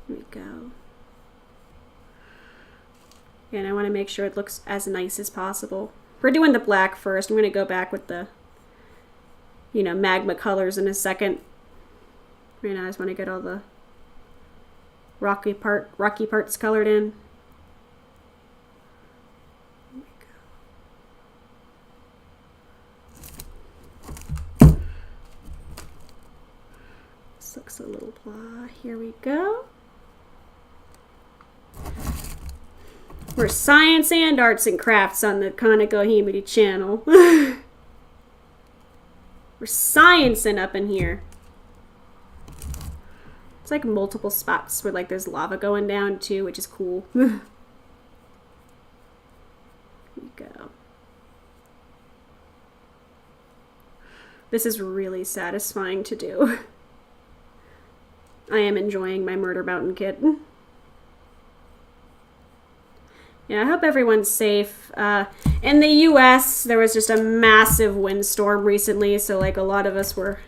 S1: Here we go. And I want to make sure it looks as nice as possible. We're doing the black first. I'm going to go back with the, you know, magma colors in a second. Right now I just want to get all the rocky parts colored in. This looks a little blah. Here we go. We're science and arts and crafts on the Kaneko Himari channel. We're sciencing up in here. It's like multiple spots where like there's lava going down too, which is cool. Here we go. This is really satisfying to do. I am enjoying my Murder Mountain kit. Yeah, I hope everyone's safe. In the US, there was just a massive windstorm recently, so like a lot of us were,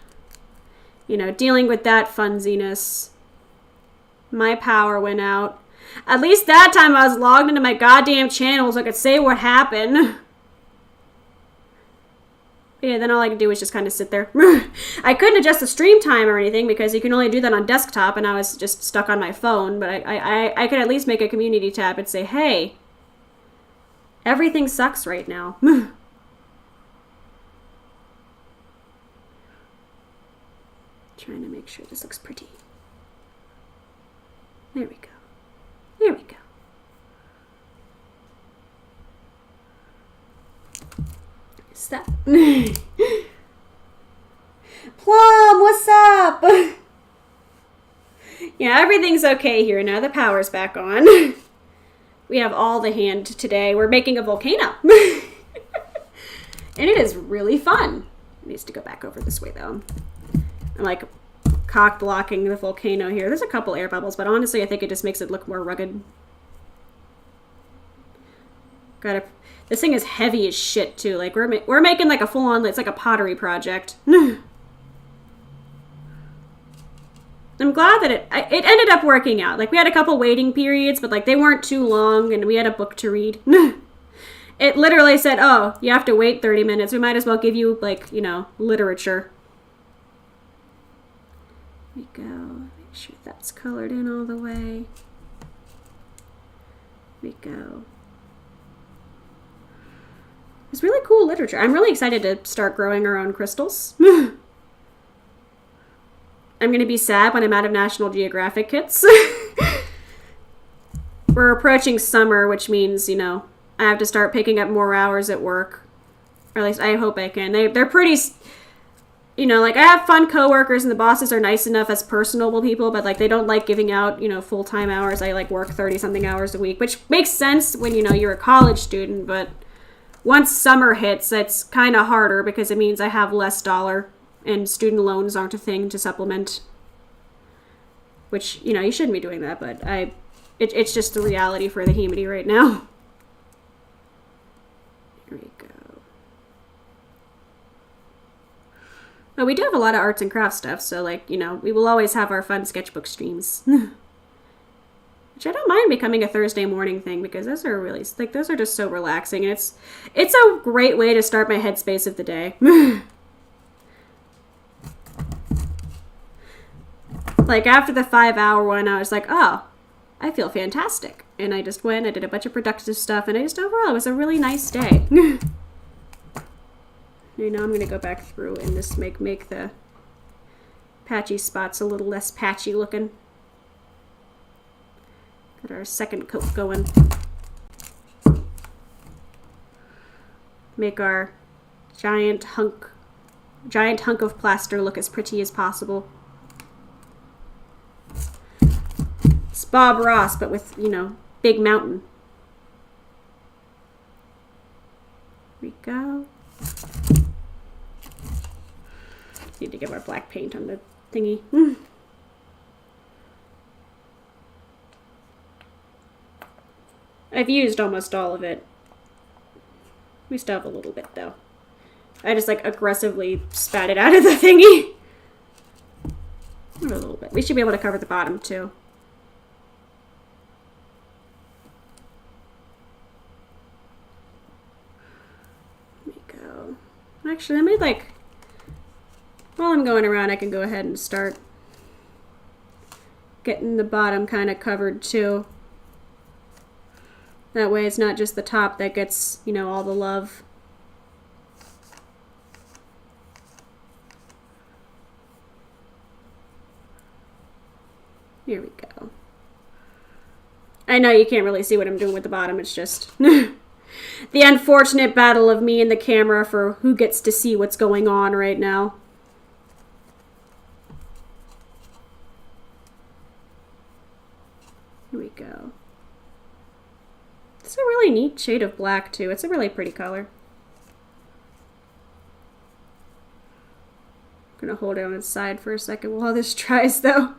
S1: you know, dealing with that funziness. My power went out. At least that time I was logged into my goddamn channel so I could say what happened. Yeah, then all I could do was just kind of sit there. I couldn't adjust the stream time or anything because you can only do that on desktop, and I was just stuck on my phone, but I could at least make a community tab and say, hey, everything sucks right now. Trying to make sure this looks pretty. There we go. There we go. Stop. Plum, what's up? Yeah, everything's okay here now. The power's back on. We have all the hand today. We're making a volcano. And it is really fun. It needs to go back over this way, though. I'm like cock blocking the volcano here. There's a couple air bubbles, but honestly, I think it just makes it look more rugged. This thing is heavy as shit, too. Like, we're making like a full-on, it's like a pottery project. I'm glad that it ended up working out. Like, we had a couple waiting periods, but, like, they weren't too long, and we had a book to read. It literally said, oh, you have to wait 30 minutes. We might as well give you, like, you know, literature. There we go. Make sure that's colored in all the way. There we go. It's really cool literature. I'm really excited to start growing our own crystals. I'm going to be sad when I'm out of National Geographic kits. We're approaching summer, which means, you know, I have to start picking up more hours at work. Or at least I hope I can. They're pretty, you know, like I have fun coworkers and the bosses are nice enough as personable people, but like they don't like giving out, you know, full-time hours. I like work 30-something hours a week, which makes sense when, you know, you're a college student, but once summer hits, it's kind of harder because it means I have less dollar. And student loans aren't a thing to supplement. Which, you know, you shouldn't be doing that, but it's just the reality for the Himari right now. Here we go. But we do have a lot of arts and crafts stuff, so, like, you know, we will always have our fun sketchbook streams. Which I don't mind becoming a Thursday morning thing, because those are really, like, those are just so relaxing. And it's a great way to start my headspace of the day. Like, after the 5-hour one, I was like, oh, I feel fantastic. And I just went, I did a bunch of productive stuff, and I just, overall, it was a really nice day. You know, I'm going to go back through and just make the patchy spots a little less patchy looking. Got our second coat going. Make our giant hunk giant hunk of plaster look as pretty as possible. It's Bob Ross, but with, you know, big mountain. Here we go. Need to get more black paint on the thingy. I've used almost all of it. We still have a little bit, though. I just, like, aggressively spat it out of the thingy. A little bit. We should be able to cover the bottom, too. There we go. Actually, I made, like... While I'm going around, I can go ahead and start getting the bottom kind of covered, too. That way it's not just the top that gets, you know, all the love. Here we go. I know you can't really see what I'm doing with the bottom. It's just the unfortunate battle of me and the camera for who gets to see what's going on right now. Here we go. It's a really neat shade of black, too. It's a really pretty color. I'm gonna hold it on its side for a second while this dries, though.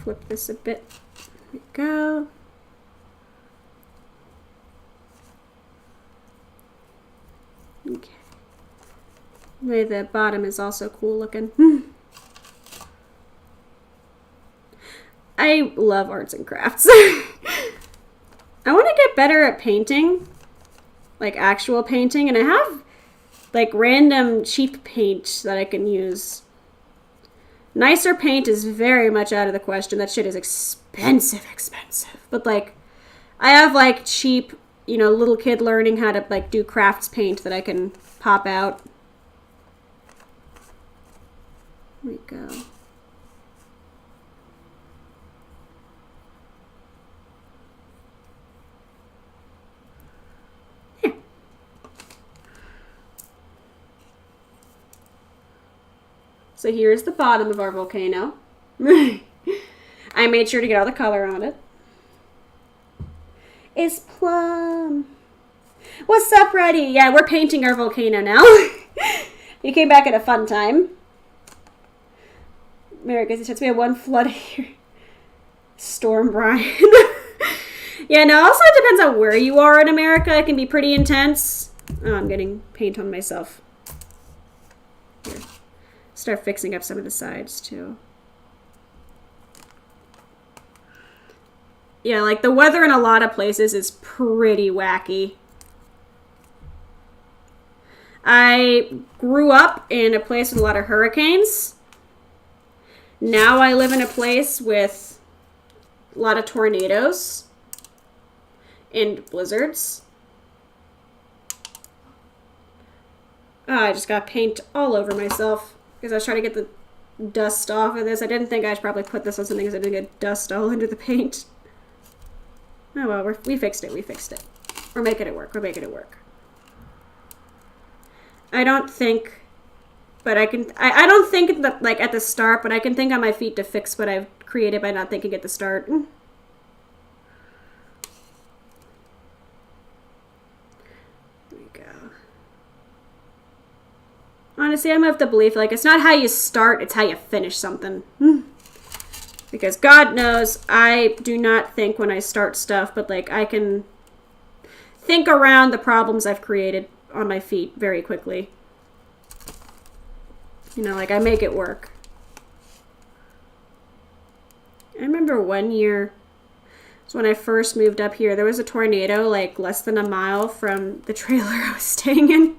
S1: Flip this a bit. There we go. Okay. The bottom is also cool looking. I love arts and crafts. I want to get better at painting, like actual painting, and I have like random cheap paint that I can use. Nicer paint is very much out of the question. That shit is expensive. But like, I have like cheap, you know, little kid learning how to like do crafts paint that I can pop out. There we go. So here's the bottom of our volcano. I made sure to get all the color on it. It's plum. What's up, Reddy? Yeah, we're painting our volcano now. You came back at a fun time. America says we have one flood here. Storm Brian. Yeah, no, also it depends on where you are in America. It can be pretty intense. Oh, I'm getting paint on myself. Here. Start fixing up some of the sides too. Yeah, like the weather in a lot of places is pretty wacky. I grew up in a place with a lot of hurricanes. Now I live in a place with a lot of tornadoes and blizzards. Oh, I just got paint all over myself. Because I was trying to get the dust off of this. I didn't think I should probably put this on something because I didn't get dust all under the paint. Oh well, we fixed it. We fixed it. We're making it work. We're making it work. I don't think, but I can. I don't think that like at the start, but I can think on my feet to fix what I've created by not thinking at the start. There we go. Honestly, I'm of the belief, like, it's not how you start, it's how you finish something. Because God knows, I do not think when I start stuff, but, like, I can think around the problems I've created on my feet very quickly. You know, like, I make it work. I remember one year, so when I first moved up here, there was a tornado, like, less than a mile from the trailer I was staying in.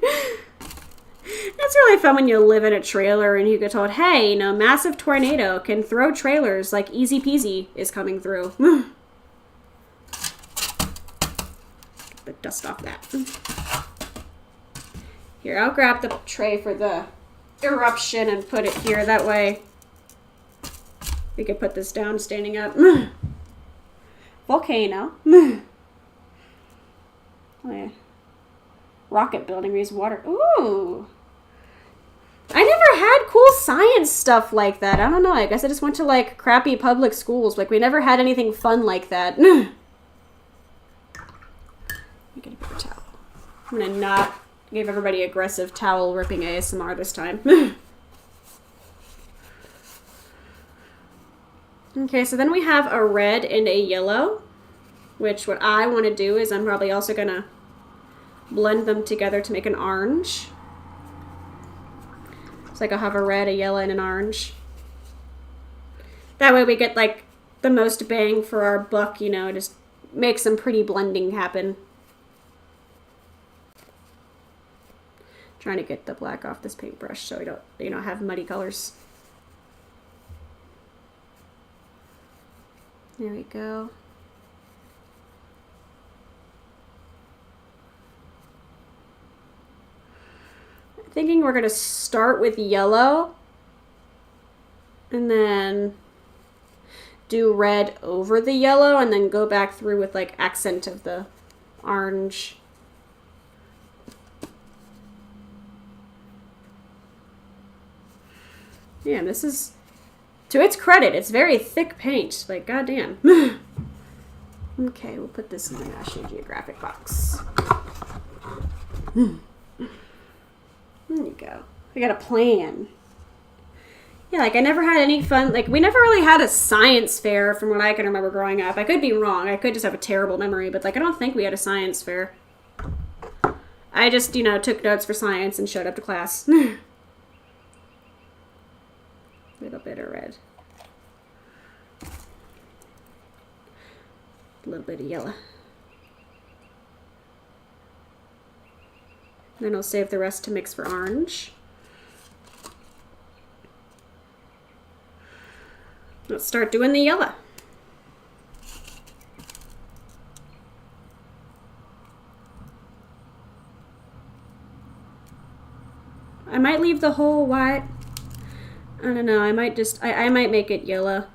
S1: It's really fun when you live in a trailer and you get told, hey, you know, massive tornado can throw trailers like easy peasy is coming through. Get the dust off that. Here, I'll grab the tray for the eruption and put it here. That way we could put this down standing up. Volcano. Oh, yeah. Rocket building, we use water. Ooh. I never had cool science stuff like that. I don't know. I guess I just went to, like, crappy public schools. Like, we never had anything fun like that. Let me get a paper towel. I'm gonna not give everybody aggressive towel ripping ASMR this time. Okay, so then we have a red and a yellow, which what I want to do is I'm probably also going to blend them together to make an orange. It's like I'll have a red, a yellow, and an orange. That way we get like the most bang for our buck, you know, just make some pretty blending happen. Trying to get the black off this paintbrush so we don't, you know, have muddy colors. There we go. I'm thinking we're going to start with yellow and then do red over the yellow and then go back through with like accent of the orange. Yeah, this is, to its credit, it's very thick paint. Like, goddamn. Okay, we'll put this in the National Geographic box. There you go. We got a plan. Yeah, like, I never had any fun. Like, we never really had a science fair from what I can remember growing up. I could be wrong. I could just have a terrible memory. But, like, I don't think we had a science fair. I just, you know, took notes for science and showed up to class. Little bit of red. A little bit of yellow. Then I'll save the rest to mix for orange. Let's start doing the yellow. I might leave the whole white. I don't know, I might just, I might make it yellow.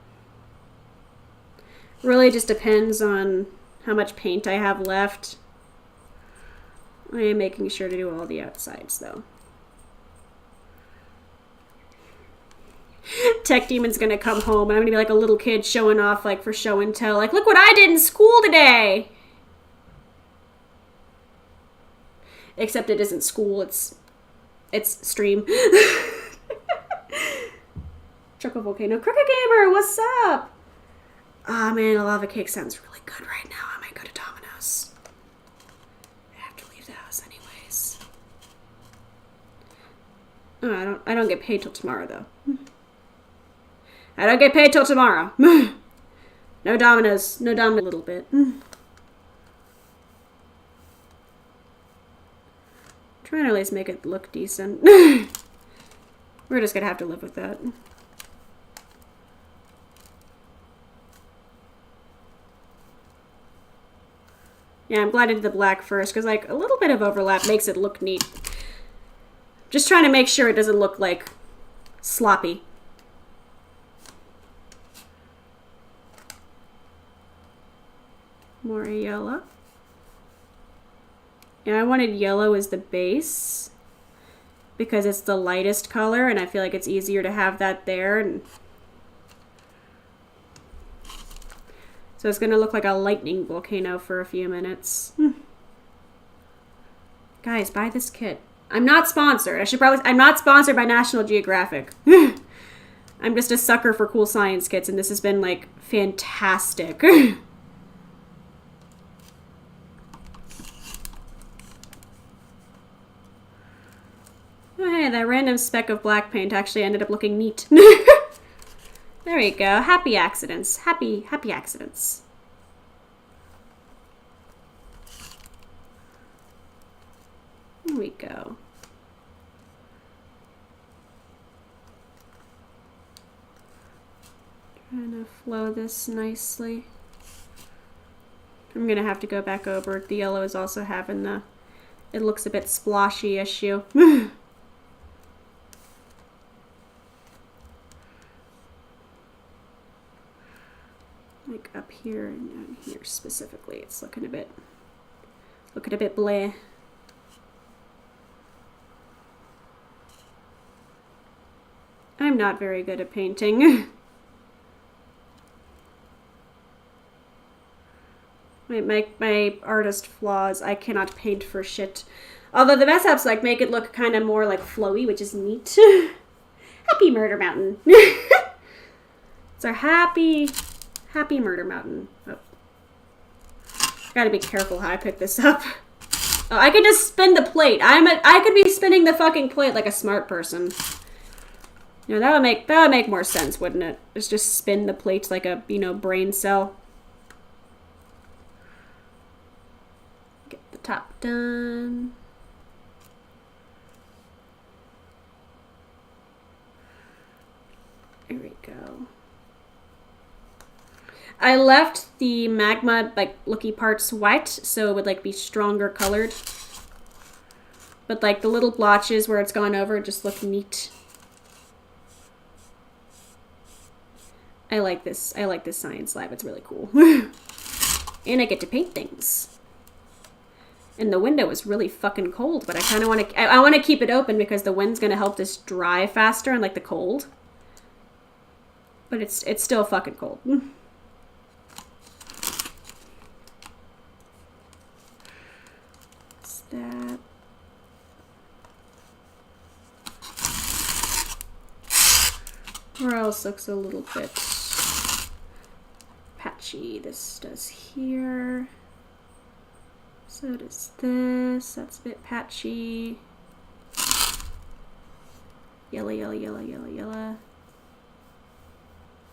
S1: Really just depends on how much paint I have left. I am making sure to do all the outsides though. Tech Demon's gonna come home and I'm gonna be like a little kid showing off like for show and tell. Like, look what I did in school today! Except it isn't school, it's stream. Choco Volcano. Crooked Gamer, what's up? Ah, man, a lava cake sounds really good right now. I might go to Domino's. I have to leave the house anyways. Oh, I don't get paid till tomorrow, though. I don't get paid till tomorrow. No Domino's. No Domino's a little bit. Trying to at least make it look decent. We're just gonna have to live with that. Yeah, I'm glad I did the black first, because, like, a little bit of overlap makes it look neat. Just trying to make sure it doesn't look, like, sloppy. More yellow. And I wanted yellow as the base, because it's the lightest color, and I feel like it's easier to have that there. And so it's going to look like a lightning volcano for a few minutes. Guys, buy this kit. I'm not sponsored. I'm not sponsored by National Geographic. I'm just a sucker for cool science kits, and this has been, like, fantastic. Oh, hey, that random speck of black paint actually ended up looking neat. There we go. Happy accidents. Happy accidents. There we go. Trying to flow this nicely. I'm gonna have to go back over. The yellow is also having the, it looks a bit sploshy issue. Like up here and down here specifically, it's looking a bit blah. I'm not very good at painting. my artist flaws. I cannot paint for shit. Although the mess ups like make it look kind of more like flowy, which is neat. Happy Murder Mountain. It's our happy Murder Mountain. Oh. Gotta be careful how I pick this up. Oh, I could just spin the plate. I could be spinning the fucking plate like a smart person. You know, that would make more sense, wouldn't it? Just spin the plate like a, you know, brain cell. Get the top done. There we go. I left the magma, like, looky parts white, so it would, like, be stronger colored. But, like, the little blotches where it's gone over just look neat. I like this science lab. It's really cool. And I get to paint things. And the window is really fucking cold, but I kind of want to... I want to keep it open because the wind's going to help this dry faster and, like, the cold. But it's still fucking cold. What's that? Where else looks a little bit patchy? This does here. So does this. That's a bit patchy. Yellow, yellow, yellow, yellow, yellow.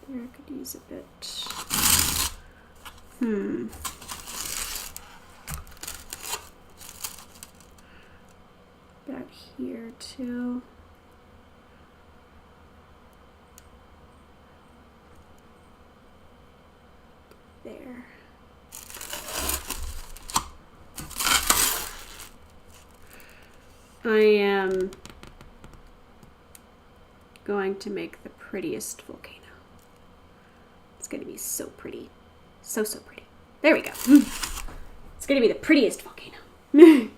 S1: There, I could use a bit. Back here too. There. I am going to make the prettiest volcano. It's going to be so pretty. So pretty. There we go. It's going to be the prettiest volcano. Let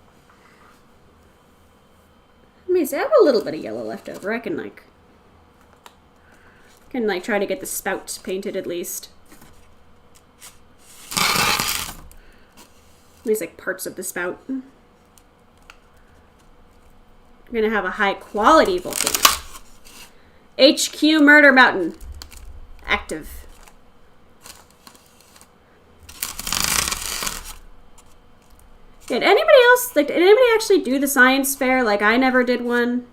S1: me see. I have a little bit of yellow left over. I can try to get the spout painted at least. At least like parts of the spout. We're going to have a high quality volcano. HQ Murder Mountain. Active. Did anybody actually do the science fair? Like, I never did one.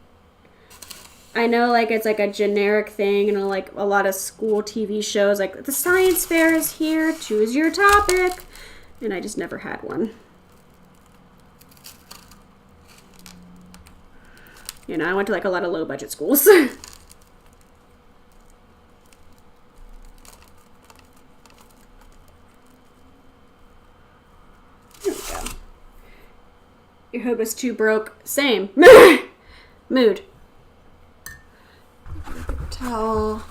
S1: I know, like, it's like a generic thing, and like a lot of school TV shows, like, the science fair is here, choose your topic. And I just never had one. You know, I went to like a lot of low budget schools. There we go. Your hood was too broke. Same. Mood. Towel.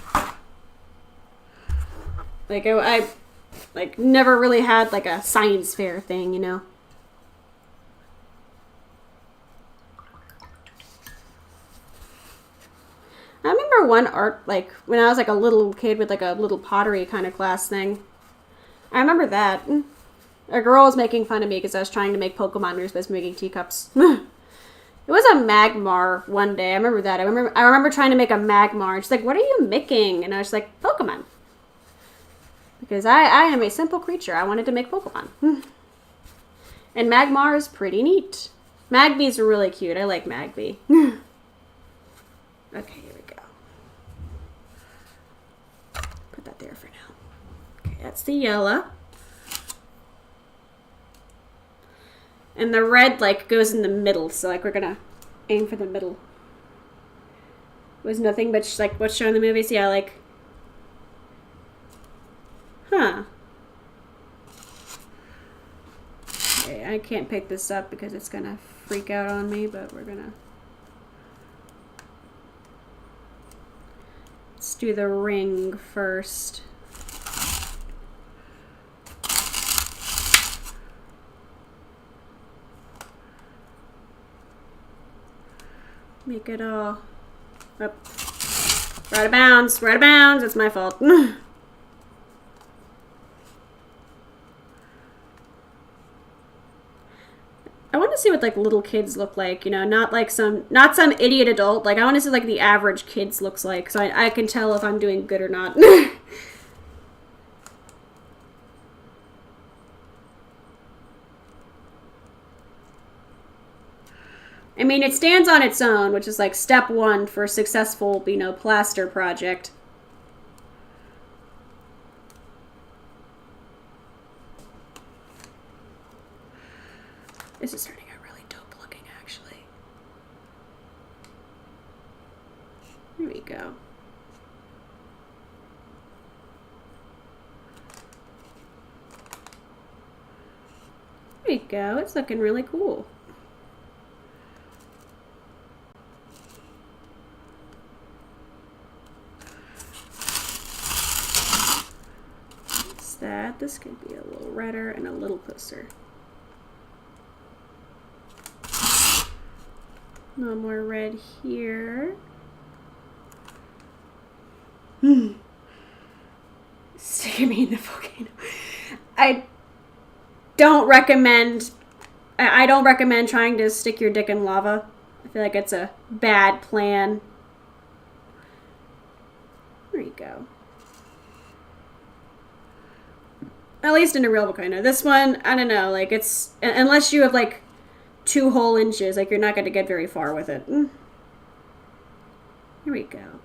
S1: Like, I like never really had like a science fair thing, you know. I remember one art, like, when I was, like, a little kid with, like, a little pottery kind of class thing. I remember that. A girl was making fun of me because I was trying to make Pokemon. We were supposed to be making teacups. It was a Magmar one day. I remember that. I remember trying to make a Magmar. She's like, what are you making? And I was like, Pokemon. Because I am a simple creature. I wanted to make Pokemon. And Magmar is pretty neat. Magby's really cute. I like Magby. Okay, here we go. Put that there for now. Okay, that's the yellow. And the red, like, goes in the middle. So, like, we're gonna aim for the middle. It was nothing but, like, what's shown in the movies. Yeah, like... Huh. Okay, I can't pick this up because it's gonna freak out on me, but we're gonna... Let's do the ring first. Make it all up. We're out of bounds. We're out of bounds. It's my fault. I want to see what like little kids look like, you know, not some idiot adult. Like I want to see like the average kids looks like, so I can tell if I'm doing good or not. I mean, it stands on its own, which is like step one for a successful, you know, plaster project. This is starting out really dope looking, actually. Here we go. There we go. It's looking really cool. What's that? This could be a little redder and a little closer. A little more red here. Stick me in the volcano. I don't recommend trying to stick your dick in lava. I feel like it's a bad plan. There you go. At least in a real volcano. This one, I don't know, like it's, unless you have like 2 whole inches, like you're not going to get very far with it. Here we go.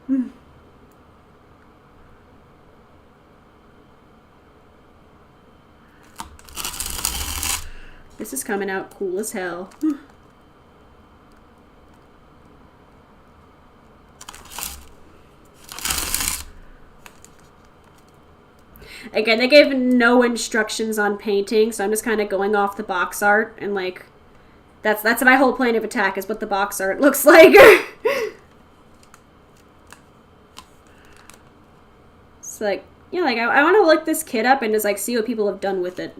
S1: This is coming out cool as hell. Again, they gave no instructions on painting, so I'm just kind of going off the box art and like that's my whole plan of attack is what the box art looks like. It's like, yeah, like I want to look this kid up and just like see what people have done with it.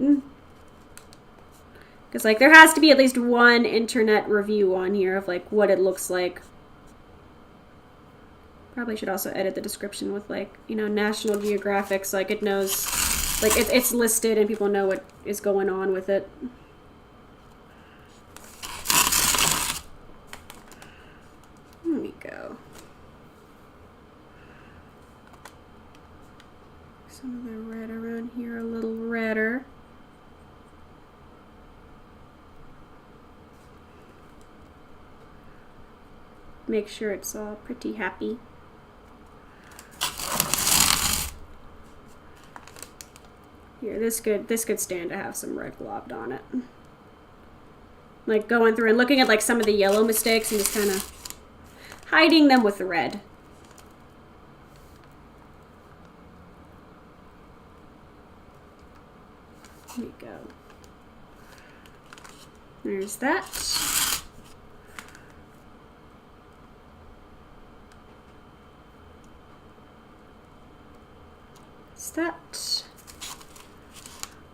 S1: Because like there has to be at least one internet review on here of like what it looks like. Probably should also edit the description with like, you know, National Geographic so like it knows, like it's listed and people know what is going on with it. There we go. Some of the red around here a little redder. Make sure it's all pretty happy. Here, this could stand to have some red globbed on it. Like going through and looking at like some of the yellow mistakes and just kind of hiding them with the red. There we go. There's that. That's that.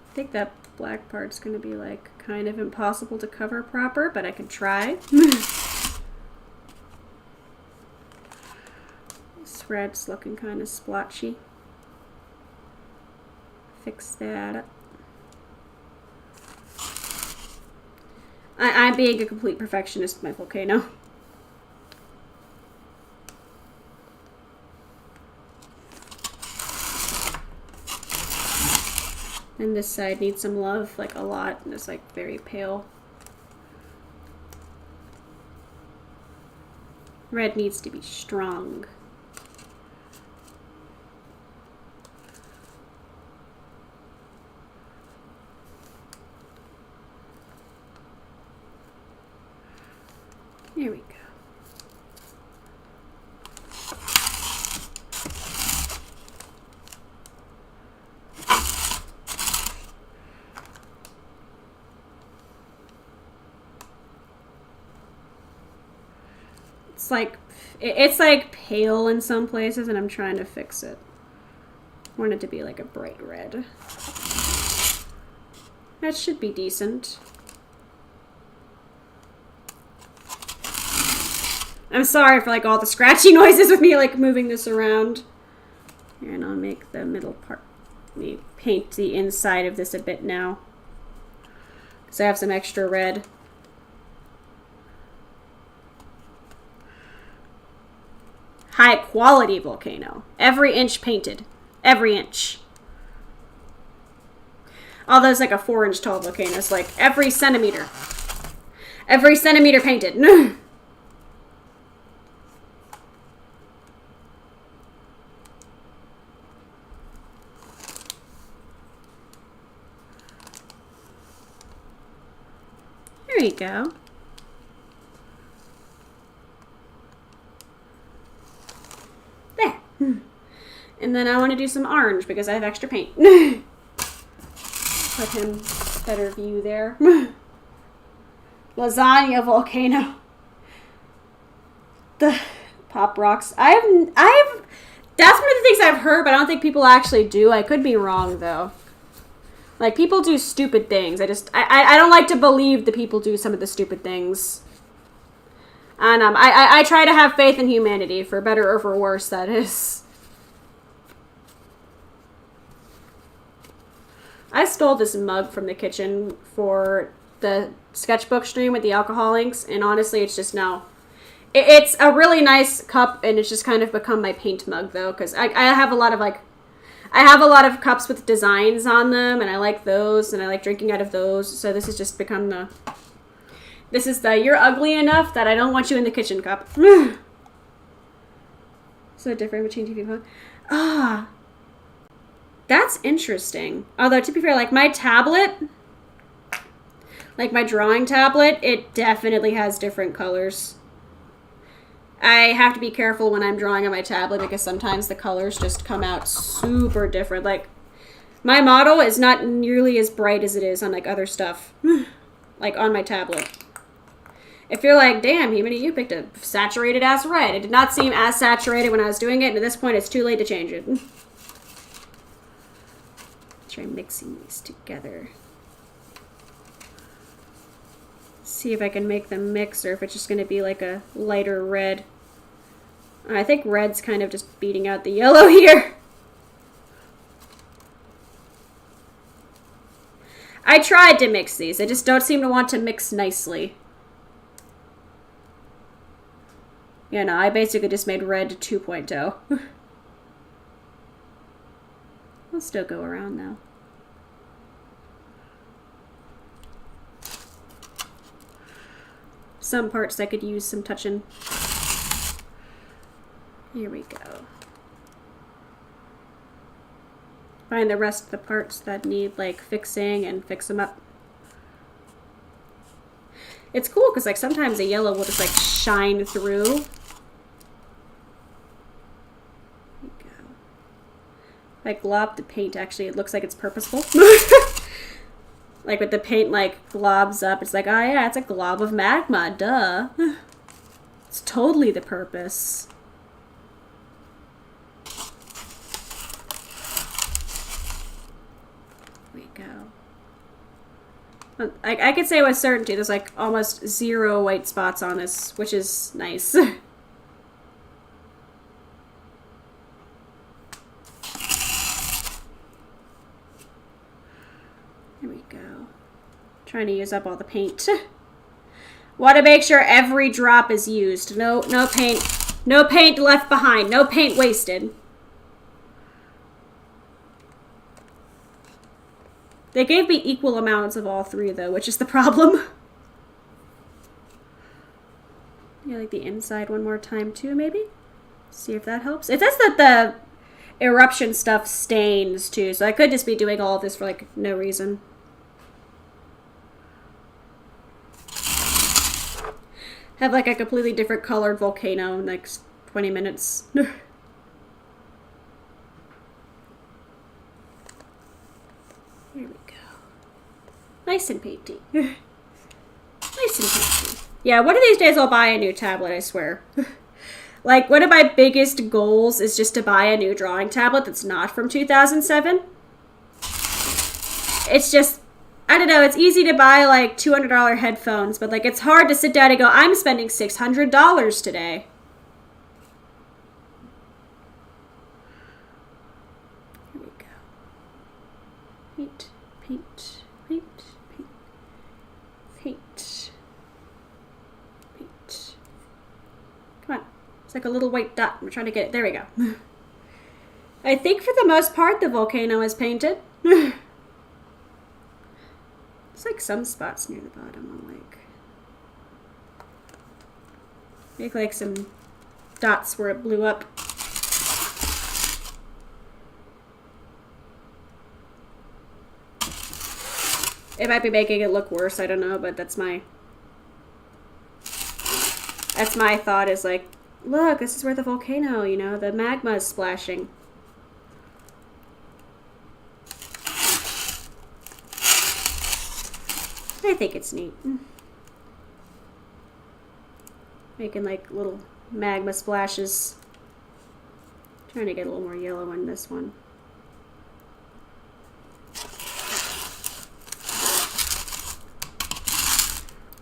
S1: I think that black part's going to be like kind of impossible to cover proper, but I can try. This red's looking kind of splotchy. Fix that up. I'm being a complete perfectionist with my volcano. And this side needs some love, like a lot, and it's like very pale. Red needs to be strong. There we go. It's like pale in some places, and I'm trying to fix it. I want it to be like a bright red. That should be decent. I'm sorry for like all the scratchy noises with me like moving this around. Here, and I'll make the middle part. Let me paint the inside of this a bit now. Because I have some extra red. High quality volcano. Every inch painted. Every inch. Although it's like a 4-inch tall volcano. It's like every centimeter. Every centimeter painted. There you go. There. And then I want to do some orange because I have extra paint. Put him better view there. Lasagna volcano. The pop rocks. I've that's one of the things I've heard, but I don't think people actually do. I could be wrong though. Like, people do stupid things. I don't like to believe that people do some of the stupid things. And I try to have faith in humanity, for better or for worse, that is. I stole this mug from the kitchen for the sketchbook stream with the alcohol inks, and honestly, it's just no. It's a really nice cup, and it's just kind of become my paint mug, though, because I have a lot of, like, I have a lot of cups with designs on them, and I like those, and I like drinking out of those, so this has just become the... This is the, you're ugly enough that I don't want you in the kitchen cup. So different between two people. Ah. That's interesting. Although, to be fair, like, my tablet, like my drawing tablet, it definitely has different colors. I have to be careful when I'm drawing on my tablet because sometimes the colors just come out super different. Like, my model is not nearly as bright as it is on, like, other stuff. Like, on my tablet. If you're like, damn, Himari, you picked a saturated-ass red. It did not seem as saturated when I was doing it, and at this point, it's too late to change it. Try mixing these together. See if I can make them mix, or if it's just going to be like a lighter red. I think red's kind of just beating out the yellow here. I tried to mix these. I just don't seem to want to mix nicely. You know, I basically just made red 2.0. I'll still go around though. Some parts I could use some touching. Here we go. Find the rest of the parts that need like fixing and fix them up. It's cool because like sometimes the yellow will just like shine through. There we go. If I glob the paint, actually it looks like it's purposeful. Like with the paint like globs up, it's like, oh yeah, it's a glob of magma, duh. It's totally the purpose. There we go. I could say with certainty there's like almost 0 white spots on this, which is nice. There we go. Trying to use up all the paint. Want to make sure every drop is used. No paint left behind. No paint wasted. They gave me equal amounts of all 3 though, which is the problem. Yeah, like the inside one more time too, maybe? See if that helps. It says that the eruption stuff stains too, so I could just be doing all of this for like no reason. Have like a completely different colored volcano in like 20 minutes. Here we go. Nice and painty. Nice and painty. Yeah, one of these days I'll buy a new tablet, I swear. Like, one of my biggest goals is just to buy a new drawing tablet that's not from 2007. It's just, I don't know, it's easy to buy like $200 headphones, but like it's hard to sit down and go, I'm spending $600 today. Here we go. Paint, paint, paint, paint, paint, paint. Come on. It's like a little white dot. I'm trying to get it. There we go. I think for the most part the volcano is painted. There's like some spots near the bottom I'll like make like some dots where it blew up. It might be making it look worse, I don't know, but that's my thought is like, look, this is where the volcano, you know, the magma is splashing. I think it's neat. Making like little magma splashes. Trying to get a little more yellow on this one.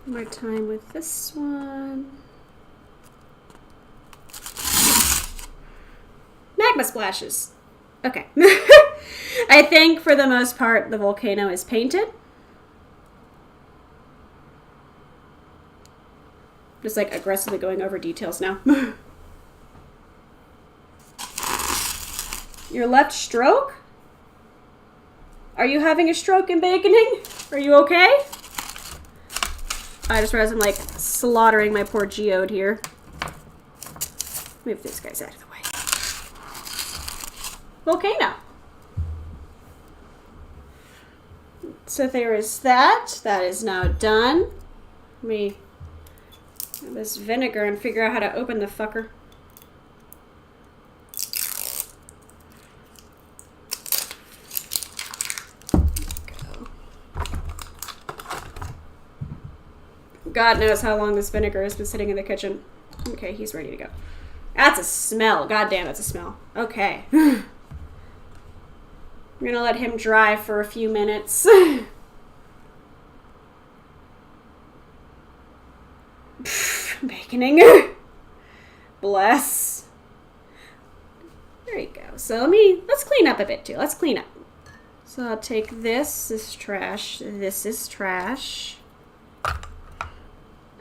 S1: One more time with this one. Magma splashes. Okay. I think for the most part the volcano is painted. Just like aggressively going over details now. Your left stroke? Are you having a stroke in baconing? Are you okay? I just realized I'm like slaughtering my poor geode here. Move this guy's out of the way. Volcano. So there is that. That is now done. Let me have this vinegar and figure out how to open the fucker. God knows how long this vinegar has been sitting in the kitchen. Okay, he's ready to go. That's a smell. God damn, that's a smell. Okay. I'm gonna let him dry for a few minutes. Baconing. Bless. There you go. So let's clean up a bit too. Let's clean up. So I'll take this. This is trash. This is trash.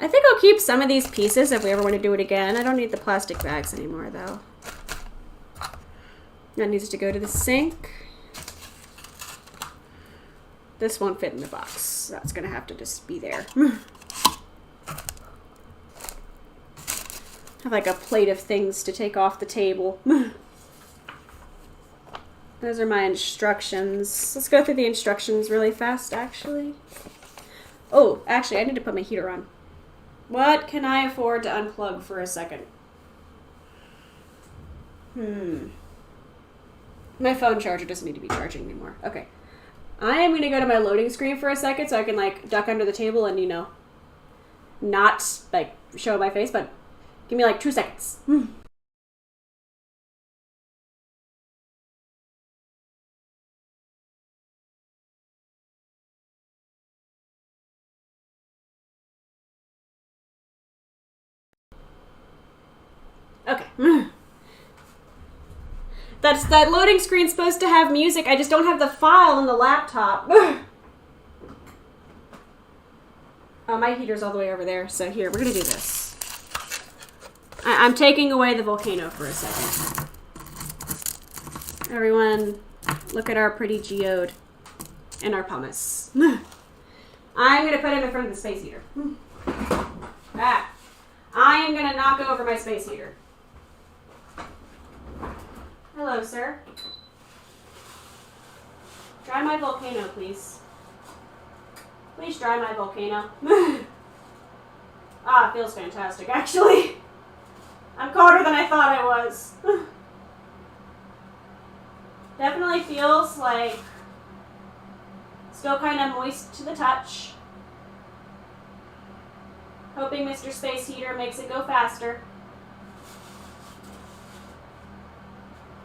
S1: I think I'll keep some of these pieces if we ever want to do it again. I don't need the plastic bags anymore, though. That needs to go to the sink. This won't fit in the box. That's going to have to just be there. Have like a plate of things to take off the table. Those are my instructions. Let's go through the instructions really fast, actually. Oh, actually, I need to put my heater on. What can I afford to unplug for a second? My phone charger doesn't need to be charging anymore. Okay. I am going to go to my loading screen for a second so I can, like, duck under the table and, you know, not, like, show my face, but give me, like, 2 seconds. Okay. That loading screen's supposed to have music. I just don't have the file in the laptop. Oh, my heater's all the way over there. So here, we're gonna do this. I'm taking away the volcano for a second. Everyone, look at our pretty geode and our pumice. I'm gonna put him in front of the space heater. Ah, I am gonna knock over my space heater. Hello, sir. Dry my volcano, please. Please dry my volcano. Ah, it feels fantastic, actually. I'm colder than I thought I was. Definitely feels like still kind of moist to the touch. Hoping Mr. Space Heater makes it go faster.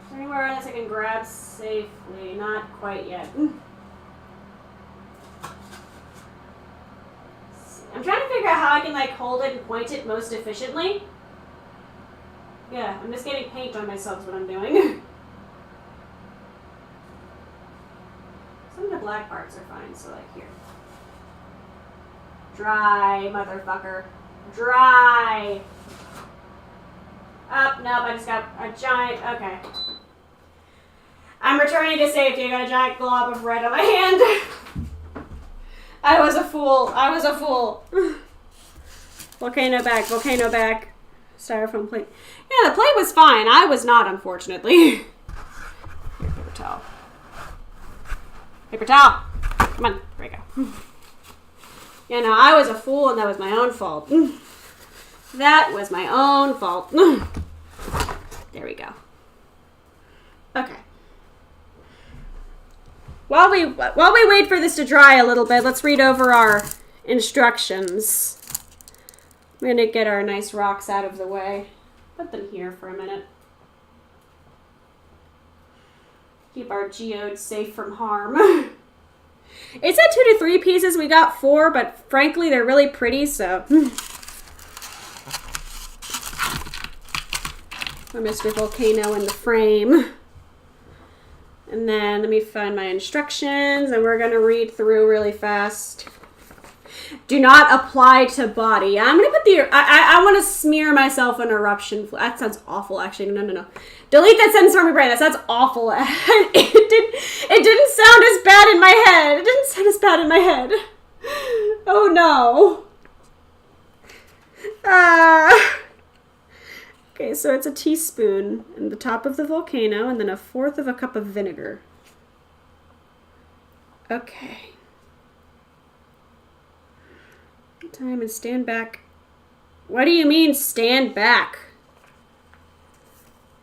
S1: Is there anywhere else I can grab safely? Not quite yet. I can like hold it and point it most efficiently. Yeah, I'm just getting paint on myself is what I'm doing. Some of the black parts are fine, so like here. Dry, motherfucker. Dry. Oh, nope, I just got a giant, okay. I'm returning to safety. I got a giant glob of red on my hand. I was a fool. I was a fool. Volcano back, volcano back. Styrofoam plate. Yeah, the plate was fine. I was not, unfortunately. Here, paper towel. Paper towel. Come on, there we go. Yeah, no, I was a fool and that was my own fault. That was my own fault. There we go. Okay. While we wait for this to dry a little bit, let's read over our instructions. We're gonna get our nice rocks out of the way. Put them here for a minute. Keep our geodes safe from harm. It said 2 to 3 pieces. We got 4, but frankly, they're really pretty, so. For Mr. Volcano in the frame. And then let me find my instructions, and we're going to read through really fast. Do not apply to body. I'm going to put the, I want to smear myself an eruption. That sounds awful, actually. No. Delete that sentence from my brain. That sounds awful. It didn't sound as bad in my head. It didn't sound as bad in my head. Oh, no. Okay, so it's a teaspoon in the top of the volcano and then 1/4 of a cup of vinegar. Okay. Time and stand back. What do you mean stand back?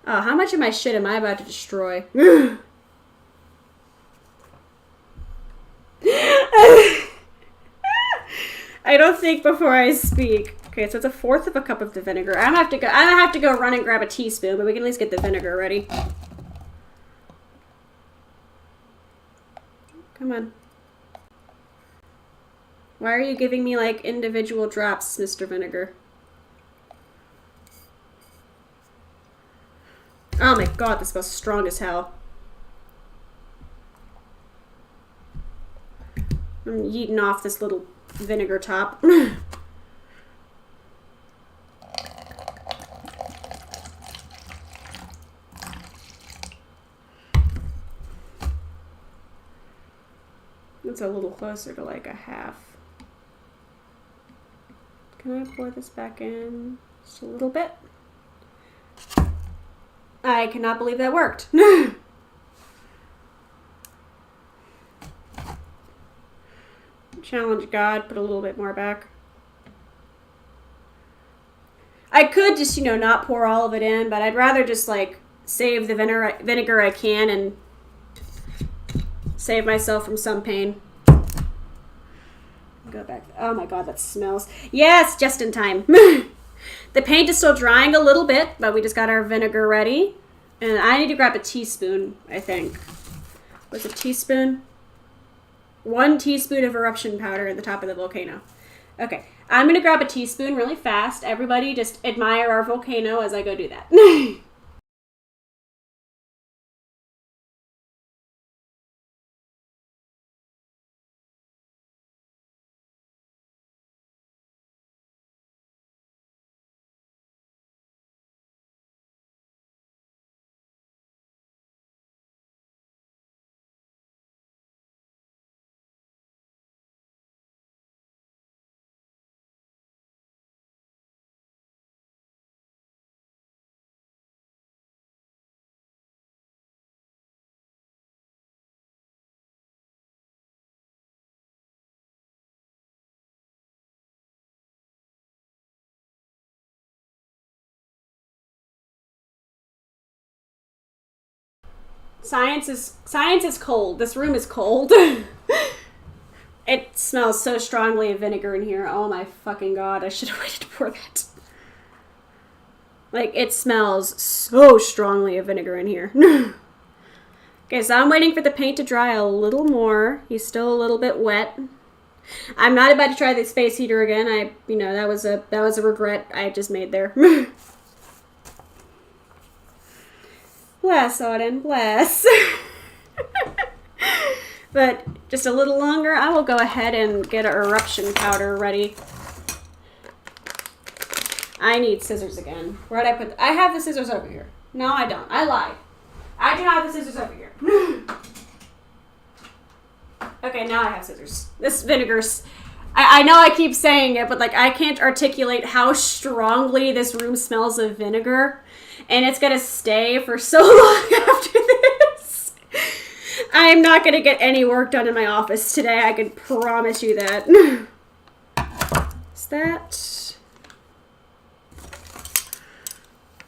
S1: Oh, how much of my shit am I about to destroy? I don't think before I speak. Okay, so it's 1/4 of a cup of the vinegar. I'm gonna have to go run and grab a teaspoon, but we can at least get the vinegar ready. Come on. Why are you giving me like individual drops, Mr. Vinegar? Oh my god, this smells strong as hell. I'm yeeting off this little vinegar top. It's a little closer to like a half. Can I pour this back in just a little bit? I cannot believe that worked. Challenge God, put a little bit more back. I could just, not pour all of it in, but I'd rather just like save the vinegar I can and save myself from some pain. Go back. Oh my god, that smells. Yes, just in time. The paint is still drying a little bit, but we just got our vinegar ready. And I need to grab a teaspoon, I think. What's a teaspoon? 1 teaspoon of eruption powder at the top of the volcano. Okay, I'm going to grab a teaspoon really fast. Everybody just admire our volcano as I go do that. Science is cold. This room is cold. It smells so strongly of vinegar in here. Oh my fucking god, I should have waited to pour that. Like, it smells so strongly of vinegar in here. Okay, so I'm waiting for the paint to dry a little more. He's still a little bit wet. I'm not about to try the space heater again. You know, that was a regret I just made there. Bless, Auden, bless. But just a little longer, I will go ahead and get our eruption powder ready. I need scissors again. Where did I put? I have the scissors over here. No, I don't. I lied. I do not have the scissors over here. Okay, now I have scissors. This vinegar's... I know I keep saying it, but like I can't articulate how strongly this room smells of vinegar. And it's going to stay for so long after this. I am not going to get any work done in my office today. I can promise you that. Is that...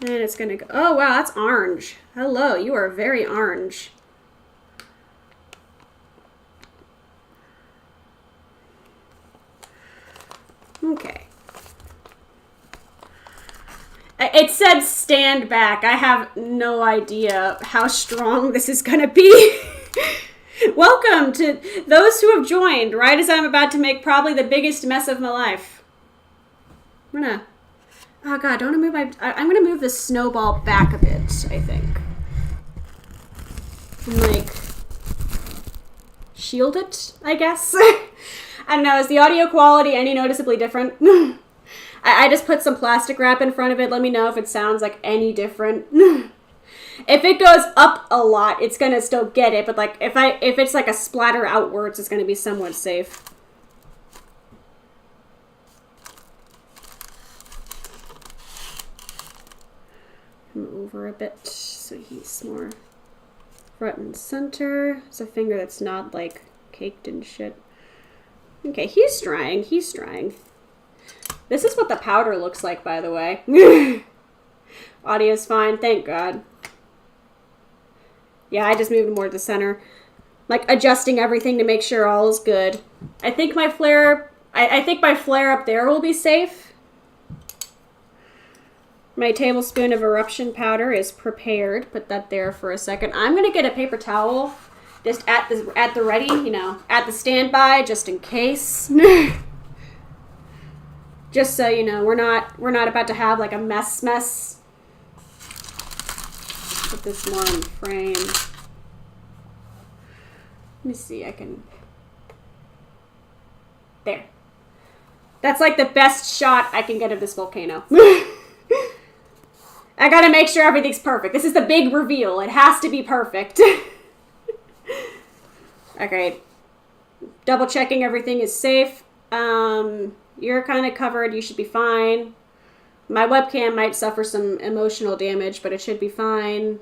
S1: And it's going to go... Oh, wow, that's orange. Hello, you are very orange. Okay. It said stand back. I have no idea how strong this is going to be. Welcome to those who have joined right as I'm about to make probably the biggest mess of my life. I'm going to... Oh god, don't I move my... I'm going to move the snowball back a bit, I think. And like... shield it, I guess? I don't know, is the audio quality any noticeably different? I just put some plastic wrap in front of it. Let me know if it sounds like any different. If it goes up a lot, it's going to still get it. But like if it's like a splatter outwards, it's going to be somewhat safe. Move over a bit so he's more front and center. It's a finger that's not like caked in shit. Okay, he's drying. He's drying. This is what the powder looks like, by the way. Audio's fine, thank God. Yeah, I just moved more to the center. Like, adjusting everything to make sure all is good. I think my flare... I think my flare up there will be safe. My tablespoon of eruption powder is prepared. Put that there for a second. I'm going to get a paper towel. Just at the ready, you know, at the standby, just in case. Just so you know, we're not about to have like a mess. Put this more in frame. Let me see, I can... There. That's like the best shot I can get of this volcano. I gotta make sure everything's perfect. This is the big reveal. It has to be perfect. Okay. Double checking everything is safe. You're kind of covered. You should be fine. My webcam might suffer some emotional damage, but it should be fine.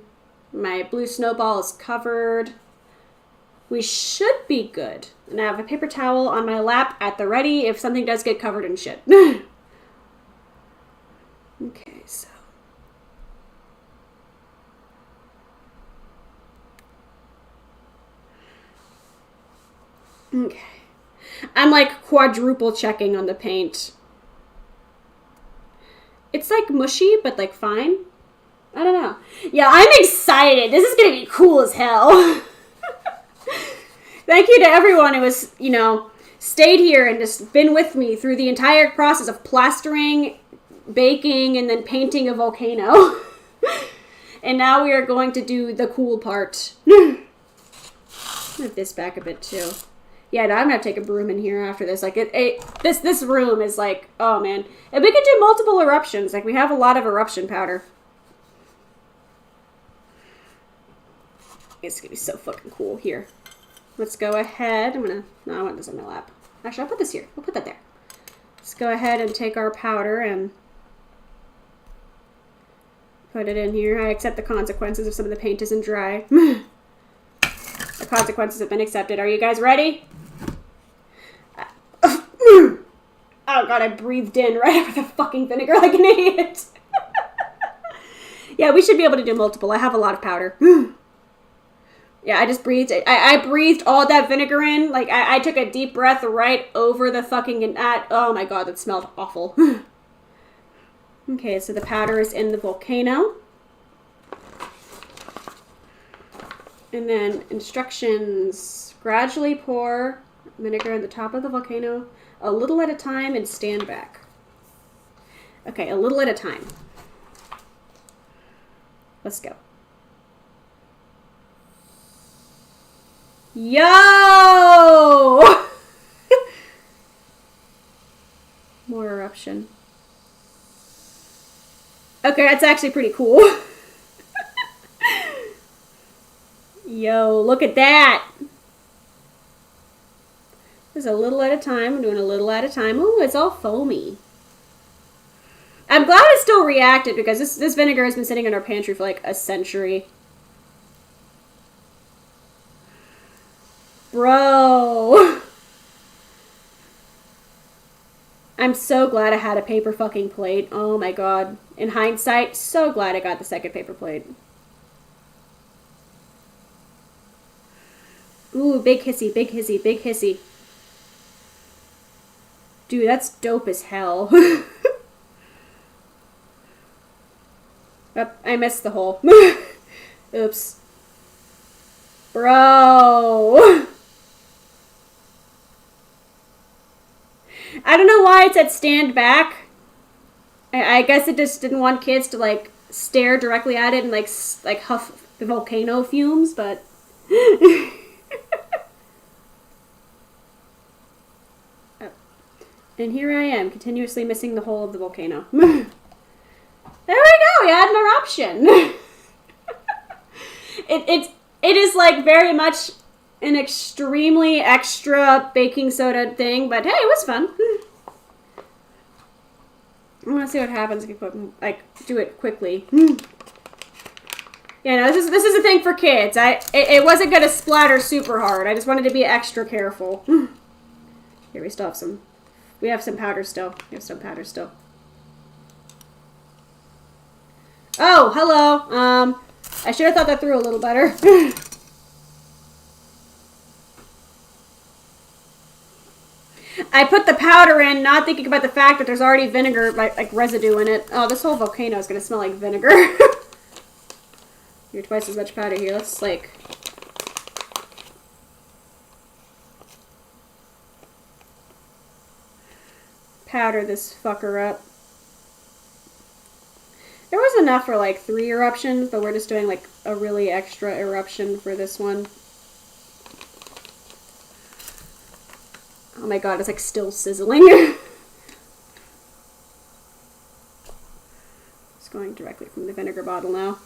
S1: My blue snowball is covered. We should be good. And I have a paper towel on my lap at the ready if something does get covered in shit. Okay, so. Okay. I'm like quadruple checking on the paint. It's like mushy, but like fine. I don't know. Yeah, I'm excited. This is going to be cool as hell. Thank you to everyone who was, you know, stayed here and just been with me through the entire process of plastering, baking, and then painting a volcano. And now we are going to do the cool part. Move this back a bit too. Yeah, no, I'm gonna take a broom in here after this. Like this room is like, oh man. And we could do multiple eruptions. Like we have a lot of eruption powder. It's gonna be so fucking cool. Here. Let's go ahead. No, I want this on my lap. Actually, I'll put this here. We'll put that there. Let's go ahead and take our powder and put it in here. I accept the consequences if some of the paint isn't dry. The consequences have been accepted. Are you guys ready? Oh god, I breathed in right after the fucking vinegar like an idiot. Yeah, we should be able to do multiple. I have a lot of powder. Yeah, I just breathed. I breathed all that vinegar in. Like, I took a deep breath right over the fucking... oh my god, that smelled awful. Okay, so the powder is in the volcano. And then instructions. Gradually pour vinegar on the top of the volcano, a little at a time, and stand back. Okay, a little at a time. Let's go. Yo! More eruption. Okay, that's actually pretty cool. Yo, look at that. There's a little at a time. I'm doing a little at a time. Ooh, it's all foamy. I'm glad it still reacted because this vinegar has been sitting in our pantry for like a century. Bro. I'm so glad I had a paper fucking plate. Oh my god. In hindsight, so glad I got the second paper plate. Ooh, big hissy, big hissy, big hissy. Dude, that's dope as hell. Oh, I missed the hole. Oops. Bro. I don't know why it said stand back. I guess it just didn't want kids to like stare directly at it and like huff the volcano fumes, but oh. And here I am, continuously missing the hole of the volcano. There we go, we had an eruption. It is like very much an extremely extra baking soda thing, but hey, it was fun. I want to see what happens if you put, like, do it quickly. Yeah, no, this is a thing for kids. It wasn't gonna splatter super hard. I just wanted to be extra careful. Here, we still have some. We have some powder still. We have some powder still. Oh, hello. I should have thought that through a little better. I put the powder in, not thinking about the fact that there's already vinegar, like residue in it. Oh, this whole volcano is gonna smell like vinegar. You're twice as much powder here. Let's like. Powder this fucker up. There was enough for like 3 eruptions, but we're just doing like a really extra eruption for this one. Oh my god, it's like still sizzling. It's going directly from the vinegar bottle now.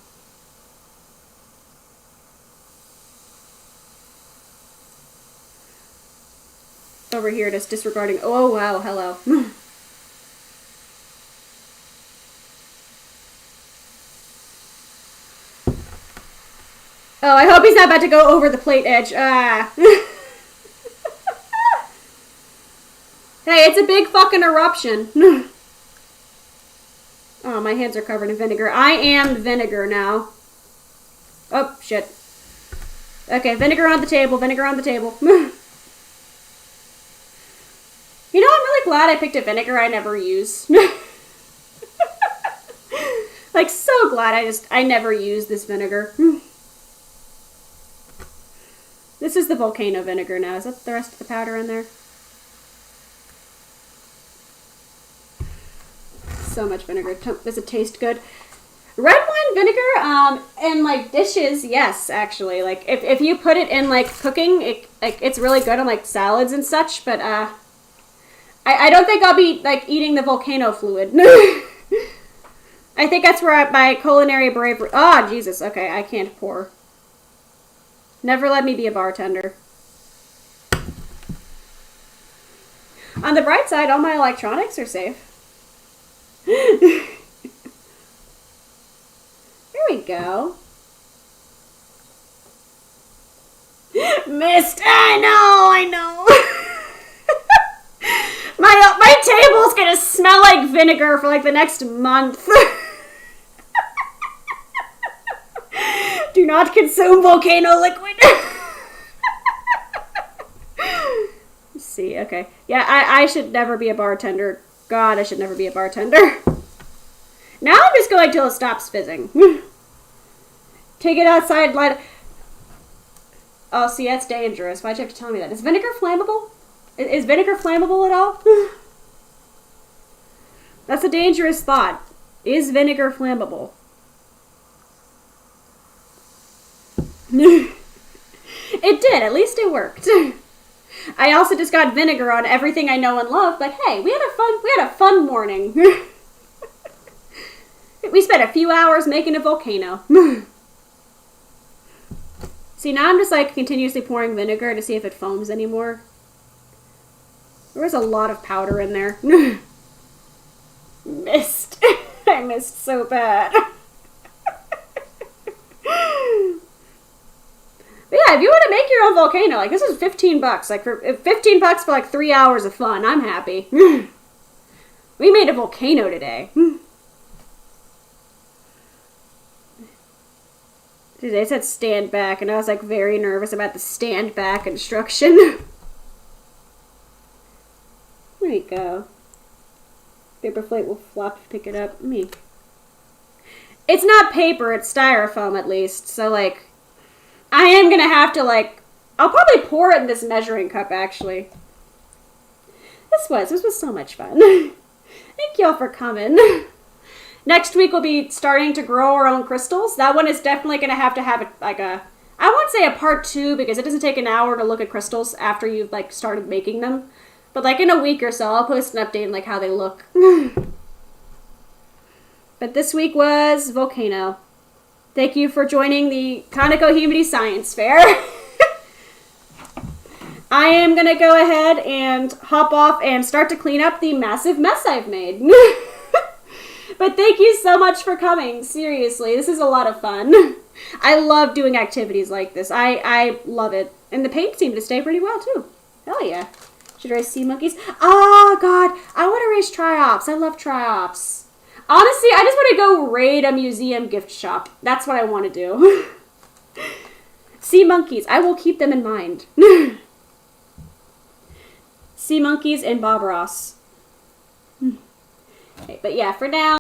S1: Over here, just disregarding. Oh wow, hello. Oh, I hope he's not about to go over the plate edge. Ah. Hey, it's a big fucking eruption. Oh, my hands are covered in vinegar. I am vinegar now. Oh, shit. Okay, vinegar on the table, vinegar on the table. You know, I'm really glad I picked a vinegar I never use. Like, so glad I never used this vinegar. This is the volcano vinegar now. Is that the rest of the powder in there? So much vinegar. Does it taste good? Red wine vinegar, in like dishes, yes, actually. Like if you put it in like cooking, it's really good on like salads and such. But I don't think I'll be like eating the volcano fluid. I think that's where my culinary bravery. Oh Jesus. Okay, I can't pour. Never let me be a bartender. On the bright side, all my electronics are safe. There we go. Missed. I know. My table's gonna smell like vinegar for like the next month. Do not consume volcano liquid. Let's see, okay. Yeah, I should never be a bartender. God, I should never be a bartender. Now I'm just going till it stops fizzing. Take it outside, light it. Oh, see, that's dangerous. Why'd you have to tell me that? Is vinegar flammable? Is vinegar flammable at all? That's a dangerous thought. Is vinegar flammable? It did. At least it worked. I also just got vinegar on everything I know and love, but hey, we had a fun morning. We spent a few hours making a volcano. See, now I'm just like continuously pouring vinegar to see if it foams anymore. There was a lot of powder in there. Missed. I missed so bad. But yeah, if you want to make your own volcano, like this is $15. Like for $15 for like 3 hours of fun, I'm happy. We made a volcano today. They said stand back, and I was like very nervous about the stand back instruction. There you go. Paper plate will flop if you pick it up. Me. It's not paper, it's styrofoam at least. So like, I am gonna have to like, I'll probably pour it in this measuring cup actually. This was so much fun. Thank y'all for coming. Next week we'll be starting to grow our own crystals. That one is definitely gonna have to have I won't say a part 2 because it doesn't take an hour to look at crystals after you've like started making them. But like in a week or so, I'll post an update on like how they look. But this week was Volcano. Thank you for joining the Kaneko Himari Science Fair. I am going to go ahead and hop off and start to clean up the massive mess I've made. But thank you so much for coming. Seriously, this is a lot of fun. I love doing activities like this. I love it. And the paint seemed to stay pretty well too. Hell yeah. Should I raise sea monkeys? Oh, God. I want to raise triops. I love triops. Honestly, I just want to go raid a museum gift shop. That's what I want to do. Sea monkeys. I will keep them in mind. Sea monkeys and Bob Ross. Okay, but yeah, for now.